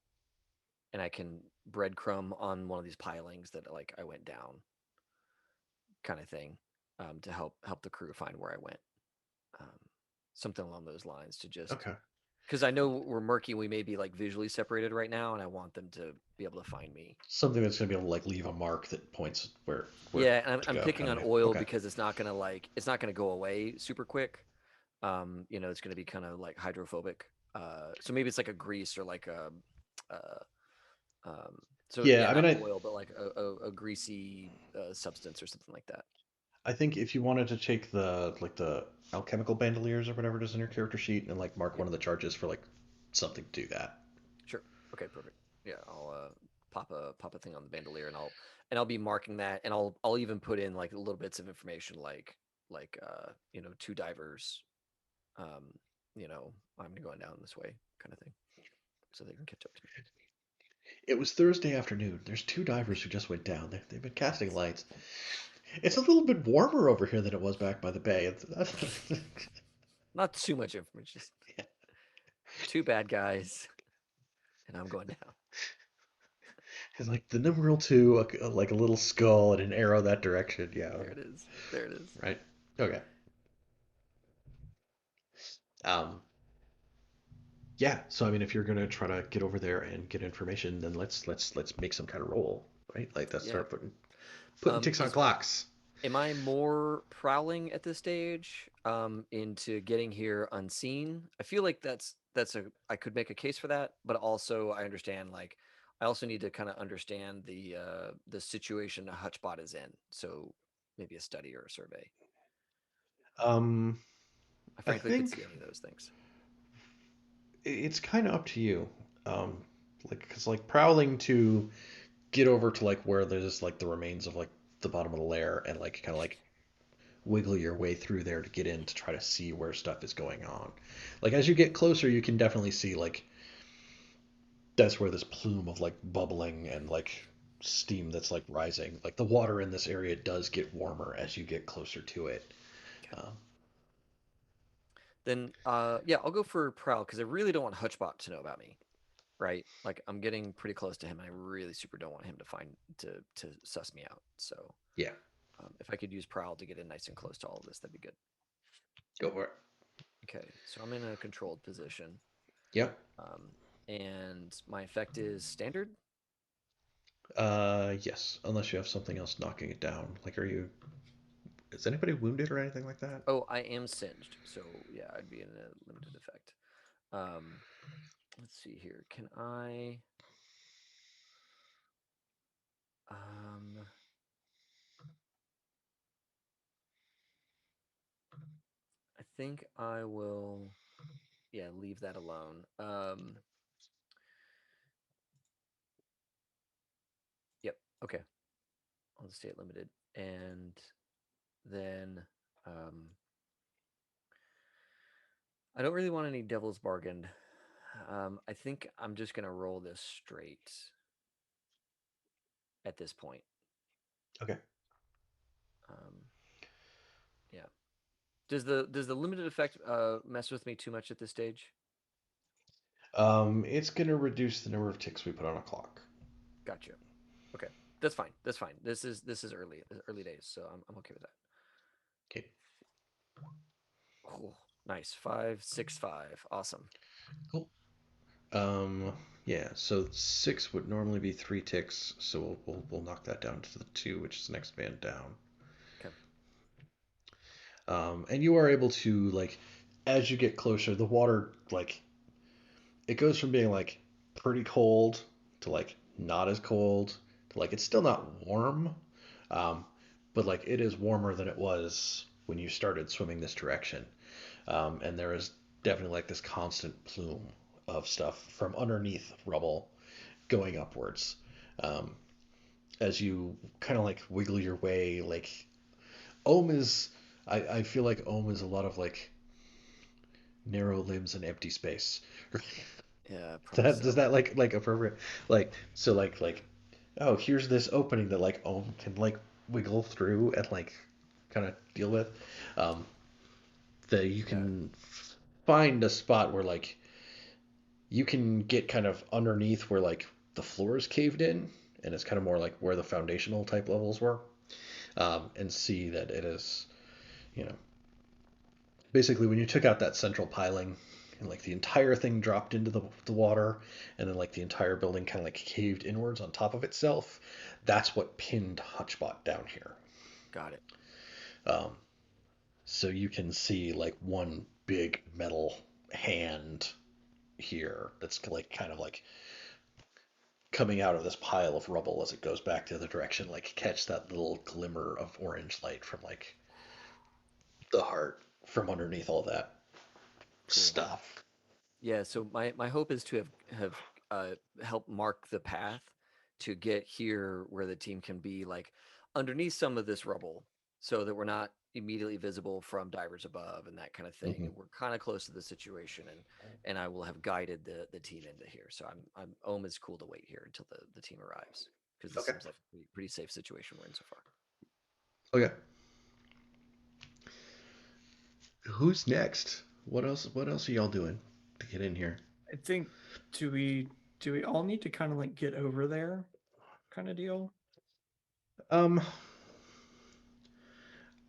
and I can breadcrumb on one of these pilings that like I went down, kind of thing, to help the crew find where I went. Um, Something along those lines to just Okay. because I know we're murky, we may be like visually separated right now, and I want them to be able to find me. Something that's gonna be able to like leave a mark that points where Yeah, and to I'm go, picking kind on of thing. oil Okay. because it's not gonna go away super quick. It's gonna be kind of like hydrophobic. So maybe it's like a grease or like a, uh, so Yeah, yeah, I mean, not oil, but like a greasy substance or something like that. I think if you wanted to take the alchemical bandoliers or whatever it is in your character sheet and like mark Yep, one of the charges for like something to do that. sure. Okay, perfect. Yeah, I'll pop a thing on the bandolier, and I'll be marking that, and I'll even put in like little bits of information like two divers, um, I'm going down this way, kind of thing, so they can catch up to me. It was Thursday afternoon. There's 2 divers who just went down. They've been casting lights. It's a little bit warmer over here than it was back by the bay. Not too much information. Just Yeah. 2 bad guys, and I'm going down. It's like the numeral 2, like a little skull and an arrow that direction. Yeah. There it is. There it is. Right. Okay. Um. Yeah. So I mean, if you're gonna try to get over there and get information, then let's make some kind of roll, right? Like let's Yeah. start putting ticks on clocks. Am I more prowling at this stage into getting here unseen? I feel like I could make a case for that, but also I understand like I also need to kind of understand the situation a Hutchbot is in. So maybe a study or a survey. Um. I I frankly could see think any of those things. it's kind of up to you. Um. Because like prowling to get over to like where there's like the remains of like the bottom of the lair and like kind of like wiggle your way through there to get in to try to see where stuff is going on. Like as you get closer, you can definitely see like that's where this plume of like bubbling and like steam that's like rising. Like the water in this area does get warmer as you get closer to it. Okay. Um, Then yeah, I'll go for prowl because I really don't want Hutchbot to know about me. Right? Like I'm getting pretty close to him and I really super don't want him to to suss me out. So yeah, if I could use prowl to get in nice and close to all of this, that'd be good. go for it. Okay, so I'm in a controlled position. Yep. And my effect is standard. Yes, unless you have something else knocking it down. Like, is anybody wounded or anything like that? Oh, I am singed, so yeah, I'd be in a limited effect. Let's see here. Can I? I think I will. Yeah, leave that alone. Yep. Okay. I'll just stay at limited, and then I don't really want any devil's bargain. I think I'm just gonna roll this straight at this point. Okay. Yeah. Does the limited effect mess with me too much at this stage? It's gonna reduce the number of ticks we put on a clock. Gotcha. Okay, that's fine. That's fine. This is early days, so I'm okay with that. Okay. Cool. Nice. 5, 6, 5. Awesome. Cool. Yeah. So 6 would normally be 3 ticks, so we'll knock that down to the 2, which is the next man down. Okay. And you are able to like, as you get closer, the water like it goes from being like pretty cold to like not as cold to like it's still not warm, um, but like it is warmer than it was when you started swimming this direction. And there is definitely like this constant plume of stuff from underneath rubble going upwards. Um, as you kind of like wiggle your way, like Ohm is, I feel like Ohm is a lot of like narrow limbs and empty space. Yeah, probably Does so. that like appropriate so like oh here's this opening that like Ohm can like wiggle through and like kind of deal with. Um, that you Yeah. can find a spot where like you can get kind of underneath where like the floor is caved in and it's kind of more like where the foundational type levels were, and see that it is, you know, basically when you took out that central piling and like the entire thing dropped into the water and then like the entire building kind of like caved inwards on top of itself, that's what pinned Hutchbot down here. Got it. um, so you can see like one big metal hand here that's like kind of like coming out of this pile of rubble as it goes back the other direction, like catch that little glimmer of orange light from like the heart from underneath all that Cool. stuff. Yeah. So my hope is to have helped mark the path to get here where the team can be like underneath some of this rubble, so that we're not immediately visible from divers above and that kind of thing. And we're kind of close to the situation, and I will have guided the team into here. So I'm Ohm is cool to wait here until the team arrives, because this seems like a pretty safe situation we're in so far. Okay. Who's next? What else are y'all doing to get in here? I think do we all need to kind of like get over there kind of deal?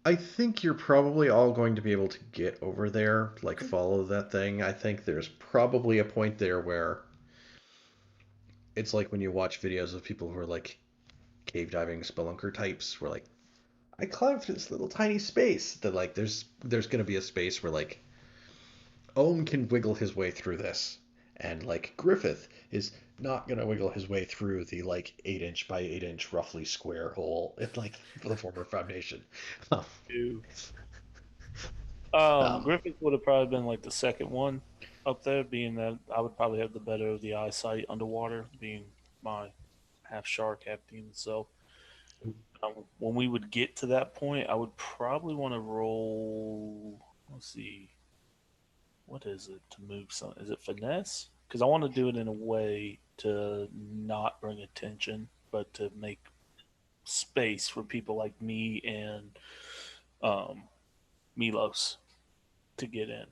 I think you're probably all going to be able to get over there, like follow that thing. I think there's probably a point there where it's like when you watch videos of people who are like cave diving spelunker types, where like I climbed through this little tiny space. That like there's gonna be a space where like Ohm can wiggle his way through this, and like Griffith is not gonna wiggle his way through the like 8-inch by 8-inch roughly square hole in like the former foundation. Griffith would have probably been like the second one up there, being that I would probably have the better of the eyesight underwater, being my half shark, half demon self. When we would get to that point, I would probably want to roll. Let's see, what is it to move some? Is it finesse? Because I want to do it in a way to not bring attention, but to make space for people like me and Milos to get in.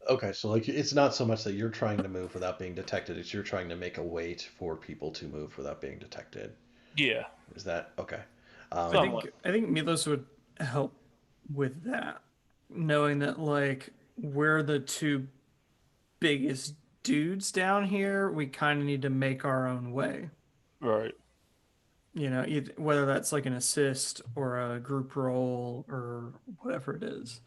Okay, so like it's not so much that you're trying to move without being detected, it's you're trying to make a way for people to move without being detected. Yeah. Is that okay? I think Milos would help with that, knowing that like we're the two biggest dudes down here. We kind of need to make our own way. Right. You know, whether that's like an assist or a group role or whatever it is.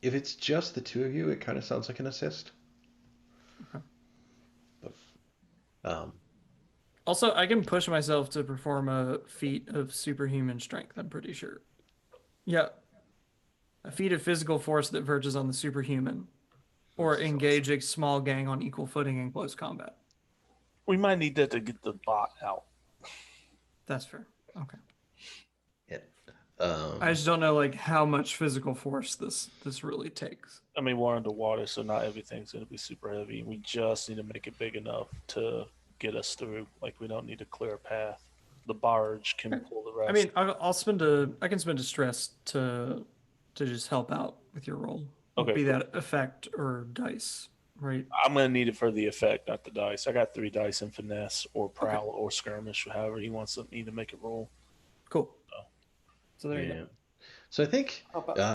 If it's just the two of you, it kind of sounds like an assist. Okay. But, also, I can push myself to perform a feat of superhuman strength, I'm pretty sure. Yeah. A feat of physical force that verges on the superhuman. Or engage a small gang on equal footing in close combat. We might need that to get the bot out. That's fair. Okay. Yeah. I just don't know like how much physical force this really takes. I mean, we're underwater, so not everything's going to be super heavy. We just need to make it big enough to get us through. Like, we don't need to clear a path. The barge can pull the rest. I mean, I can spend a stress to just help out with your roll. Okay. Be that effect or dice, right? I'm going to need it for the effect, not the dice. I got 3 dice in finesse or prowl or skirmish, however he wants me to make it roll. Cool. So there you go. So I think,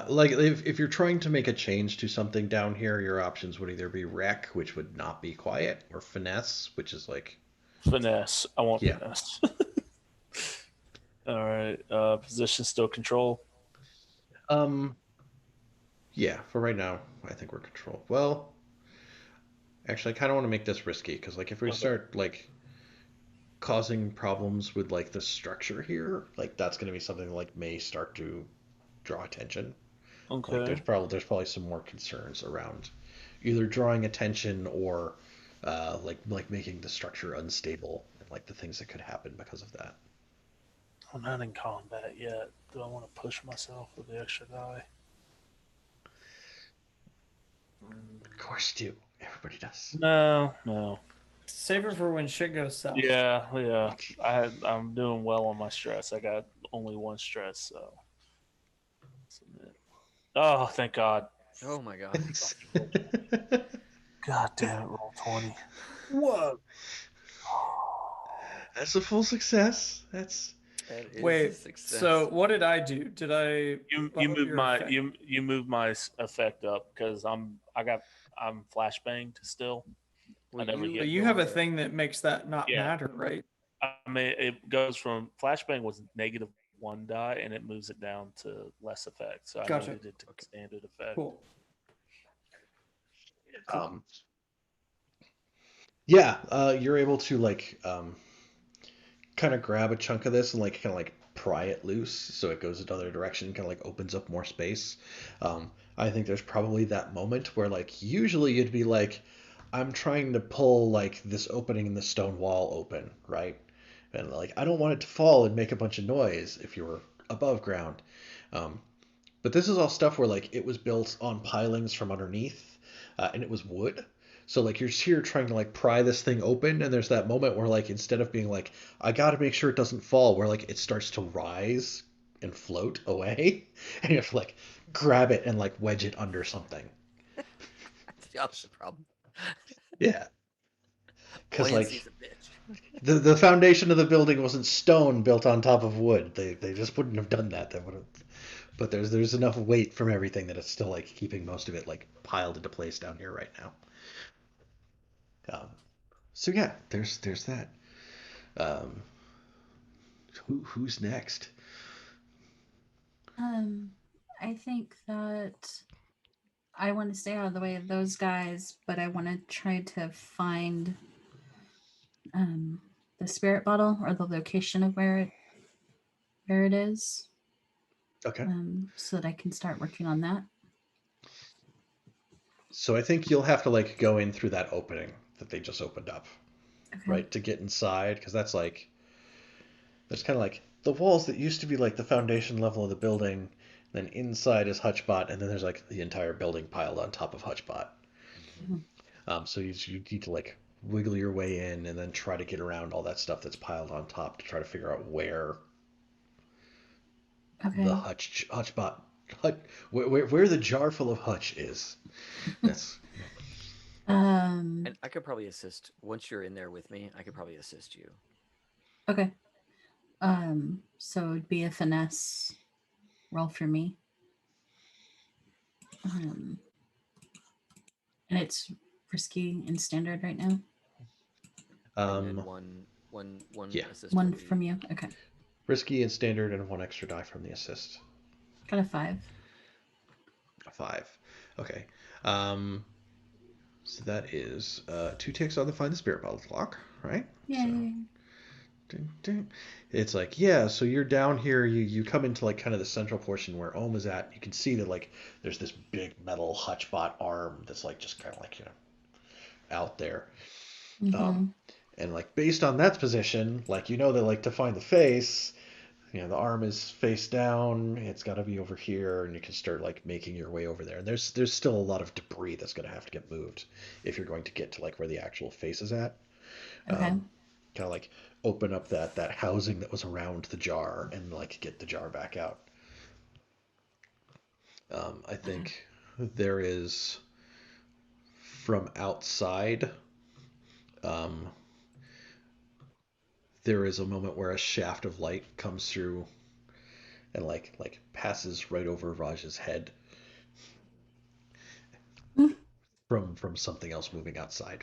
like, if you're trying to make a change to something down here, your options would either be wreck, which would not be quiet, or finesse, which is like finesse. I want finesse. All right. Position still control. Yeah. For right now, I think we're control. Well, actually, I kind of want to make this risky because, like, if we start like causing problems with like the structure here, like that's going to be something that, like may start to draw attention. Okay. Like there's probably some more concerns around either drawing attention or like making the structure unstable and like the things that could happen because of that. I'm not in combat yet. Do I want to push myself with the extra die? Of course you do. Everybody does. No. Save it for when shit goes south. Yeah. I'm doing well on my stress. I got only 1 stress, so. Oh, thank God. Oh my God. God damn it, roll 20. Whoa. That's a full success. Wait. So what did I do? Did I? You moved my effect up because I'm flashbanged still. You have a thing that makes that not matter, right? I mean, it goes from flashbang was -1 die, and it moves it down to less effect. So I moved it to standard effect. Cool. You're able to like kind of grab a chunk of this and like kind of like pry it loose so it goes another direction, kind of like opens up more space. I think there's probably that moment where like usually you'd be like, I'm trying to pull like this opening in the stone wall open, right? and like I don't want it to fall and make a bunch of noise if you were above ground. Um, but this is all stuff where like it was built on pilings from underneath, and it was wood. So like you're here trying to like pry this thing open, and there's that moment where like instead of being like I got to make sure it doesn't fall, where like it starts to rise and float away, and you have to like grab it and like wedge it under something. That's the opposite problem. Yeah, because like Buoyancy's a bitch. the foundation of the building wasn't stone built on top of wood. They just wouldn't have done that. They would have. But there's enough weight from everything that it's still like keeping most of it like piled into place down here right now. So yeah, there's that. Um, who's next? I think that I want to stay out of the way of those guys, but I want to try to find the spirit bottle or the location of where it is, Okay. so that I can start working on that. So I think you'll have to like go in through that opening that they just opened up, Okay. right, to get inside, because that's kind of like the walls that used to be like the foundation level of the building. Then inside is Hutchbot, and then there's like the entire building piled on top of Hutchbot. So you need to like wiggle your way in and then try to get around all that stuff that's piled on top to try to figure out where Okay. the where the jar full of Hutch is. That's And I could probably assist once you're in there with me. I could probably assist you. Okay. So it'd be a finesse roll for me. And it's risky and standard right now. And then one yeah. assist One from you. Okay. Risky and standard, and one extra die from the assist. Got a 5. A 5. Okay. So that is 2 ticks on the find the spirit bottle clock, right? Yay. So, ding, ding. It's like, yeah, so you're down here, you come into like kind of the central portion where Ohm is at. You can see that like there's this big metal Hutchbot arm that's like just kind of like, out there. And like based on that position, like that like to find the face, the arm is face down, it's got to be over here, and you can start like making your way over there. And there's still a lot of debris that's going to have to get moved if you're going to get to like where the actual face is at. Okay. Kind of like open up that housing that was around the jar and like get the jar back out. I think there is from outside. There is a moment where a shaft of light comes through and like passes right over Raj's head from something else moving outside.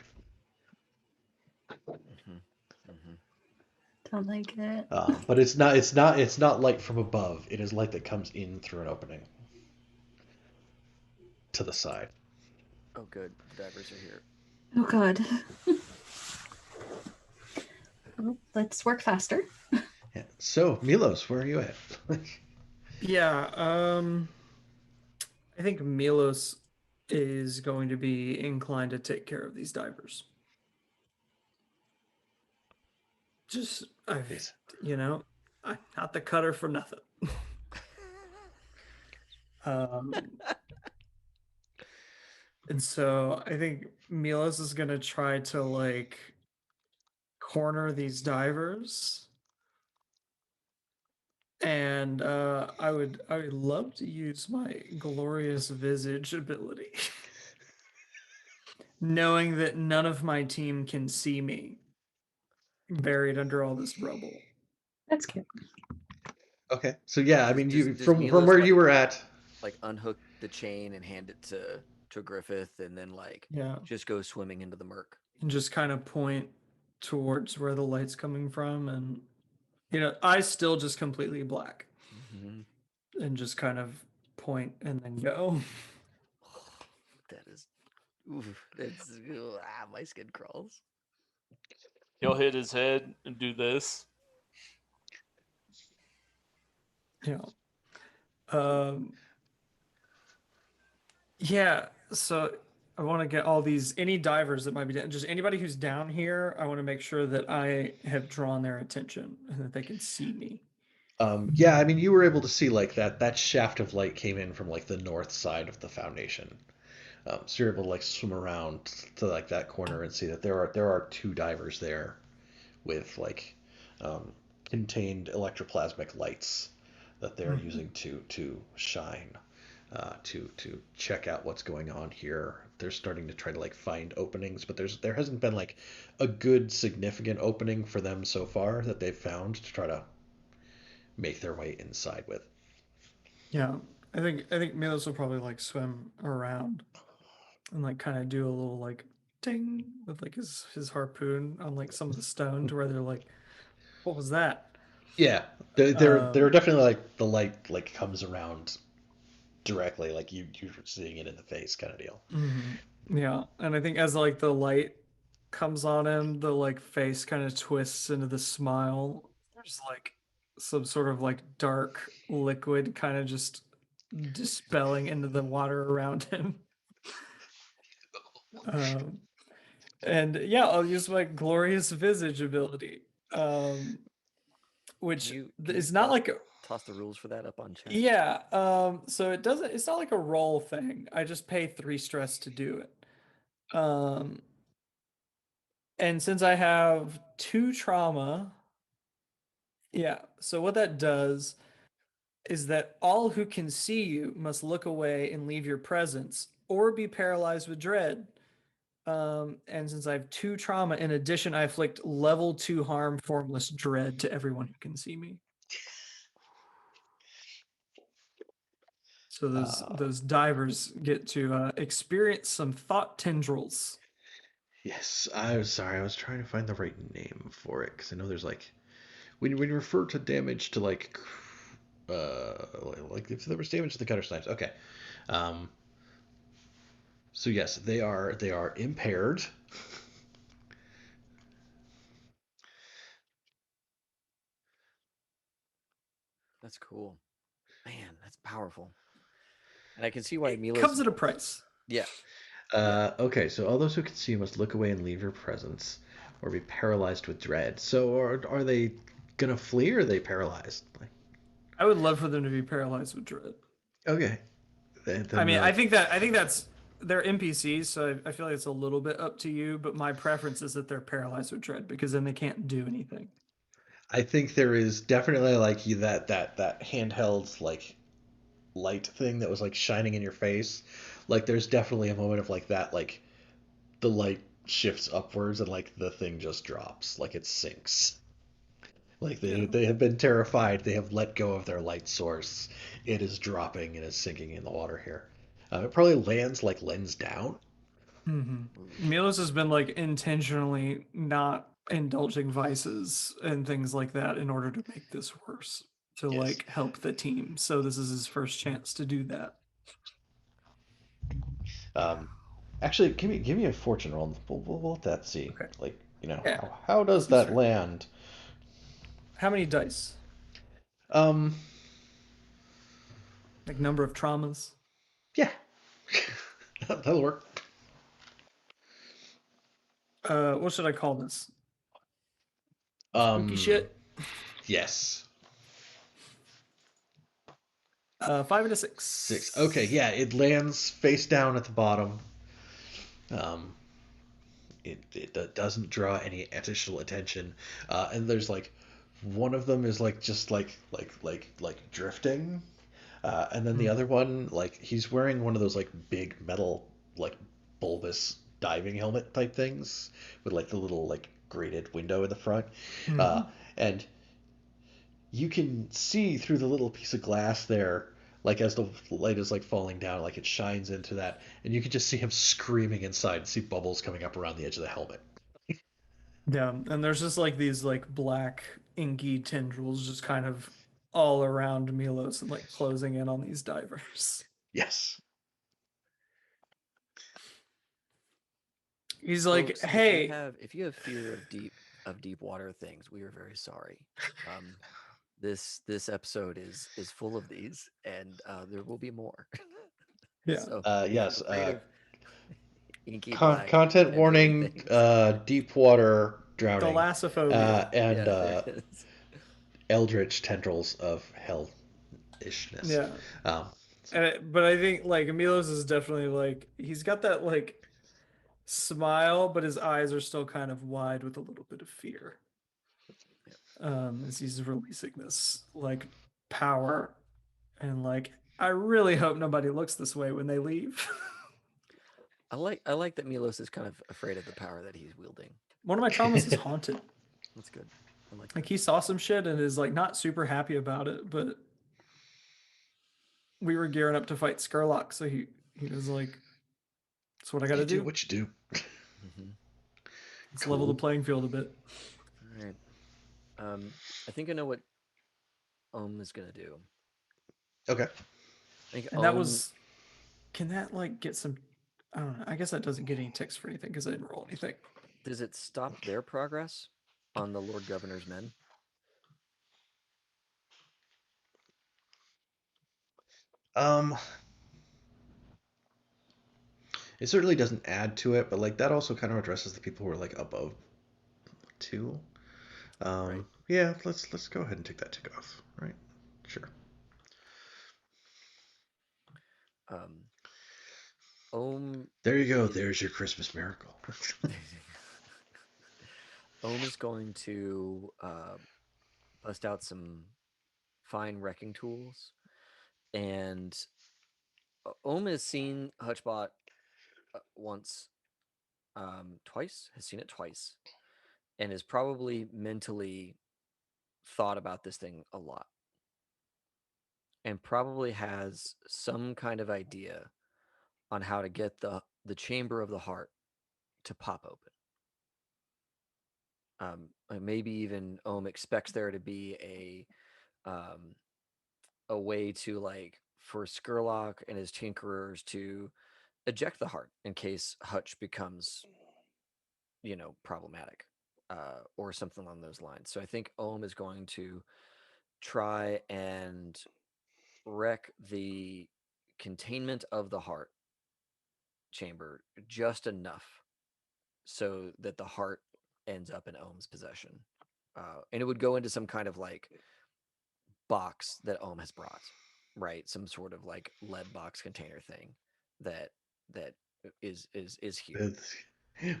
Don't like it. But it's not light from above. It is light that comes in through an opening to the side. Oh, good. The divers are here. Oh God. Well, let's work faster. Yeah. So Milos, where are you at? Yeah, I think Milos is going to be inclined to take care of these divers. Just, I'm not the cutter for nothing. And so I think Milos is going to try to like corner these divers. And I would love to use my glorious visage ability, knowing that none of my team can see me buried under all this rubble. That's cute. Okay. So yeah, I mean, Does from Milos, where you were at, like unhook the chain and hand it to Griffith, and then like just go swimming into the Murk and just kind of point towards where the light's coming from, and I still just completely black, and just kind of point and then go. That is, that's my skin crawls. He'll hit his head and do this. Yeah. So I want to get all these any divers that might be just anybody who's down here. I want to make sure that I have drawn their attention and that they can see me. Yeah, I mean, you were able to see like that shaft of light came in from like the north side of the foundation. So you're able to like swim around to like that corner and see that there are two divers there with like um, contained electroplasmic lights that they're Mhm. using to shine to check out what's going on here. They're starting to try to like find openings, but there hasn't been like a good significant opening for them so far that they've found to try to make their way inside with. Yeah, I think Milos will probably like swim around and like kind of do a little like ding with like his harpoon on like some of the stone to where they're like, what was that? Yeah, they're Um, definitely like the light like comes around directly, like you're seeing it in the face kind of deal. mhm. Yeah, and I think as like the light comes on him, the like face kind of twists into the smile. There's like some sort of like dark liquid kind of just dispelling into the water around him. Um, and yeah, I'll use my glorious visage ability, which Can you is not like toss the rules for that up on chat? yeah. So it's not like a roll thing. I just pay 3 stress to do it. And since I have 2 trauma, yeah. So what that does is that all who can see you must look away and leave your presence, or be paralyzed with dread. And since I have 2 trauma, in addition, I inflict level 2 harm, formless dread to everyone who can see me. So those divers get to experience some thought tendrils. Yes, I was sorry. I was trying to find the right name for it because I know there's like when you refer to damage to like if there was damage to the gutter snipes. Okay. Um, so yes, they are impaired. That's cool. Man, that's powerful. And I can see why It Milo's comes at a price. yeah. Yeah. Okay, so all those who can see you must look away and leave your presence, or be paralyzed with dread. So are they gonna flee or are they paralyzed? Like, I would love for them to be paralyzed with dread. okay, I then mean, I think that's they're NPCs, so I feel like it's a little bit up to you. But my preference is that they're paralyzed with dread because then they can't do anything. I think there is definitely like that handheld like light thing that was like shining in your face. Like there's definitely a moment of like that like the light shifts upwards and like the thing just drops, like it sinks. Like Yeah. they have been terrified. They have let go of their light source. It is dropping and is sinking in the water here. It probably lands like lens down. Milos has been like intentionally not indulging vices and things like that in order to make this worse, to Yes. like help the team. So this is his first chance to do that. Um, actually, give me a fortune roll. We'll let that see. Okay. Like Yeah. how does See, that sir. land? How many dice? Um, Like number of traumas? yeah, that'll work. What should I call this? Spooky Um, shit. yes. 5 and a 6. 6. Okay, yeah, it lands face down at the bottom. Um, it doesn't draw any additional attention, and there's like one of them is like just like drifting, and then the other one like he's wearing one of those like big metal like bulbous diving helmet type things with like the little like grated window in the front, uh, and you can see through the little piece of glass there, like as the light is like falling down, like it shines into that, and you can just see him screaming inside and see bubbles coming up around the edge of the helmet. Yeah, and there's just like these like black inky tendrils just kind of all around Milos and like closing in on these divers. Yes. He's like, Folks, hey, if you have fear of deep water things, we are very sorry. This episode is full of these, and there will be more. yeah. So Yes. You can keep black Content and warning: things. deep water drowning, Thalassophobia. and Yeah, there it is. eldritch tendrils of hellishness. Yeah. Um, But I think like Milos is definitely like he's got that like smile, but his eyes are still kind of wide with a little bit of fear. As he's releasing this like power, and like I really hope nobody looks this way when they leave. I like that Milos is kind of afraid of the power that he's wielding. One of my traumas is haunted. That's good. I like Like that. he saw some shit and is like not super happy about it, but we were gearing up to fight Skurlock, so he was like, "That's what I got to you do do. what you do. Mm-hmm. Let's level the playing field a bit." All right. I think I know what is gonna do. Okay. I think And that was, can that like get some? I don't know. I guess that doesn't get any ticks for anything because I didn't roll anything. Does it stop their progress on the Lord Governor's men? It certainly doesn't add to it, but like that also kind of addresses the people who are like above 2. Right. Yeah, let's go ahead and take that tick off. Right. Sure. There you go. There's your Christmas miracle. Is going to bust out some fine wrecking tools, and has seen Hutchbot once, twice. Has seen it twice, and has probably mentally thought about this thing a lot, and probably has some kind of idea on how to get the chamber of the heart to pop open. Maybe even expects there to be a way to like for Skurlock and his tinkerers to eject the heart in case Hutch becomes, problematic, or something along those lines. So I think is going to try and wreck the containment of the heart chamber just enough so that the heart ends up in possession. And it would go into some kind of like box that has brought, right? Some sort of like lead box container thing that is here.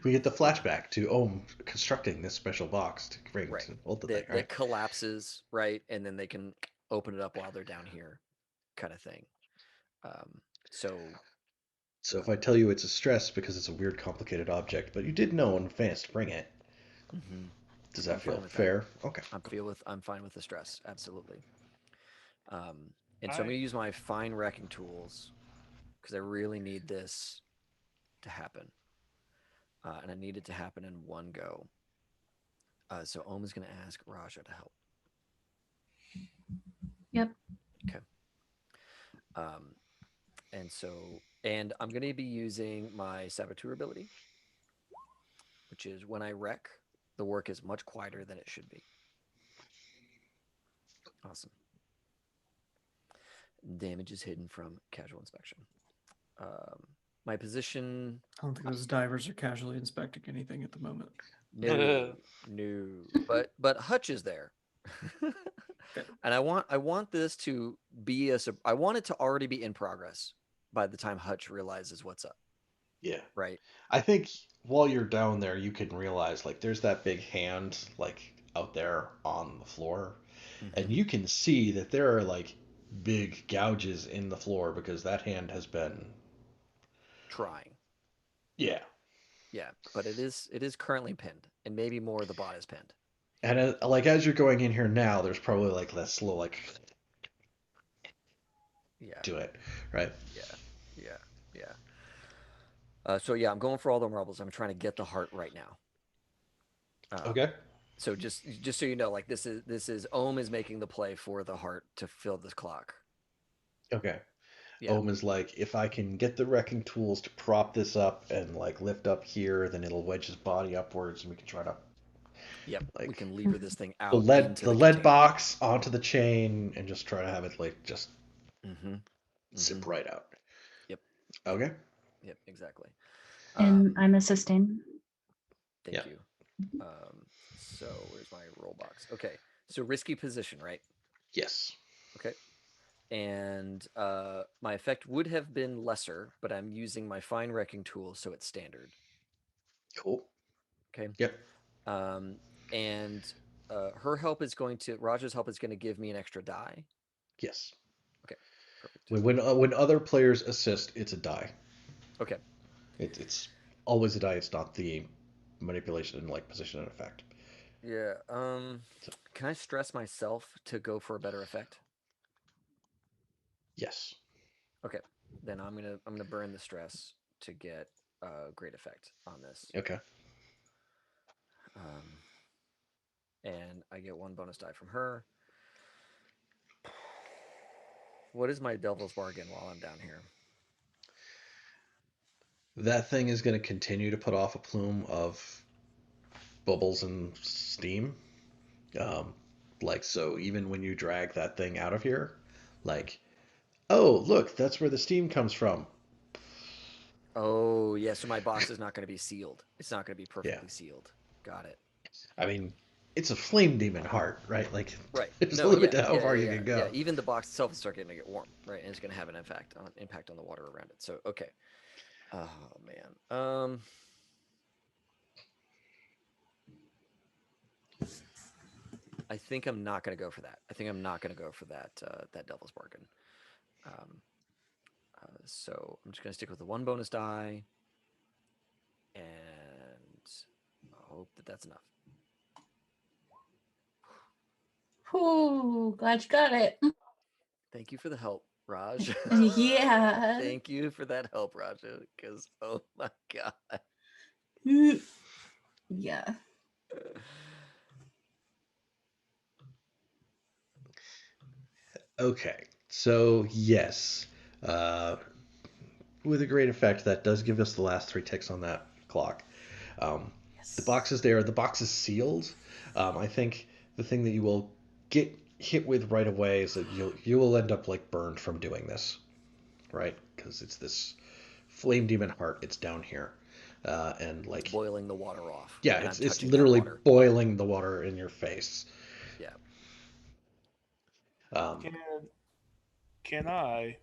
We get the flashback to constructing this special box to bring Right. to hold the That thing, right? collapses, right? And then they can open it up while they're down here, kind of thing. So if I tell you it's a stress because it's a weird, complicated object, but you did know in advance to bring it, does that feel fair? That. Okay. I'm fine with the stress, absolutely. And so I'm going to use my fine wrecking tools because I really need this to happen, and I need it to happen in one go. So is going to ask Raja to help. Yep. Okay. And I'm going to be using my saboteur ability, which is when I wreck, the work is much quieter than it should be. Awesome. Damage is hidden from casual inspection. My position. I don't think those divers are casually inspecting anything at the moment. No. But Hutch is there. And I want this to be I want it to already be in progress by the time Hutch realizes what's up. Yeah. Right. I think while you're down there, you can realize like there's that big hand like out there on the floor, and you can see that there are like big gouges in the floor because that hand has been trying. Yeah. Yeah, but it is currently pinned, and maybe more of the bot is pinned. And like as you're going in here now, there's probably like this little like to it, right? Yeah. So yeah, I'm going for all the marbles. I'm trying to get the heart right now. Okay. So just so you know, like this is is making the play for the heart to fill this clock. Okay. Yeah. Is like, if I can get the wrecking tools to prop this up and like lift up here, then it'll wedge his body upwards, and we can try to. Yep. Like, we can lever this thing out. The lead box onto the chain and just try to have it like just zip right out. Yep. Okay. Yep. Exactly. And I'm assisting. Thank Yeah. you. So where's my roll box? Okay, so risky position, right? Yes. Okay. And my effect would have been lesser, but I'm using my fine wrecking tool, so it's standard. Cool. Okay. Yep. And Raja's help is going to give me an extra die. Yes. Okay, perfect. When other players assist, it's a die. Okay. It's always a die. It's not the manipulation and like position and effect. Yeah. Can I stress myself to go for a better effect? Yes. Okay. Then I'm gonna burn the stress to get a great effect on this. Okay. And I get 1 bonus die from her. What is my devil's bargain while I'm down here? That thing is going to continue to put off a plume of bubbles and steam. Like, so even when you drag that thing out of here, like, oh, look, that's where the steam comes from. Oh, yeah. So my box is not going to be sealed. It's not going to be Yeah. perfectly sealed. Got it. I mean, it's a flame demon heart, right? Like, Right. there's No, a limit yeah, to how yeah, far yeah, you yeah, can go. yeah. Even the box itself is starting to get warm, right? And it's going to have an impact on the water around it. So, okay. Oh man. I think I'm not going to go for that. I think I'm not going to go for that that devil's bargain. So I'm just going to stick with the 1 bonus die, and hope that that's enough. Ooh, glad you got it. Thank you for the help, Raj. Yeah. Thank you for that help, Raja. Because oh my god. Yeah. Okay, so yes, with a great effect, that does give us the last 3 ticks on that clock. The box is there. The box is sealed. I think the thing that you will get hit with right away is that you will end up like burned from doing this, right? Because it's this flame demon heart. It's down here, and like It's boiling the water off. yeah, and it's I'm touching literally that water. boiling the water in your face. Yeah. Can I,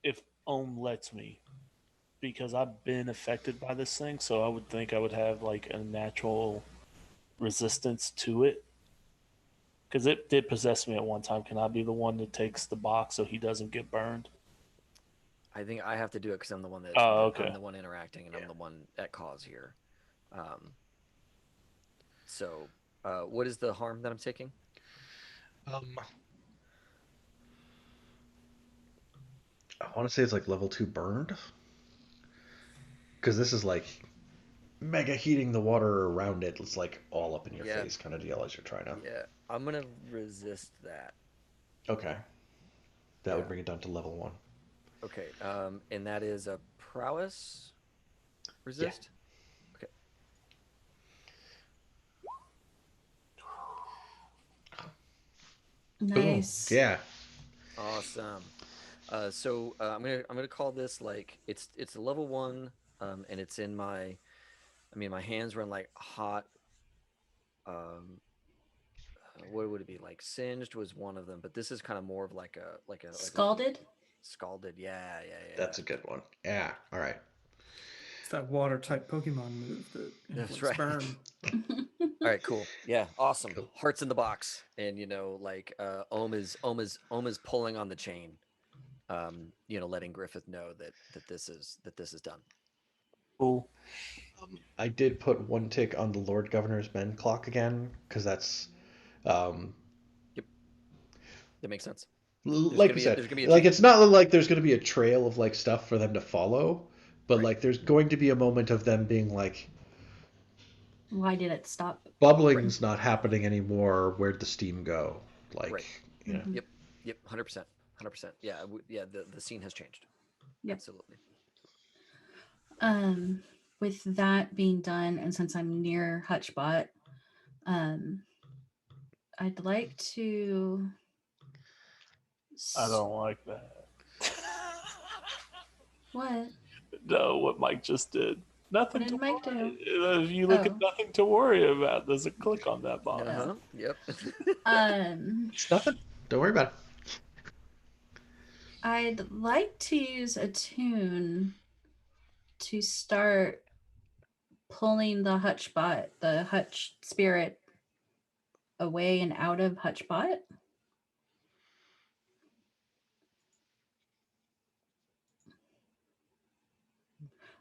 if Ohm lets me, because I've been affected by this thing, so I would think I would have like a natural resistance to it. Because it did possess me at one time. Can I be the one that takes the box so he doesn't get burned? I think I have to do it because I'm the one that okay. I'm the one interacting, and I'm the one at cause here. So, what is the harm that I'm taking? I want to say it's like level 2 burned, because this is like mega heating the water around it. It's like all up in your face kind of deal as you're trying to. Yeah, I'm gonna resist that. Okay. That would bring it down to level 1. Okay, and that is a prowess resist? Okay. Nice. Ooh, yeah. Awesome. So I'm gonna call this like it's a level 1, and it's in my, my hands run like hot. What would it be like? Singed was one of them, but this is kind of more of like a Scalded. Scalded. Yeah. That's a good one. Yeah. All right. It's that water type Pokemon move that That's inflicts right. burn. All right, cool. Yeah, awesome. Cool. Hearts in the box, and like Ohm is pulling on the chain, letting Griffith know that this is done. Cool. I did put 1 tick on the Lord Governor's Men clock again, because that's, Yep, that makes sense. like we said, there's gonna be a like chain. it's not like there's going to be a trail of like stuff for them to follow, but like there's going to be a moment of them being like, Why did it stop? bubbling's not happening anymore. Where'd the steam go? Like, you know. Yep, 100%, 100%. Yeah, the scene has changed. Yep. Absolutely. With that being done, and since I'm near Hutchbot, I'd like to. I don't like that. What? No, what Mike just did. Nothing What to did Mike do? worry. If you look at Oh. nothing to worry about, there's a click on that bottom. Uh-huh. Yep. It's nothing. Don't worry about it. I'd like to use a tune to start pulling the Hutch spirit away and out of Hutchbot.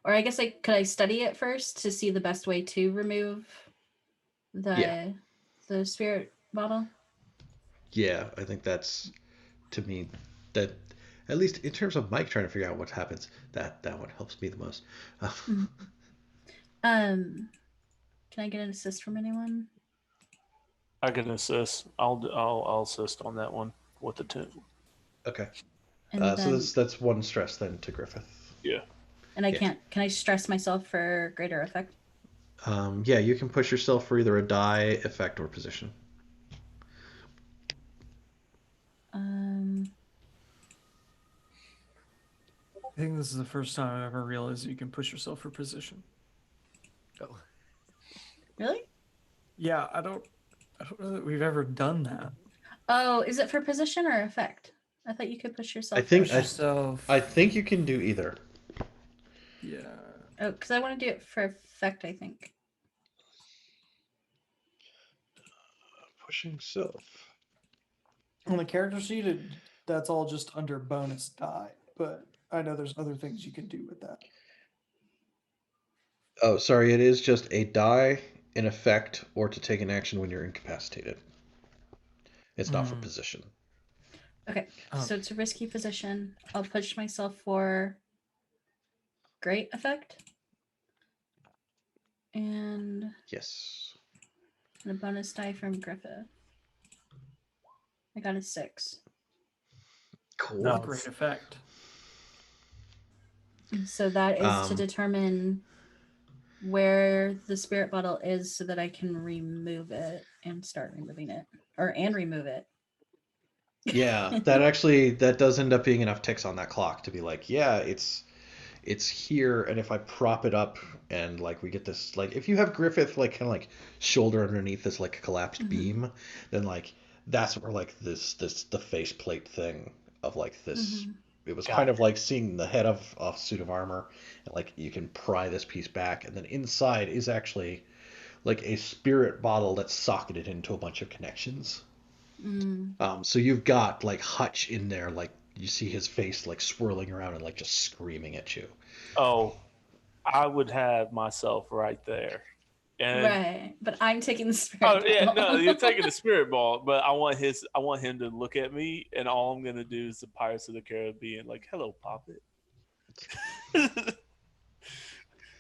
Or I guess could I study it first to see the best way to remove the spirit bottle? Yeah, I think that's, to me, that at least in terms of Mike trying to figure out what happens, that one helps me the most. Can I get an assist from anyone? I can assist. I'll assist on that one with the tune. Okay. And So then, that's one stress then to Griffith. Yeah. and I yeah. can't. Can I stress myself for greater effect? Yeah, you can push yourself for either a die, effect, or position. I think this is the first time I've ever realized you can push yourself for position. Oh. Really? Yeah, I don't know that we've ever done that. Oh, is it for position or effect? I thought you could push yourself. I think for effect. I think you can do either. Yeah. Oh, because I want to do it for effect, I think. Pushing self. On the character sheet, that's all just under bonus die, but I know there's other things you can do with that. Oh, sorry, it is just a die, an effect, or to take an action when you're incapacitated. It's not for position. Okay, so it's a risky position. I'll push myself for great effect. And yes. And a bonus die from Griffith. I got a 6. Cool. No, great effect. So that is to determine where the spirit bottle is so that I can remove it and start removing it. And remove it. Yeah, that does end up being enough ticks on that clock to be like, yeah, it's here, and if I prop it up and like we get this, like if you have Griffith like kind of like shoulder underneath this like collapsed beam, then like that's where like the faceplate thing of like this it was kind of like seeing the head of a suit of armor, and like you can pry this piece back, and then inside is actually like a spirit bottle that's socketed into a bunch of connections. So you've got like Hutch in there, like you see his face like swirling around and like just screaming at you. Oh, I would have myself right there. And, right, but I'm taking the spirit ball. Yeah, no, you're taking the spirit ball, but I want him to look at me, and all I'm gonna do is the Pirates of the Caribbean, like, hello, Poppet.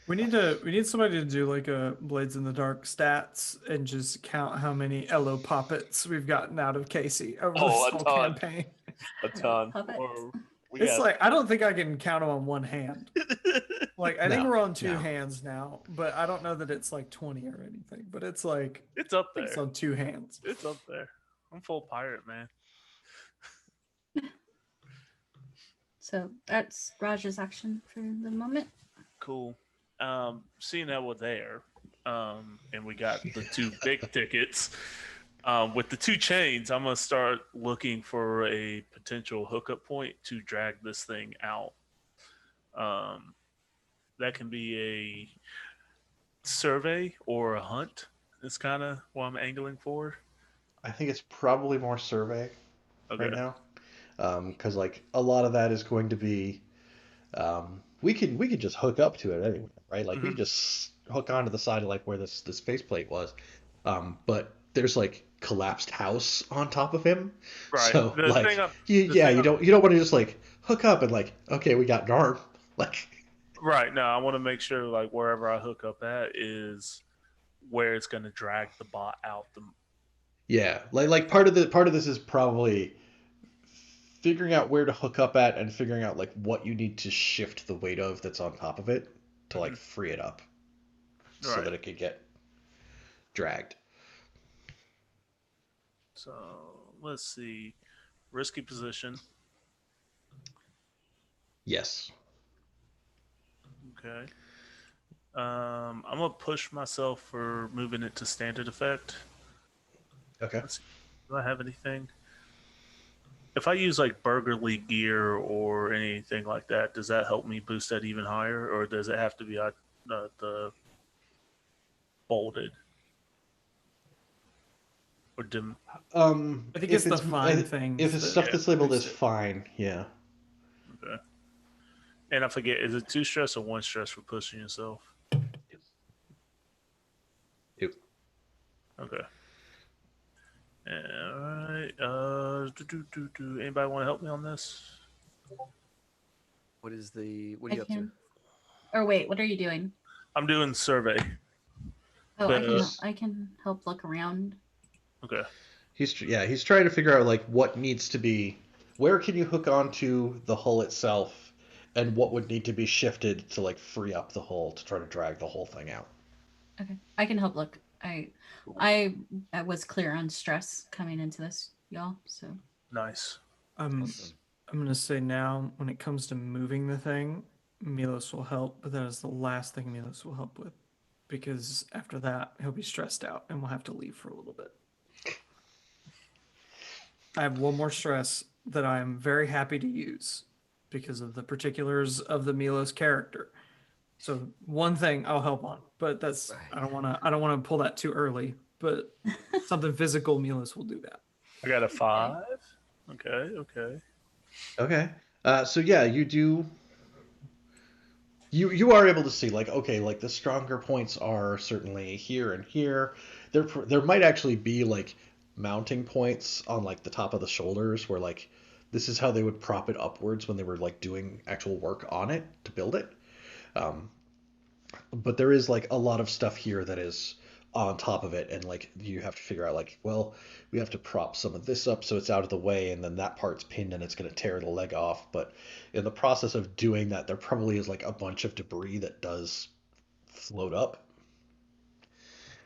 We need somebody to do like a Blades in the Dark stats and just count how many Elo poppets we've gotten out of Casey over this whole campaign. A ton. It's like I don't think I can count them on one hand. Like I think we're on two hands now, but I don't know that it's like 20 or anything. But it's like it's up there. It's on two hands. It's up there. I'm full pirate, man. So that's Raj's action for the moment. Cool. Seeing that we're there, and we got the 2 big tickets. With the 2 chains, I'm gonna start looking for a potential hookup point to drag this thing out. That can be a survey or a hunt. Is kind of what I'm angling for. I think it's probably more survey right now, because like a lot of that is going to be, we could just hook up to it anyway, right? Like we could just hook onto the side of like where this faceplate was, but there's like collapsed house on top of him, right? So like you don't want to just like hook up and like, okay, we got an arm, like. Right. No, I want to make sure like wherever I hook up at is where it's going to drag the bot out. Yeah, like part of this is probably figuring out where to hook up at and figuring out like what you need to shift the weight of that's on top of it to like free it up, so that it could get dragged. So let's see, risky position. Yes. Okay. I'm gonna push myself for moving it to standard effect. Okay. Let's see. Do I have anything? If I use like burgerly gear or anything like that, does that help me boost that even higher, or does it have to be the bolded or dim? I think it's the fine things. If it's stuff Yeah, that's labeled as boost it. fine, yeah. Okay. And I forget, is it 2 stress or 1 stress for pushing yourself? Yep. Okay. All right. Anybody want to help me on this? What are you I up to? can. Or wait, what are you doing? I'm doing survey. Oh, The- I can help look around. Okay. He's trying to figure out like what needs to be, where can you hook onto the hull itself, and what would need to be shifted to like free up the hull to try to drag the whole thing out. Okay, I can help look. I was clear on stress coming into this, y'all. So Nice. Awesome. I'm gonna say now, when it comes to moving the thing, Milos will help, but that is the last thing Milos will help with, because after that he'll be stressed out and we'll have to leave for a little bit. I have one more stress that I am very happy to use because of the particulars of the Milos character. So one thing I'll help on, but that's Right. I don't wanna pull that too early, but something physical, Milos will do that. I got a 5. Okay. Okay. So yeah, you do. You are able to see like okay, like the stronger points are certainly here and here. There might actually be like mounting points on like the top of the shoulders where like this is how they would prop it upwards when they were like doing actual work on it to build it. Um, but there is like a lot of stuff here that is on top of it, and like you have to figure out like, well, we have to prop some of this up so it's out of the way, and then that part's pinned and it's going to tear the leg off. But in the process of doing that, there probably is like a bunch of debris that does float up.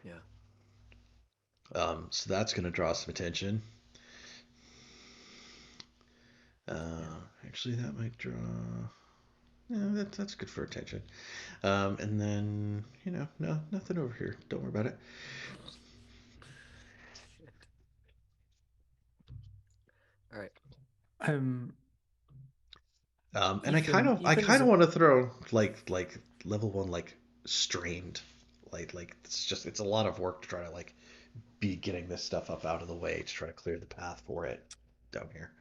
Yeah. So that's going to draw some attention. Actually, that might draw. Yeah, that's good for attention. And then no, nothing over here. Don't worry about it. All right. And I kind of want to throw like level 1 like strained, like it's a lot of work to try to like be getting this stuff up out of the way to try to clear the path for it down here.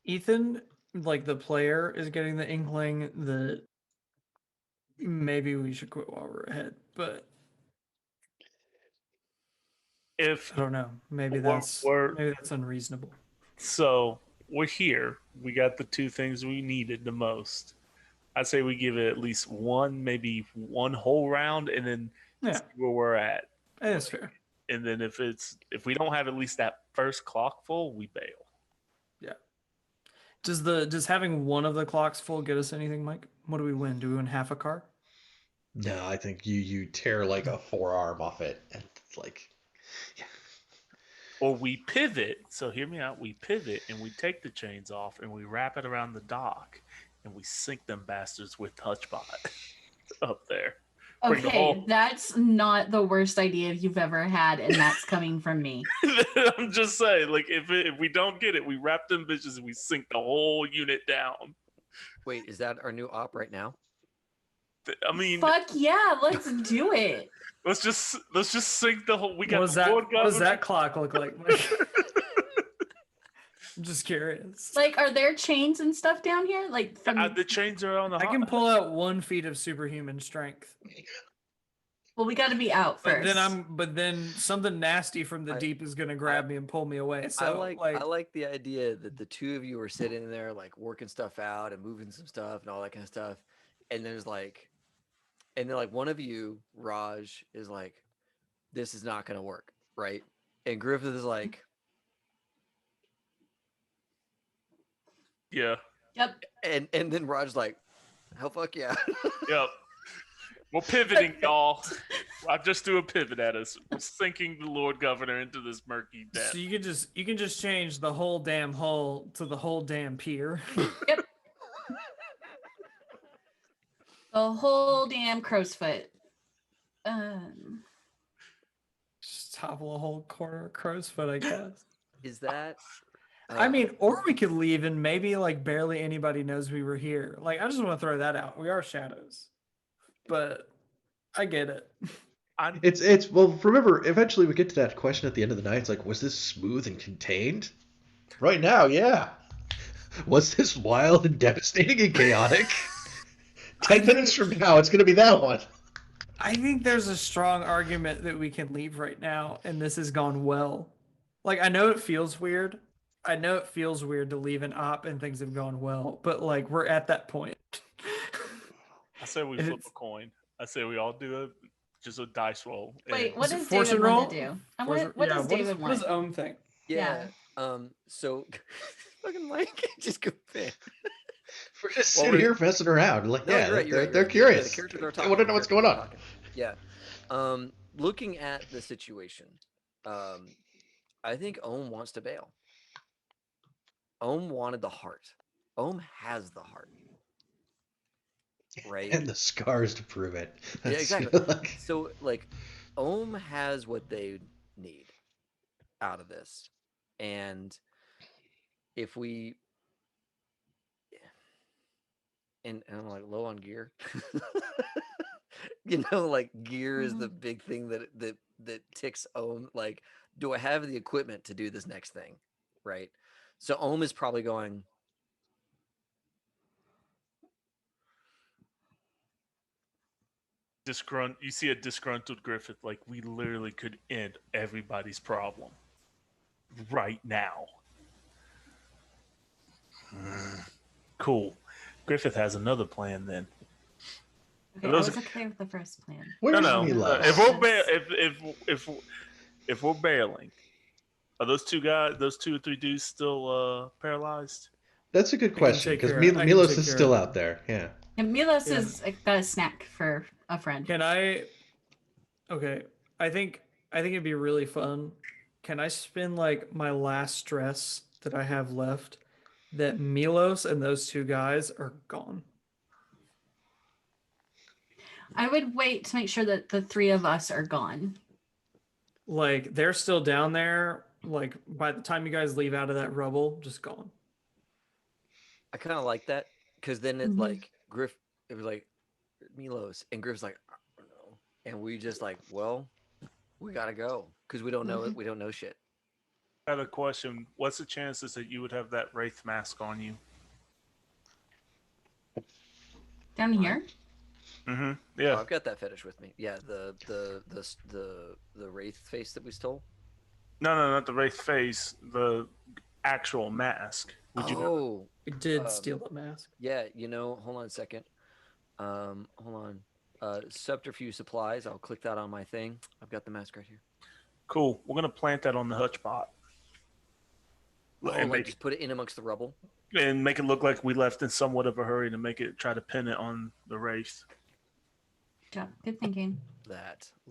Ethan, like the player, is getting the inkling that maybe we should quit while we're ahead, but If I don't know. Maybe we're that's unreasonable. so we're here, we got the 2 things we needed the most. I'd say we give it at least maybe one whole round, and then Yeah, see where we're at. that's fair. And then if we don't have at least that first clock full, we bail. Yeah. Does having one of the clocks full get us anything, Mike? What do we win? Do we win half a car? No, I think you tear like a forearm off it, and it's like, yeah. Or we pivot. So hear me out. We pivot and we take the chains off and we wrap it around the dock and we sink them bastards with TouchBot up there. Bring the Okay, whole- that's not the worst idea you've ever had, and that's coming from me. I'm just saying, like if we don't get it, we wrap them bitches and we sink the whole unit down. Wait, is that our new op right now? I mean, Fuck yeah, let's do it. let's just sink the whole. We got What does that clock look like? I'm just curious. Like, are there chains and stuff down here? Like, from The chains are on the. I can pull out 1 feat of superhuman strength. well, we got to be out first. But then something nasty from the deep is gonna grab me and pull me away. So I like the idea that the 2 of you are sitting in there like working stuff out and moving some stuff and all that kind of stuff, and then one of you, Raj, is like, this is not gonna work, right? And Griffith is like, Yeah. Yep. and then Raj's like, hell fuck yeah. Yep. We're pivoting, y'all. I just do a pivot at us. We're sinking the Lord Governor into this murky depth. So you can just change the whole damn hull to the whole damn pier. Yep. The whole damn crow's foot. Just topple a whole corner of crow's foot, I guess. Is that? I mean, or we could leave and maybe like barely anybody knows we were here. Like, I just want to throw that out. We are shadows, but I get it. It's well. Remember, eventually we get to that question at the end of the night. It's like, was this smooth and contained? Right now, yeah. Was this wild and devastating and chaotic? 10 minutes from now, it's gonna be that one. I think there's a strong argument that we can leave right now, and this has gone well. Like, I know it feels weird. I know it feels weird to leave an op and things have gone well, but like we're at that point. I say we flip a coin. I say we all do just a dice roll. Wait, what Is it does fortune David roll? want to do? What does David What want? does Ohm think? Yeah. So, fucking Mike, just go fan. We're just sitting here messing around. Like, No, yeah, you're right, they're curious. The characters are They talking. want to know what's going on. Talking. Yeah. Looking at the situation, I think Ohm wants to bail. Ohm wanted the heart. Ohm has the heart. Right? And the scars to prove it. Yeah, exactly. So, like, Ohm has what they need out of this. And if we... And I'm like low on gear. Like gear is the big thing that ticks Ohm. Like, do I have the equipment to do this next thing? Right. So Ohm is probably going. You see a disgruntled Griffith, like, we literally could end everybody's problem right now. Cool. Griffith has another plan then. Okay, I was okay with the first plan. Where's if we're bailing, are those two or three dudes still paralyzed? That's a good question, because Milos is still out there. Yeah. And Milos is got a snack for a friend. Can I? Okay, I think it'd be really fun. Can I spend like my last stress that I have left that Milos and those two guys are gone? I would wait to make sure that the three of us are gone. Like, they're still down there. Like, by the time you guys leave out of that rubble, just gone. I kind of like that, because then it's like it was like Milos, and Griff's like, I don't know, and we just like, well, we gotta go because we don't know we don't know shit. I had a question. What's the chances that you would have that wraith mask on you? Down here? Mm-hmm. Yeah. Oh, I've got that fetish with me. Yeah, the wraith face that we stole. No, not the wraith face. The actual mask. Would you? We did steal a mask. Yeah, hold on a second. Hold on. Subterfuge supplies. I'll click that on my thing. I've got the mask right here. Cool. We're gonna plant that on the hutch pot. And just put it in amongst the rubble. And make it look like we left in somewhat of a hurry to try to pin it on the wraith. Good job. Good thinking.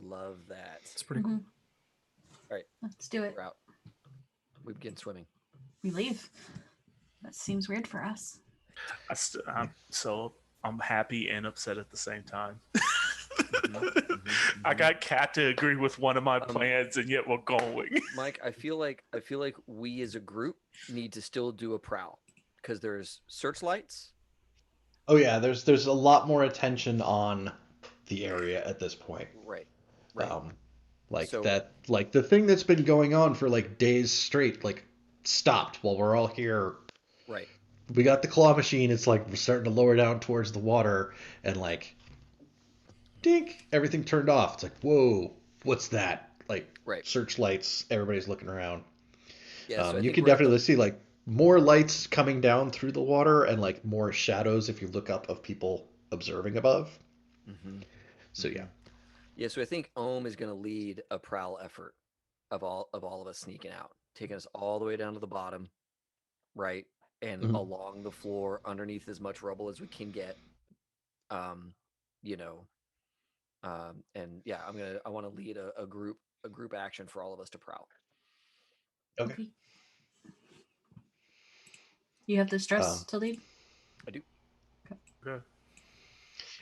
Love that. It's pretty cool. All right. Let's do it. We're out. We begin swimming. We leave. That seems weird for us. I'm happy and upset at the same time. I got Kat to agree with one of my plans, and yet we're going. Mike, I feel like we as a group need to still do a prowl, because there's searchlights. Oh yeah, there's a lot more attention on the area at this point. Right. The thing that's been going on for like days straight, like, stopped while we're all here. Right. We got the claw machine. It's like we're starting to lower down towards the water, and like, dink, everything turned off. It's like, whoa, what's that? Like, searchlights. Everybody's looking around. Yeah, so you can definitely see like more lights coming down through the water, and like more shadows if you look up of people observing above. Mm-hmm. So yeah. Yeah, so I think Ohm is going to lead a prowl effort of all of us sneaking out, taking us all the way down to the bottom, right, and along the floor underneath as much rubble as we can get. And yeah, I want to lead a group action for all of us to prowl. Okay. You have the stress to lead? I do. Okay.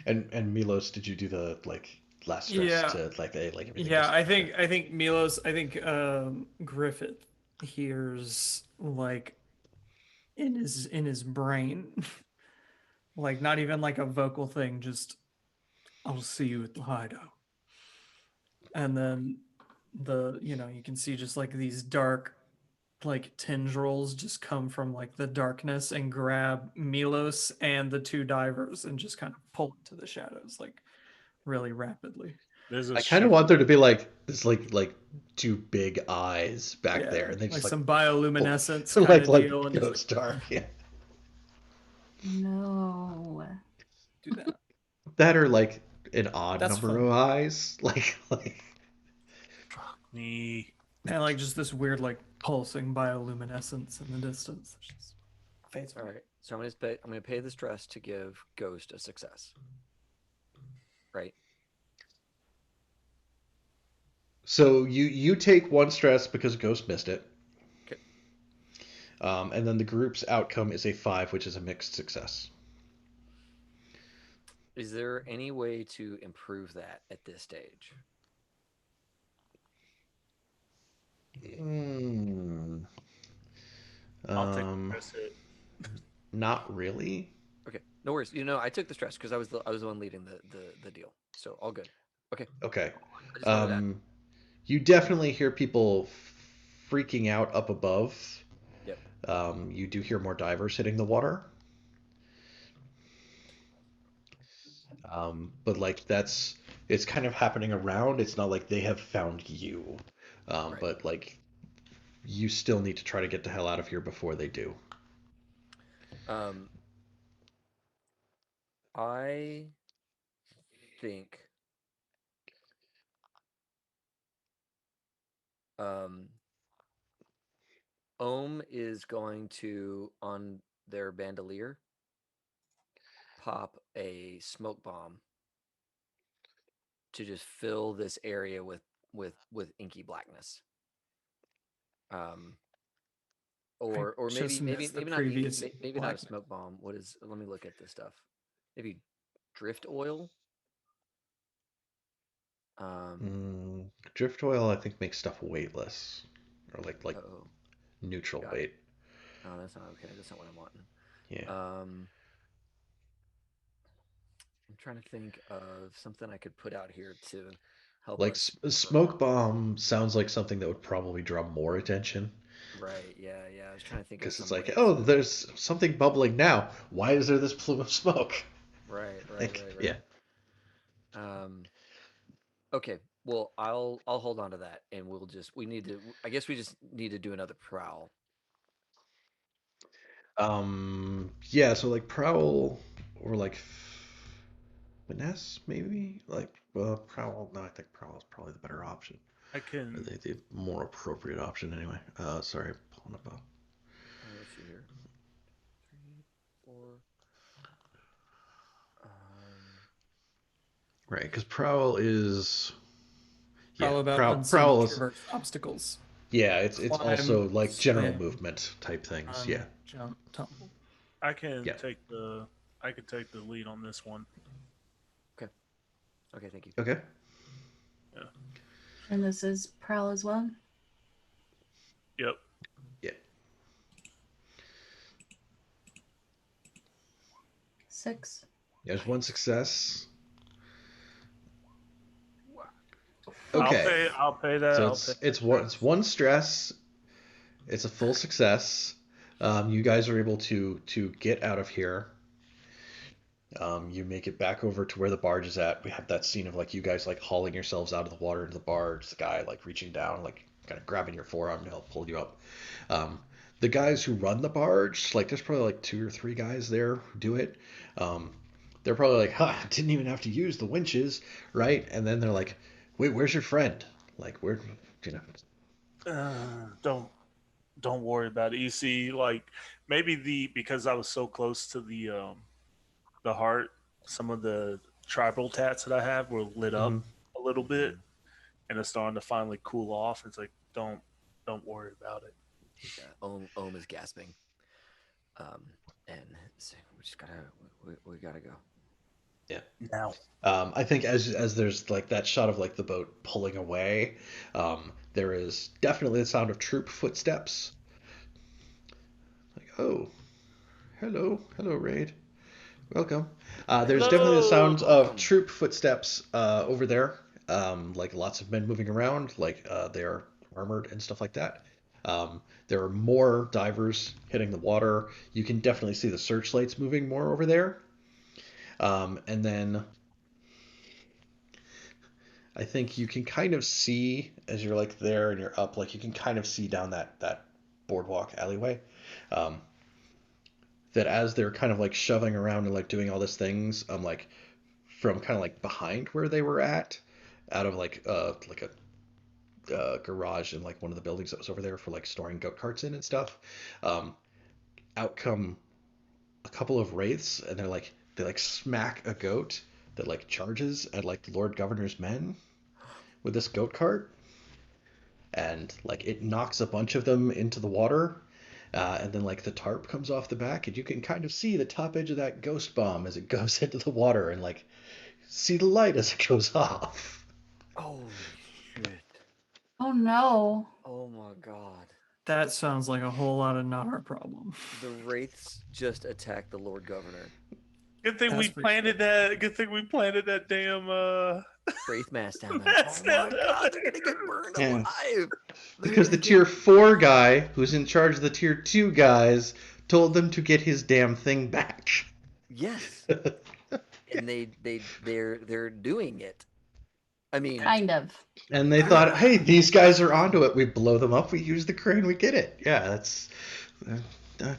And Milos, did you do the like last stress to like everything? Yeah, Just, I think Milos, I think Griffith hears like in his brain, like not even like a vocal thing, just I'll see you at the hideout. And then you can see just like these dark like tendrils just come from like the darkness and grab Milos and the two divers and just kind of pull into the shadows like really rapidly. There's a I kind of shiver. want there to be like this like two big eyes back there, Yeah, and they like just like some bioluminescence kind like of deal, and just Ghost like Dark, yeah. No. do that. That or like an odd That's number fun. of eyes, like. Fuck me. And like just this weird like pulsing bioluminescence in the distance. It's just fades All away. right. So I'm gonna pay the stress to give Ghost a success. Right. So you take one stress because Ghost missed it. Okay. And then the group's outcome is a 5, which is a mixed success. Is there any way to improve that at this stage? Mm, I'll take the stress hit. not really. Okay. No worries. I took the stress because I was the one leading the deal. So all good. Okay. Okay. I just wanted that. You definitely hear people freaking out up above. Yep. You do hear more divers hitting the water. But like it's kind of happening around. It's not like they have found you. Right. But like you still need to try to get the hell out of here before they do. I think Ohm is going to, on their bandolier, pop a smoke bomb to just fill this area with inky blackness. Or maybe Just missed the maybe not inky, previous maybe not a blackness. smoke bomb. What is? Let me look at this stuff. Maybe drift oil. Drift oil, I think, makes stuff weightless, or like Uh-oh. neutral Got it. weight. Oh, that's not okay. That's not what I'm wanting. Yeah. I'm trying to think of something I could put out here to help Like us. smoke bomb sounds like something that would probably draw more attention Right. Yeah. Yeah. I was trying to think of because it's some like, ways. oh, there's something bubbling now. Why is there this plume of smoke? Right. Right. Like, Right. yeah. Right. Okay. Well, I'll hold on to that, and we need to. I guess we just need to do another prowl. Yeah. So like prowl or like finesse, maybe like prowl. No, I think prowl is probably the better option. I Or can. the more appropriate option anyway. Sorry, pulling up a. Let's see here. 3, 4. Right, because prowl is All about unseen prowl is traverse obstacles. yeah, it's Climb, also like general swim, movement type things. Yeah, jump, tumble. I can yeah. take the. I can take the lead on this one. Okay. Okay. Thank you. Okay. Yeah. And this is Prowl as well. Yep. Yeah. 6. There's one success. Okay. I'll pay that. So it's one stress. It's a full success. You guys are able to get out of here. You make it back over to where the barge is at. We have that scene of like you guys like hauling yourselves out of the water into the barge. The guy like reaching down, like kind of grabbing your forearm to help pull you up. The guys who run the barge, like there's probably like 2 or 3 guys there who do it. They're probably like, "Huh, didn't even have to use the winches, right?" And then they're like, "Wait, where's your friend? Like, where, you know?" Don't worry about it. You see, like maybe because I was so close to the heart, some of the tribal tats that I have were lit up a little bit, and it's starting to finally cool off. It's like don't worry about it. Yeah. Ohm is gasping. And so we just gotta we gotta go. Now. I think as there's like that shot of like the boat pulling away, there is definitely the sound of troop footsteps. Like, oh, hello, Raid, welcome. There's definitely the Hello. sounds of troop footsteps over there. Like lots of men moving around, like they're armored and stuff like that. There are more divers hitting the water. You can definitely see the searchlights moving more over there. And then I think you can kind of see as you're like there and you're up, like you can kind of see down that boardwalk alleyway. Um, that as they're kind of like shoving around and like doing all these things, like from kind of like behind where they were at, out of like a garage in like one of the buildings that was over there for like storing goat carts in and stuff. Um, Out come a couple of wraiths, and they like smack a goat that like charges at like the Lord Governor's men with this goat cart, and like it knocks a bunch of them into the water. And then like the tarp comes off the back, and you can kind of see the top edge of that ghost bomb as it goes into the water, and like see the light as it goes off. Holy shit. Oh no. Oh my god. That sounds like a whole lot of not our problem. The Wraiths just attacked the Lord Governor. Good thing That's we for planted that. Good thing we planted that damn. Wraith mass down there. Mass Oh my down there. god, they're gonna get burned Yeah. alive. Because the tier 4 guy, who's in charge of the tier 2 guys, told them to get his damn thing back. Yes. And they're doing it. I mean, Kind of. And they thought, hey, these guys are onto it. We blow them up, we use the crane, we get it. Yeah, that's.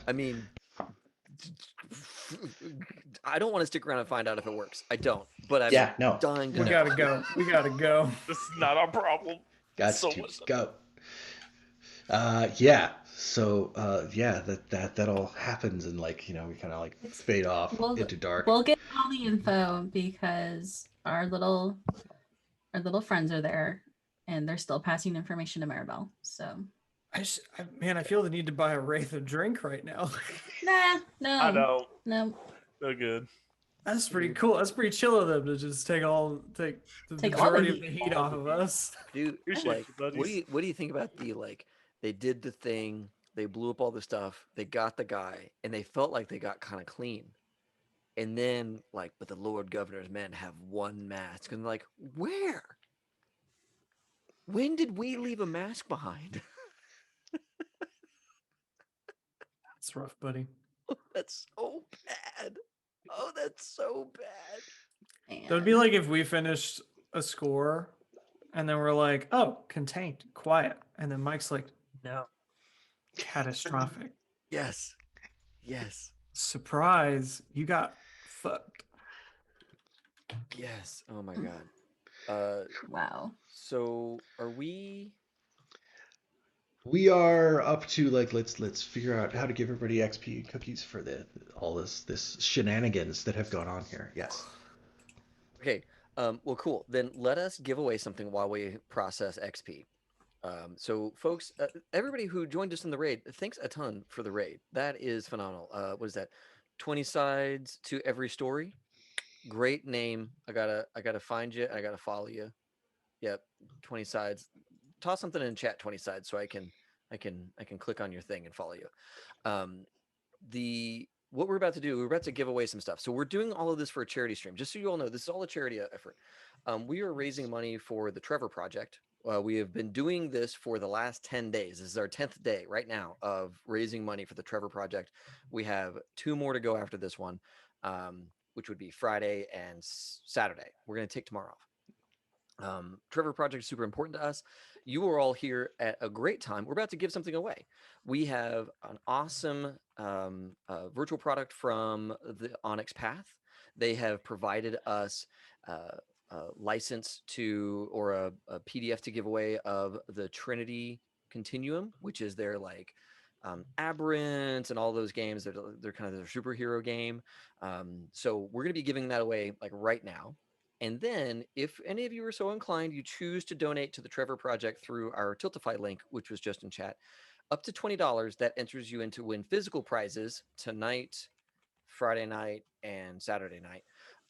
I mean, I don't want to stick around and find out if it works. I don't, but I'm Yeah, no. dying to We know. gotta go. We gotta go. This is not our problem. Got So to much- go. Yeah. So yeah, that all happens, and like we kind of like fade off into dark. We'll get all the info because our little friends are there and they're still passing information to Maribel. So Man, I feel the need to buy a Wraith a drink right now. nah, no. I know. No. No good. That's pretty cool. That's pretty chill of them to just take the Take all the majority of the heat. heat off of us. Dude, Appreciate like, you, buddies. what do you think about the like? They did the thing. They blew up all the stuff. They got the guy, and they felt like they got kind of clean. And then, like, but the Lord Governor's men have one mask, and like, where? When did we leave a mask behind? That's rough, buddy. That's so bad. Oh, that's so bad. That would be like if we finished a score and then we're like, oh, contained, quiet. And then Mike's like, no, catastrophic. Yes. Yes. Surprise, you got fucked. Yes. Oh my god. Wow. So are we? We are up to like let's figure out how to give everybody XP and cookies for all this shenanigans that have gone on here. Yes. Okay. Well, cool. Then let us give away something while we process XP. So, folks, everybody who joined us in the raid, thanks a ton for the raid. That is phenomenal. What is that? 20 sides to every story. Great name. I gotta find you. I gotta follow you. Yep. 20 sides. Toss something in chat. 20 sides, so I can click on your thing and follow you. What we're about to do, we're about to give away some stuff. So we're doing all of this for a charity stream. Just so you all know, this is all a charity effort. We are raising money for the Trevor Project. We have been doing this for the last 10 days. This is our 10th day right now of raising money for the Trevor Project. We have 2 more to go after this one, which would be Friday and Saturday. We're going to take tomorrow off. Trevor Project is super important to us. You are all here at a great time. We're about to give something away. We have an awesome virtual product from the Onyx Path. They have provided us a license to, or a PDF to give away of the Trinity Continuum, which is their like Aberrant and all those games. They're kind of their superhero game. So we're going to be giving that away like right now. And then if any of you are so inclined, you choose to donate to the Trevor Project through our Tiltify link, which was just in chat, up to $20, that enters you into win physical prizes tonight, Friday night, and Saturday night.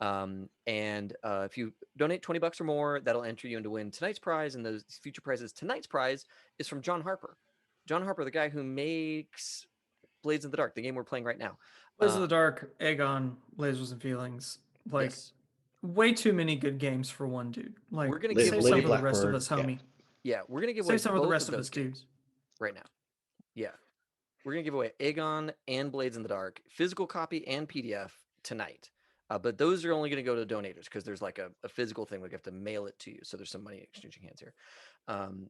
And if you donate $20 or more, that'll enter you into win tonight's prize and those future prizes. Tonight's prize is from John Harper. John Harper, the guy who makes Blades in the Dark, the game we're playing right now. Blades of the Dark, Aegon, Lasers and Feelings. Like, Yes. way too many good games for one dude. Like, We're gonna save give some away for the rest of Blackbird, us, homie. Yeah, we're gonna give away Save some for the both rest of of those us games dudes. right now. Yeah, we're gonna give away Aegon and Blades in the Dark, physical copy and PDF tonight. But those are only going to go to donators because there's like a physical thing. We have to mail it to you. So there's some money exchanging hands here.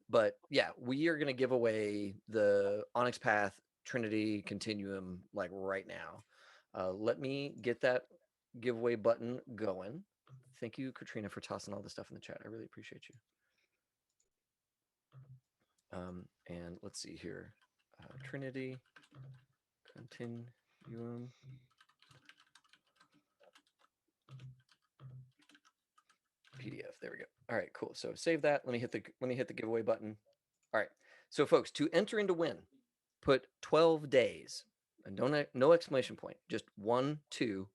But yeah, we are going to give away the Onyx Path Trinity Continuum like right now. Let me get that giveaway button going. Thank you, Katrina, for tossing all this stuff in the chat. I really appreciate you. And let's see here. Trinity Continuum. PDF. There we go. All right, cool. So save that. Let me hit the giveaway button. All right. So folks, to enter into win, put 12 days and no exclamation point, just 1, 2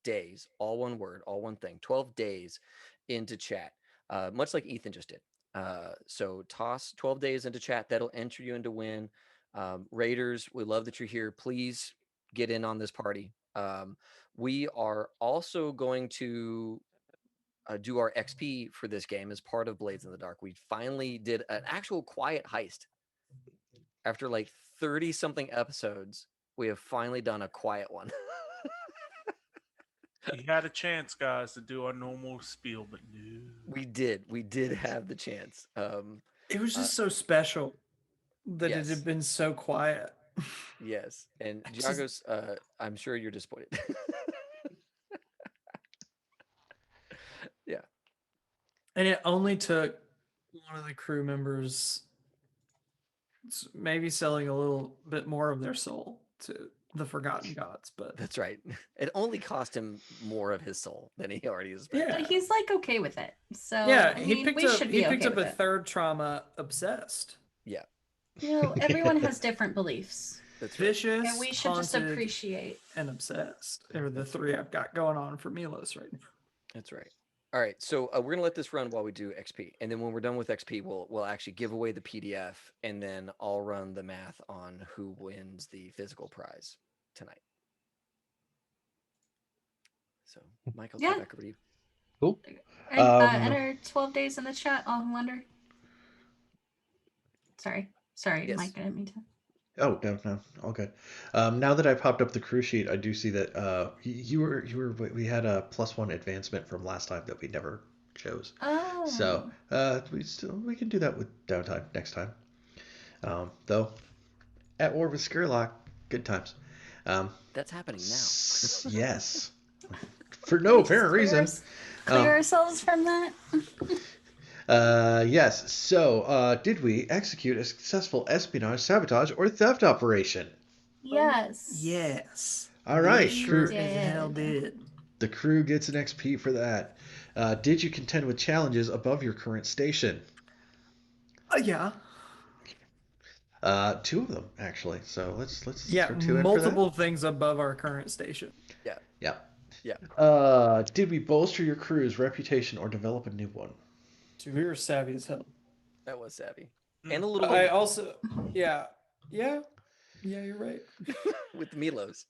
days, all one word, all one thing, 12 days into chat, much like Ethan just did. So toss 12 days into chat. That'll enter you into win. Raiders, we love that you're here. Please get in on this party. We are also going to do our XP for this game as part of Blades in the Dark. We finally did an actual quiet heist. After like 30 something episodes, we have finally done a quiet one. We had a chance, guys, to do our normal spiel, but no. We did have the chance. It was just so special that yes. it had been so quiet. Yes. And Giagos, I'm sure you're disappointed. Yeah. And it only took one of the crew members maybe selling a little bit more of their soul to the Forgotten Gods, but that's right. It only cost him more of his soul than he already has spent. Yeah. But he's like okay with it. So yeah, I he mean, picked we up should be he picked okay up with a it. third trauma obsessed. Yeah. You know, everyone has different beliefs. That's right. Vicious, And we should just haunted, appreciate. and obsessed are the three I've got going on for Milos right now. That's right. All right, so we're gonna let this run while we do XP, and then when we're done with XP, we'll actually give away the PDF, and then I'll run the math on who wins the physical prize tonight. So, Mike, I'll turn back over to you. Cool. And enter 12 days in the chat. All who wonder. Sorry, Yes. Mike. I didn't mean to. Oh, no, all good. Now that I popped up the crew sheet, I do see that we had a +1 advancement from last time that we never chose. Oh. So we can do that with downtime next time. Though, at war with Skurlock, good times. That's happening now. Yes, for no apparent reason. Clear ourselves from that. Yes. So, did we execute a successful espionage, sabotage, or theft operation? Yes. Yes. All right. Sure did. as hell did. The crew gets an XP for that. Did you contend with challenges above your current station? Yeah. 2 of them actually. So let's Yeah, throw 2 in multiple things above our current station. for that. Yeah. Did we bolster your crew's reputation or develop a new one? Dude, we were savvy as hell. That was savvy. And a little I late also, yeah, you're right. with Milos.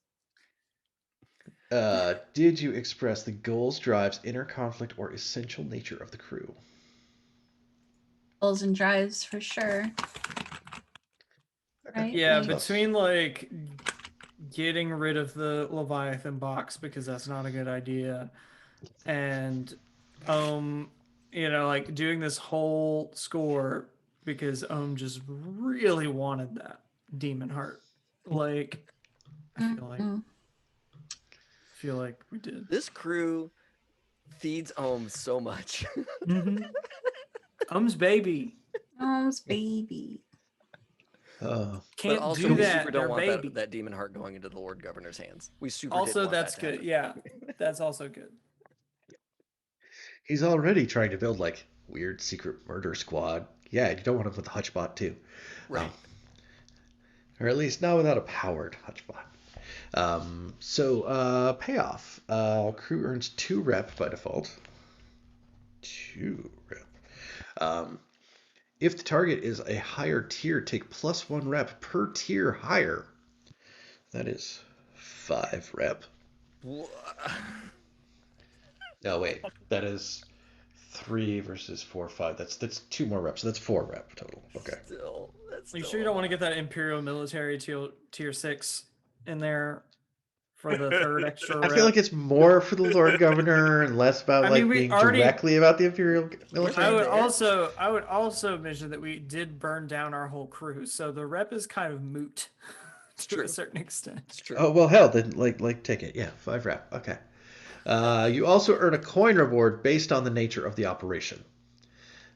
Did you express the goals, drives, inner conflict, or essential nature of the crew? Goals and drives for sure. Right? Yeah, Like, between like getting rid of the Leviathan box because that's not a good idea, and like doing this whole score because just really wanted that demon heart. Like, I feel like we did. This crew feeds so much. Baby. baby. Can't but also, do we that. super don't want baby. that demon heart going into the Lord Governor's hands. We super Also, didn't want that's that to good. happen. Yeah, that's also good. He's already trying to build like weird secret murder squad. Yeah, you don't want him with a hutchbot too. Right. Or at least not without a powered hutchbot. Payoff. Crew earns 2 rep by default. 2 rep. If the target is a higher tier, take +1 rep per tier higher. That is 5 rep. No, wait. That is 3 versus 4, 5. That's 2 more reps. So that's 4 rep total. Okay. Are you sure you don't want to get that Imperial Military tier 6 in there for the third extra I rep? feel like it's more for the Lord Governor and less about being directly about the Imperial military. I would also mention that we did burn down our whole crew, so the rep is kind of moot to a certain extent. It's true. Oh well, hell, then take it. Yeah, 5 rep. Okay. You also earn a coin reward based on the nature of the operation.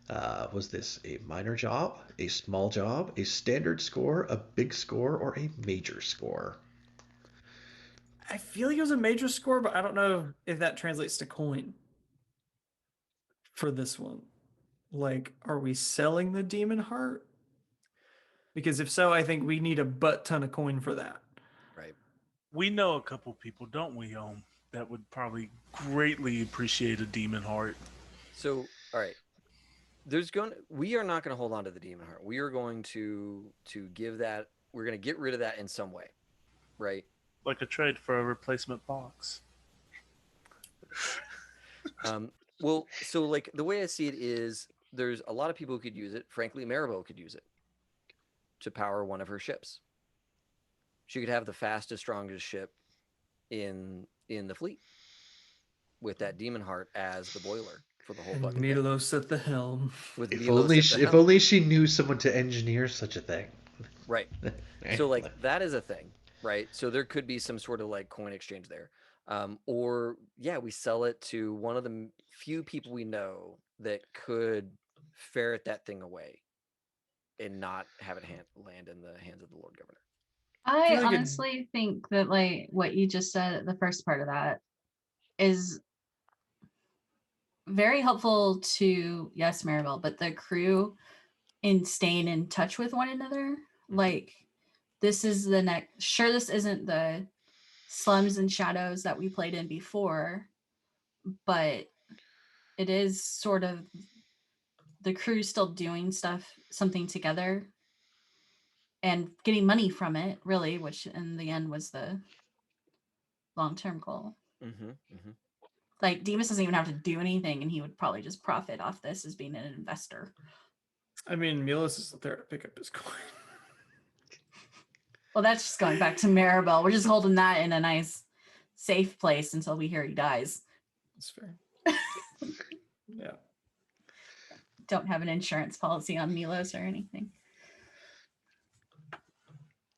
Was this a minor job, a small job, a standard score, a big score, or a major score? I feel like it was a major score, but I don't know if that translates to coin for this one. Like, are we selling the Demon Heart? Because if so, I think we need a butt ton of coin for that. Right. We know a couple people, don't we, that would probably greatly appreciate a Demon Heart. So, all right. We are not going to hold on to the Demon Heart. We are going to give that. We're going to get rid of that in some way, right? Like a trade for a replacement box. Well, so like the way I see it is, there's a lot of people who could use it. Frankly, Maribel could use it to power one of her ships. She could have the fastest, strongest ship in the fleet with that Demon Heart as the boiler for the whole And fucking Milos at the helm. With If Milos only at the if helm. only she knew someone to engineer such a thing. Right. So like that is a thing, right? So there could be some sort of like coin exchange there. Or yeah, we sell it to one of the few people we know that could ferret that thing away and not have it land in the hands of the Lord Governor. I feel like honestly think that like what you just said, the first part of that is very helpful to, yes, Maribel, but the crew in staying in touch with one another. Like, this is the next, sure, this isn't the Slums and Shadows that we played in before, but it is sort of the crew still doing something together and getting money from it, really, which in the end was the long-term goal. Like, Demas doesn't even have to do anything, and he would probably just profit off this as being an investor. I mean, Milos isn't there to pick up his coin. Well, that's just going back to Maribel. We're just holding that in a nice, safe place until we hear he dies. That's fair. Yeah. Don't have an insurance policy on Milos or anything.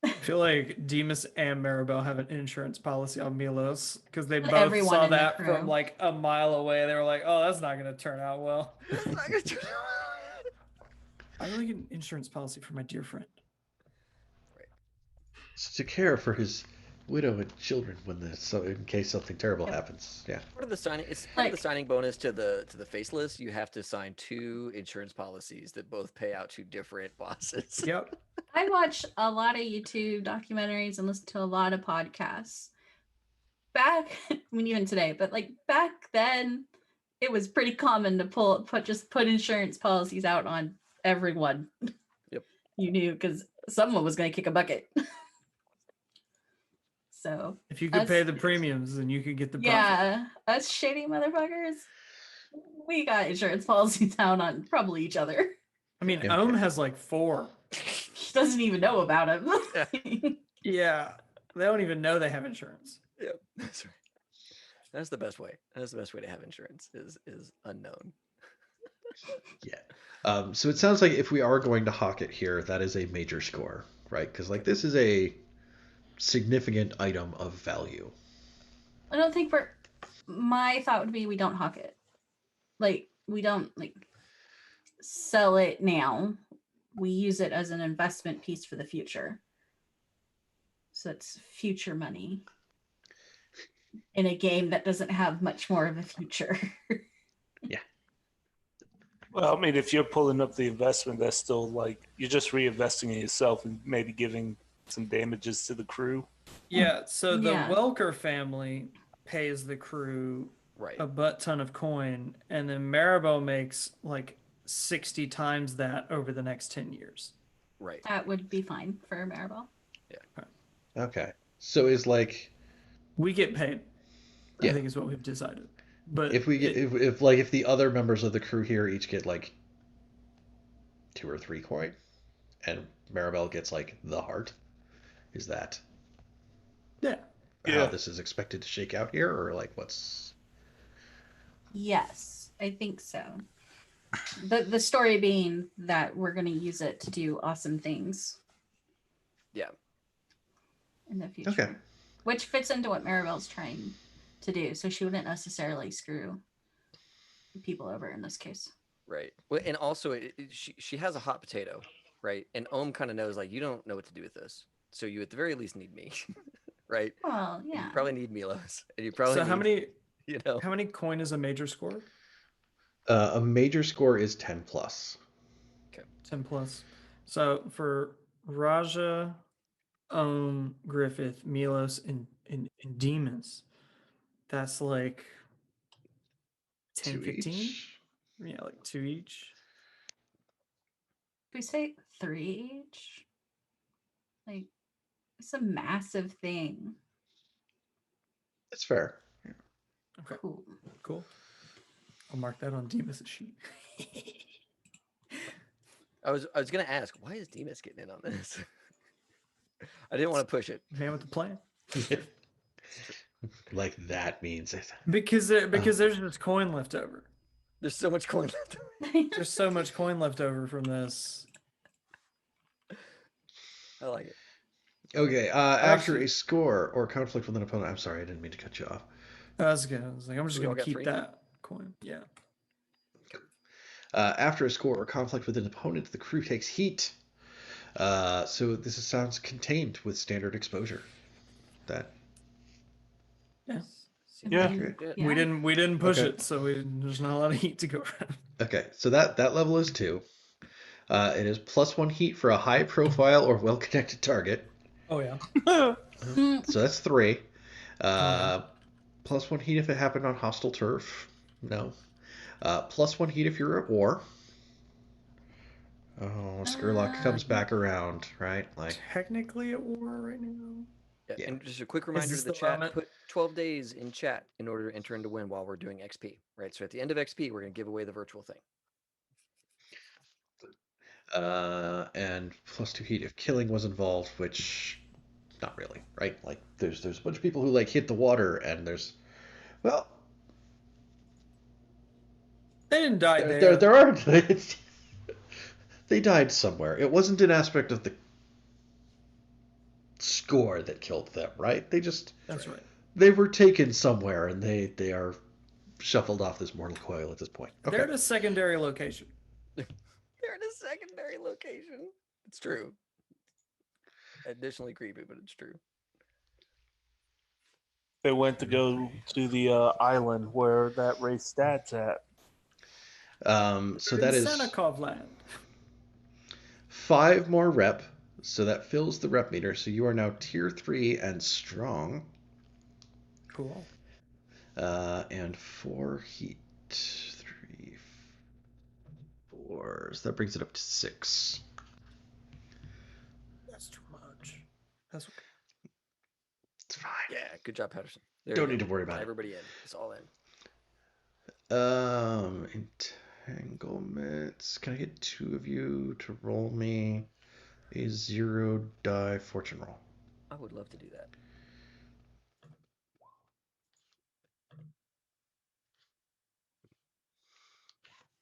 I feel like Demas and Maribel have an insurance policy on Milos because they both Everyone saw in the that crew. from like a mile away. They were like, "Oh, that's not going to turn out well." I really get an insurance policy for my dear friend. It's to care for his widow and children in case something terrible happens. Yeah. Part of the signing bonus to the faceless, you have to sign 2 insurance policies that both pay out to different bosses. Yep. I watch a lot of YouTube documentaries and listen to a lot of podcasts. Back, I mean, even today, but like back then, it was pretty common to put insurance policies out on everyone. Yep. You knew because someone was going to kick a bucket. So if you could pay the premiums, then you could get the profit. Yeah, us shady motherfuckers, we got insurance policies out on probably each other. I mean, Ohm has like 4. He doesn't even know about him. Yeah, they don't even know they have insurance. Yep, that's right. That's the best way. That's the best way to have insurance is unknown. Yeah. So it sounds like if we are going to hawk it here, that is a major score, right? Because like this is a significant item of value. I don't think my thought would be we don't hawk it. Like, we don't like sell it now. We use it as an investment piece for the future. So it's future money in a game that doesn't have much more of a future. Yeah. Well, I mean, if you're pulling up the investment, that's still like you're just reinvesting in yourself and maybe giving some damages to the crew. Yeah, so the Yeah. Welker family pays the crew Right. a butt ton of coin, and then Maribel makes like 60 times that over the next 10 years. Right. That would be fine for Maribel. Okay. So is like We get paid, I Yeah. think is what we've decided. But if we get if the other members of the crew here each get like 2 or 3 coin, and Maribel gets like the heart, is that yeah, how Yeah. this is expected to shake out here, or like what's? Yes, I think so. The story being that we're going to use it to do awesome things. Yeah. In the future. Okay. Which fits into what Maribel's trying to do. So she wouldn't necessarily screw people over in this case. Right. Well, and also she has a hot potato, right? And Ohm kind of knows like you don't know what to do with this, so you at the very least need me, right? Well, And yeah. you probably need Milos, and you probably so need, how many coin is a major score? A major score is 10 plus. 10 plus. So for Raja, Griffith, Milos, and Demons, that's like 10, 2 15? each. Yeah, like 2 each. If we say 3 each, like it's a massive thing. That's fair. Okay, Cool. cool. I'll mark that on Demas' sheet. I was gonna ask, why is Demas getting in on this? I didn't want to push it. Man with the plan. Like that means it. Because there's just coin left over. There's so much coin left. There's so much coin left over from this. I like it. Okay. After Actually- a score or conflict with an opponent. I'm sorry, I didn't mean to cut you off. That's good. I was like, I'm just We all gonna got keep 3? that coin. Yeah. After a score or conflict with an opponent, the crew takes heat. So this sounds contained with standard exposure. That Yeah. Yeah. accurate? Yeah. We didn't push Okay. it, so there's not a lot of heat to go around. Okay, so that level is 2. It is +1 heat for a high profile or well connected target. Oh yeah. So that's 3. yeah. +1 heat if it happened on hostile turf. No. +1 heat if you're at war. Oh, Skurlock comes back around, right? Like, Technically at war right now. Yeah. Yeah. And just a quick reminder this to the the chat: moment? put 12 days in chat in order to enter into win while we're doing XP. Right. So at the end of XP, we're gonna give away the virtual thing. and +2 heat if killing was involved, which not really, right? Like, there's a bunch of people who like hit the water, and there's, well, They didn't die there. there are they died somewhere. It wasn't an aspect of the score that killed them, right? That's right. They were taken somewhere, and they are shuffled off this mortal coil at this point. Okay. They're at a secondary location. They're in a secondary location. It's true. Additionally creepy, but it's true. They went to go to the island where that race stats at. So that is Sanakov land. 5 more rep, so that fills the rep meter. So you are now tier 3 and strong. Cool. And 4 heat. 3, 4. So that brings it up to 6. That's too much. That's okay. It's fine. Yeah. Good job, Patterson. There Don't you need go. to worry about it. Everybody in. It's all in. Entanglements. Can I get 2 of you to roll me a 0 die fortune roll? I would love to do that.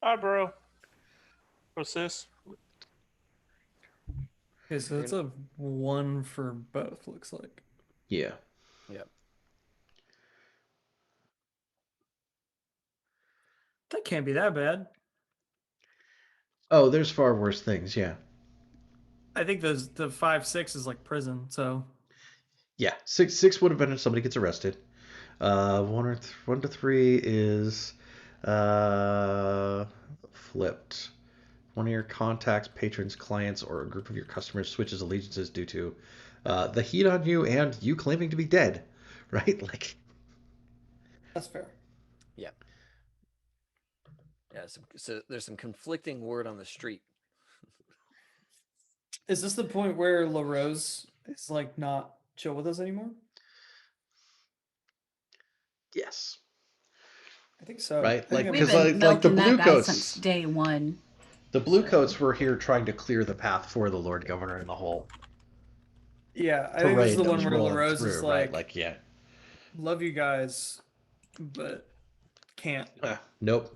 Hi, bro. What's this? Okay, so that's a 1 for both, looks like. Yeah. Yep. That can't be that bad. Oh, there's far worse things. Yeah. I think the 5-6 is like prison, so Yeah. 6 would have been if somebody gets arrested. 1 to 3 is flipped. one of your contacts, patrons, clients, or a group of your customers switches allegiances due to the heat on you and you claiming to be dead, right? Like, That's fair. Yeah. Yeah. So there's some conflicting word on the street. Is this the point where LaRose is like not chill with us anymore? yes, I think so. right? I think Like, I'm- We've because been like the milking blue that guy since coats, day one. the blue So- coats were here trying to clear the path for the Lord Governor in the whole yeah, I think this is parade the that one was where rolling LaRose through, is right? like, Like, yeah, love you guys, but can't. nope,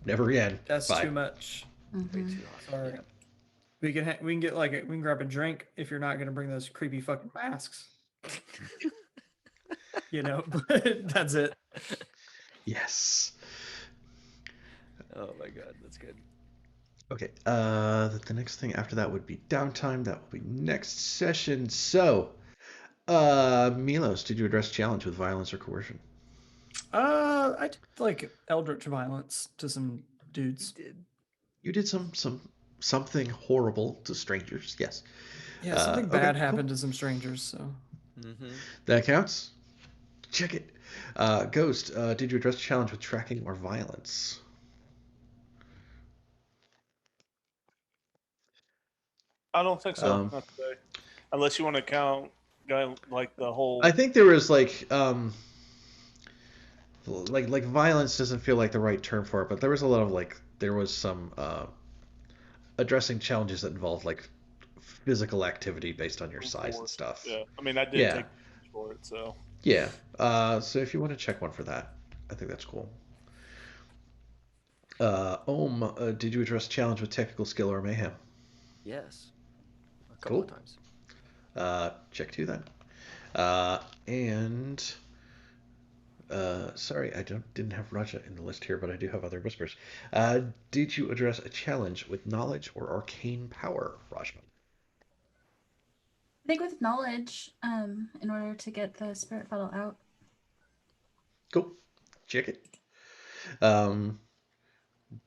never again. That's Bye. too much. Way Mhm. too hot. Sorry. Yeah. We can get like we can grab a drink if you're not gonna bring those creepy fucking masks. You know, but that's it. Yes. Oh my god, that's good. Okay. The next thing after that would be downtime. That will be next session. So, Milos, did you address challenge with violence or coercion? I did like eldritch violence to some dudes. Did You did something horrible to strangers. Yes. Yeah, something okay, bad cool. happened to some strangers. So That counts. Check it. Ghost, did you address challenge with tracking or violence? I don't think so. Um, Not today. Unless you want to count like the whole. I think there was like violence doesn't feel like the right term for it, but there was a lot of there was some addressing challenges that involved like physical activity based on your size and stuff. Yeah, I mean, I did Yeah. take damage for it, so. Yeah. So if you want to check one for that, I think that's cool. Ohm, did you address challenge with technical skill or mayhem? yes, a couple of Cool. times. Check two then. And sorry, I didn't have Raja in the list here, but I do have other whispers. Did you address a challenge with knowledge or arcane power, Raja? I think with knowledge, in order to get the spirit bottle out. Cool. Check it.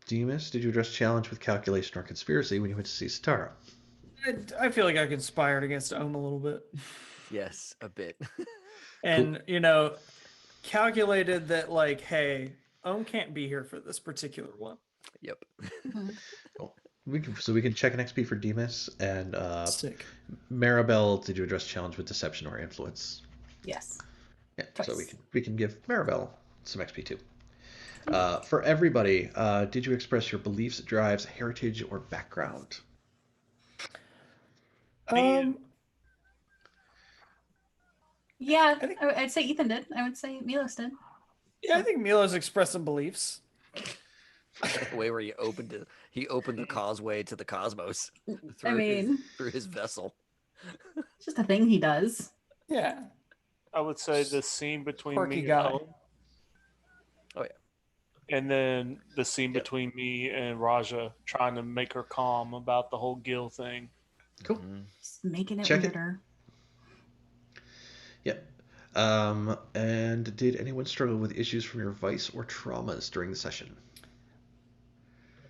Demas, did you address challenge with calculation or conspiracy when you went to see Satara? I feel like I conspired against Ohm a little bit, Yes, a bit. and you know, calculated that like, hey, Ohm can't be here for this particular one. Yep. Cool. We can check an XP for Demas and Sick. Maribel. Did you address challenge with deception or influence? Yes. Yeah. Twice. So we can give Maribel some XP too. For everybody, did you express your beliefs, drives, heritage, or background? Yeah, I think- I'd say Ethan did. I would say Milos did. Yeah, I think Milo's expressed some beliefs. The way where he opened the causeway to the cosmos through his vessel. It's just a thing he does. Yeah. I would say the scene between Quirky me and guy. Ellen, Oh yeah. and then the scene between me and Raja trying to make her calm about the whole Gil thing. Cool. Just making it Check it. weirder. Yep. And did anyone struggle with issues from your vice or traumas during the session?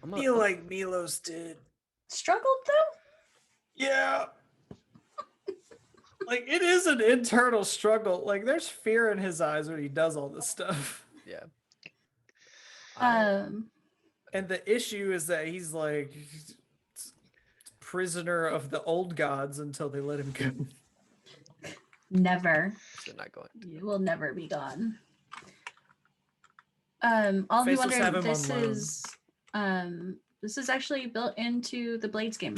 I'm Feel like Milos did. Struggled though? Yeah. Like it is an internal struggle. Like there's fear in his eyes when he does all this stuff. yeah. And the issue is that he's like prisoner of the old gods until they let him go. Never. They're not going. You will never be gone. I'll be Faceless have wondering. him This is actually built into the Blades game.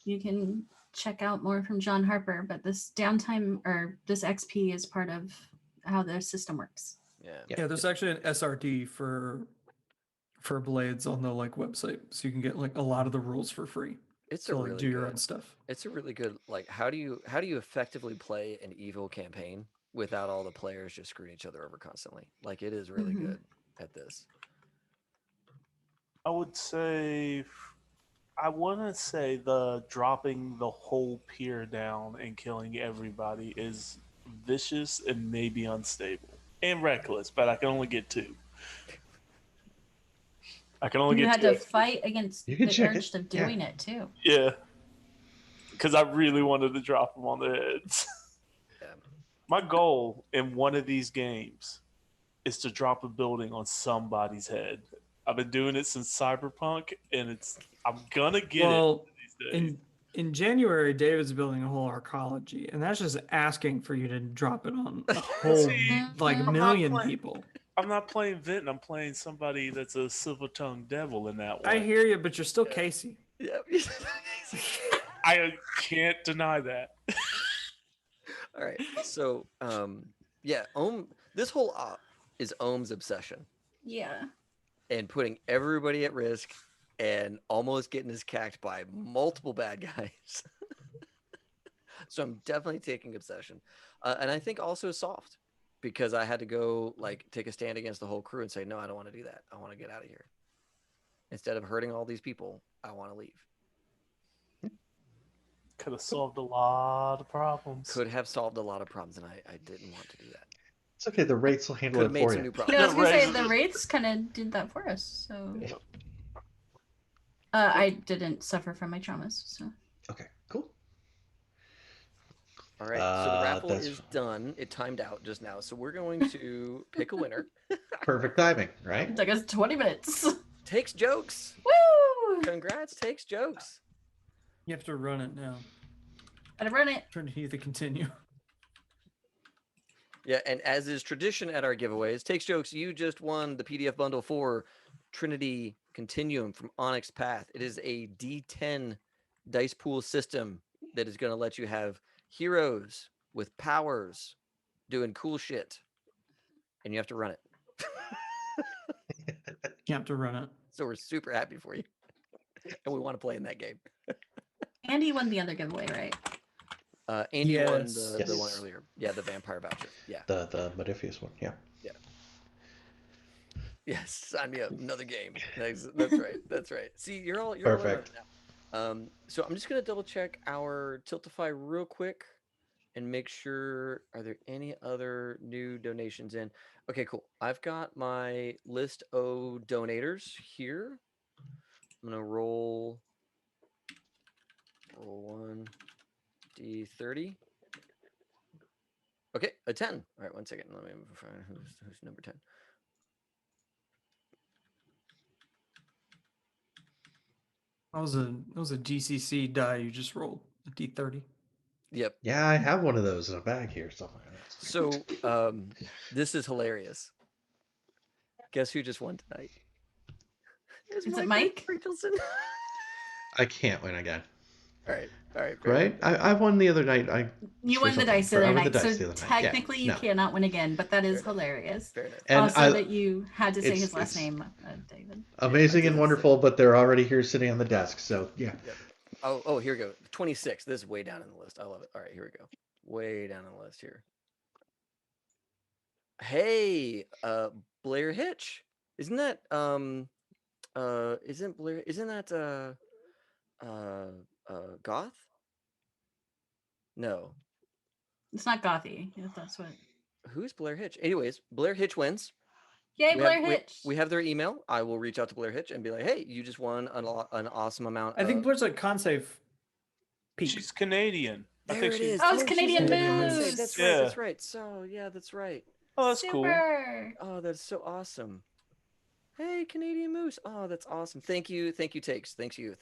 You can check out more from John Harper, but this downtime or this XP is part of how the system works. Yeah. Yeah, there's actually an SRD for Blades on the like website, so you can get like a lot of the rules for free. It's to a like really do your good- own stuff. It's a really good how do you effectively play an evil campaign without all the players just screwing each other over constantly? Like it is really good at this. I would say, I want to say the dropping the whole pier down and killing everybody is vicious and maybe unstable and reckless, but I can only get two. I can only You get had two. to fight against You can the check urge it. of doing it too. Yeah. Because I really wanted to drop them on their heads. Yeah. My goal in one of these games is to drop a building on somebody's head. I've been doing it since Cyberpunk, and I'm gonna get Well, it these days. in January, David's building a whole arcology, and that's just asking for you to drop it on a whole See, like I'm not million playing- people. I'm not playing Vent. I'm playing somebody that's a silver-tongued devil in that one. I hear you, but you're still Casey. Yeah. I can't deny that. All right. So, yeah, this whole op is Ohm's obsession Yeah. and putting everybody at risk and almost getting us cacked by multiple bad guys. So I'm definitely taking obsession. And I think also soft because I had to go like take a stand against the whole crew and say, no, I don't want to do that. I want to get out of here. Instead of hurting all these people, I want to leave. Could have solved a lot of problems. Could have solved a lot of problems, and I didn't want to do that. It's okay. The rates will handle Could it have made for some you. new No, problems. I was gonna say Wraiths- the Wraiths kind of did that for us. So Yeah. I didn't suffer from my traumas. So Okay, cool. All right, so the raffle that's- is done. It timed out just now, so we're going to pick a winner. Perfect timing, it right? took us 20 minutes. Takes jokes. Woo! Congrats, takes jokes. You have to run it now. Gotta run it. Turn to either continue. Yeah, and as is tradition at our giveaways, takes jokes. You just won the PDF bundle for Trinity Continuum from Onyx Path. It is a D10 dice pool system that is going to let you have heroes with powers doing cool shit, and you have to run it. You have to run it. So we're super happy for you, and we want to play in that game. Andy won the other giveaway, right? Andy won Yes. the one Yes. earlier. Yeah, the vampire voucher. Yeah. The Modifius one, yeah. Yes, sign me up. Another game. That's right. That's right. See, you're all in on it Perfect. now. So I'm just gonna double check our Tiltify real quick and make sure are there any other new donations in. Okay, cool. I've got my list of donators here. I'm gonna roll 1d30. Okay, a 10. All right, 1 second. Let me find who's number 10. That was a GCC die you just rolled. A D30. Yep. Yeah, I have one of those in a bag here somewhere. So this is hilarious. Guess who just won tonight? Is it Mike? Rachelson. I can't win again. All right. Fair Right? I won the other night. You for won the something. dice the I other won the night, dice so the other night. Yeah, technically you no. cannot win again, but that is Fair enough. hilarious. Fair enough. And Also, that you had to say it's- his last it's- name, David. Amazing and wonderful, but they're already here sitting on the desk. So yeah. Yep. Oh, here we go. 26. This is way down in the list. I love it. All right, here we go. Way down on the list here. Hey, Blair Hitch. Isn't that isn't that Goth? No. It's not Gothy, if that's what. Who's Blair Hitch? Anyways, Blair Hitch wins. Yay, We Blair have, Hitch. we have their email. I will reach out to Blair Hitch and be like, hey, you just won an awesome amount. I think of... Blair's like Consave Peak. She's Canadian. I There think it she's. is. Oh, it's she's Canadian Canadian Moose. That's Yeah. right. That's right. So yeah, that's right. Oh, that's cool. Super. Oh, that's so awesome. Hey, Canadian Moose. Oh, that's awesome. Thank you. Thank you, Takes. Thank you.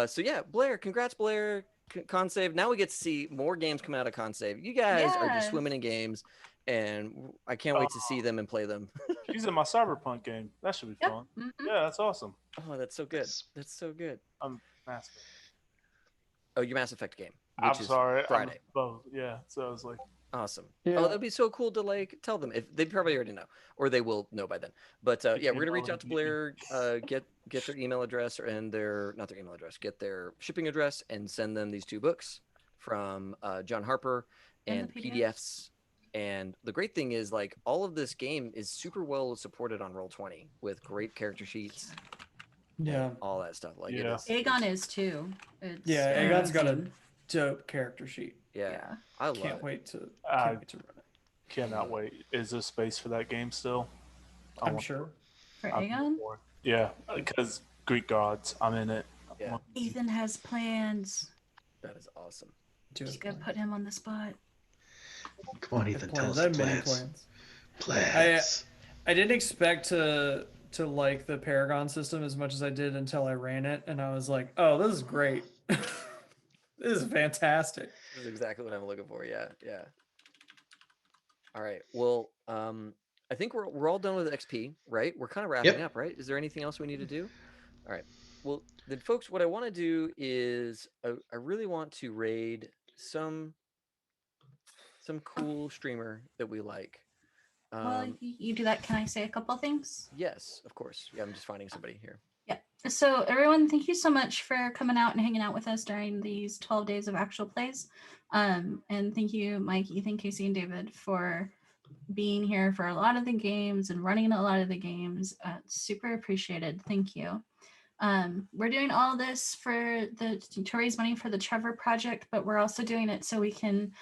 So yeah, Blair, congrats, Blair. Consave. Now we get to see more games come out of Consave. You guys are just Yes. swimming in games, and I can't wait to see them and play them. She's in my Cyberpunk game. That should be Yep. fun. Mhm. Yeah, that's awesome. Oh, that's so good. That's so good. I'm massive. Oh, your Mass Effect game. I'm Which is sorry. Friday. I'm both. Yeah. So I was like, Awesome. Yeah. Oh, that'd be so cool to like tell them if they probably already know, or they will know by then. But yeah, we're gonna reach out to Blair, get their email address and not their email address, get their shipping address, and send them these 2 books from John Harper And and the PDFs. And the great thing is, like, all of this game is super well supported on Roll20 with great character sheets, Yeah. all that stuff. Like, Yeah. Aegon is too. It's Yeah, very Aegon's got a awesome. dope character sheet. yeah, I love Can't it. wait to I- run it. cannot wait. Is there space for that game still? I I'm want- sure. For I'm Aegon? for it. Yeah, because Greek gods. I'm in it. Yeah, Ethan has plans. that is awesome. Do Just have gotta put him on the spot. Come on, I Ethan, have tell plans. us I the have many plans. plans. Plans. I didn't expect to like the Paragon system as much as I did until I ran it, and I was like, oh, this is great. This is fantastic. This is exactly what I'm looking for. Yeah, yeah. All right. Well, I think we're all done with XP, right? We're kind of wrapping Yep. up, right? Is there anything else we need to do? All right. Well, then, folks, what I want to do is I really want to raid some cool streamer that we like. Well, you do that. Can I say a couple things? Yes, of course. Yeah, I'm just finding somebody here. Yeah. So everyone, thank you so much for coming out and hanging out with us during these 12 days of actual plays. And thank you, Mike, Ethan, Casey, and David for being here for a lot of the games and running a lot of the games. Super appreciated. Thank you. We're doing all this for to raise money for the Trevor Project, but we're also doing it so we can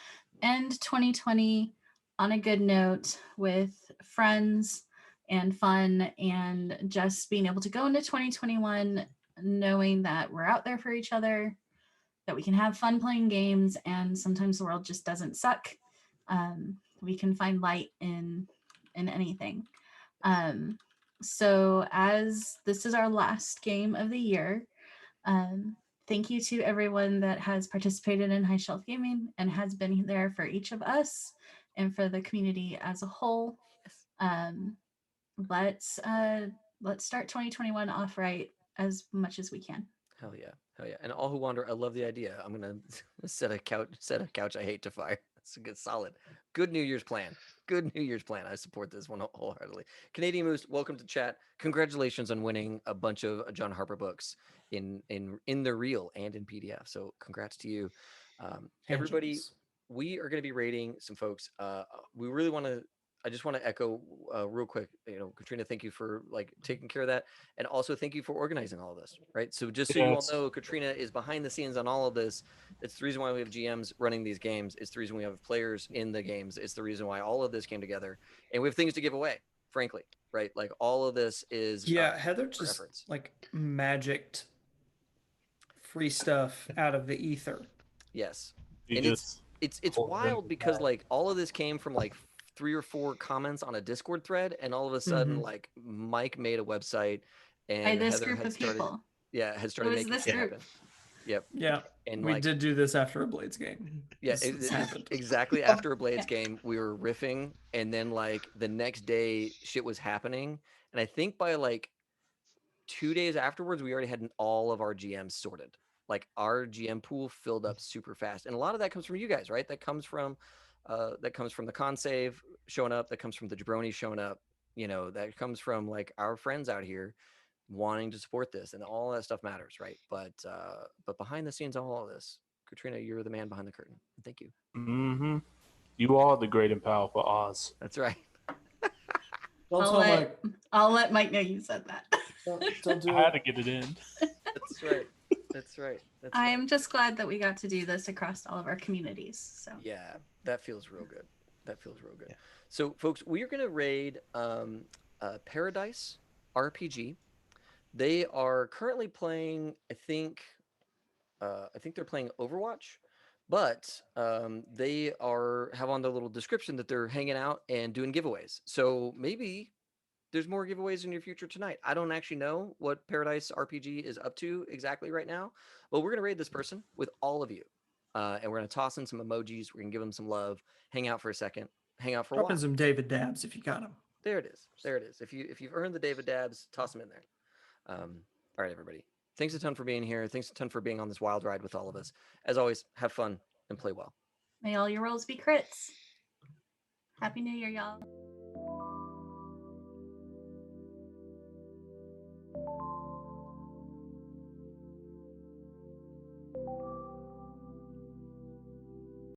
end 2020 on a good note with friends and fun, and just being able to go into 2021 knowing that we're out there for each other, that we can have fun playing games, and sometimes the world just doesn't suck. We can find light in anything. So as this is our last game of the year, thank you to everyone that has participated in High Shelf Gaming and has been there for each of us and for the community as a whole. Let's start 2021 off right as much as we can. Hell yeah, hell yeah! And all who wander, I love the idea. I'm gonna set a couch I hate to fire. That's a good, solid, good New Year's plan. Good New Year's plan. I support this one wholeheartedly. Canadian Moose, welcome to chat. Congratulations on winning a bunch of John Harper books in the real and in PDF. So congrats to you, everybody. We are going to be rating some folks. We really want to. I just want to echo real quick. Katrina, thank you for like taking care of that, and also thank you for organizing all of this. Right. So just so you all know, Katrina is behind the scenes on all of this. It's the reason why we have GMs running these games. It's the reason we have players in the games. It's the reason why all of this came together, and we have things to give away. Frankly, right? Like all of this is Heather just efforts. Like magicked free stuff out of the ether. Yes, and it's wild because like all of this came from like 3 or 4 comments on a Discord thread, and all of a sudden like Mike made a website, and this Heather group had of started. People. Yeah, had started making this shit group. happen. Yep. Yeah, and we did do this after a Blades game. Yeah, it happened exactly after a Blades game. We were riffing, and then like the next day, shit was happening, and I think by like 2 days afterwards, we already had all of our GMs sorted. Like our GM pool filled up super fast, and a lot of that comes from you guys, right? That comes from the con save showing up. That comes from the jabroni showing up. That comes from like our friends out here wanting to support this, and all that stuff matters, right? But behind the scenes, all of this, Katrina, you're the man behind the curtain. Thank you. Mm-hmm. You are the great and powerful Oz. That's right. I'll let Mike know you said that. Don't do I had to get it in. That's right. That's right. I am just glad that we got to do this across all of our communities. So yeah, that feels real good. Yeah. So, folks, we are going to raid Paradise RPG. They are currently playing. I think they're playing Overwatch, but they have on their little description that they're hanging out and doing giveaways. So maybe there's more giveaways in your future tonight. I don't actually know what Paradise RPG is up to exactly right now, but we're going to raid this person with all of you. And we're going to toss in some emojis. We're going to give them some love, hang out for a second, hang out for a while. Drop in some David Dabs if you got them. There it is. If you've earned the David Dabs, toss them in there. All right, everybody. Thanks a ton for being here. Thanks a ton for being on this wild ride with all of us. As always, have fun and play well. May all your rolls be crits. Happy New Year, y'all.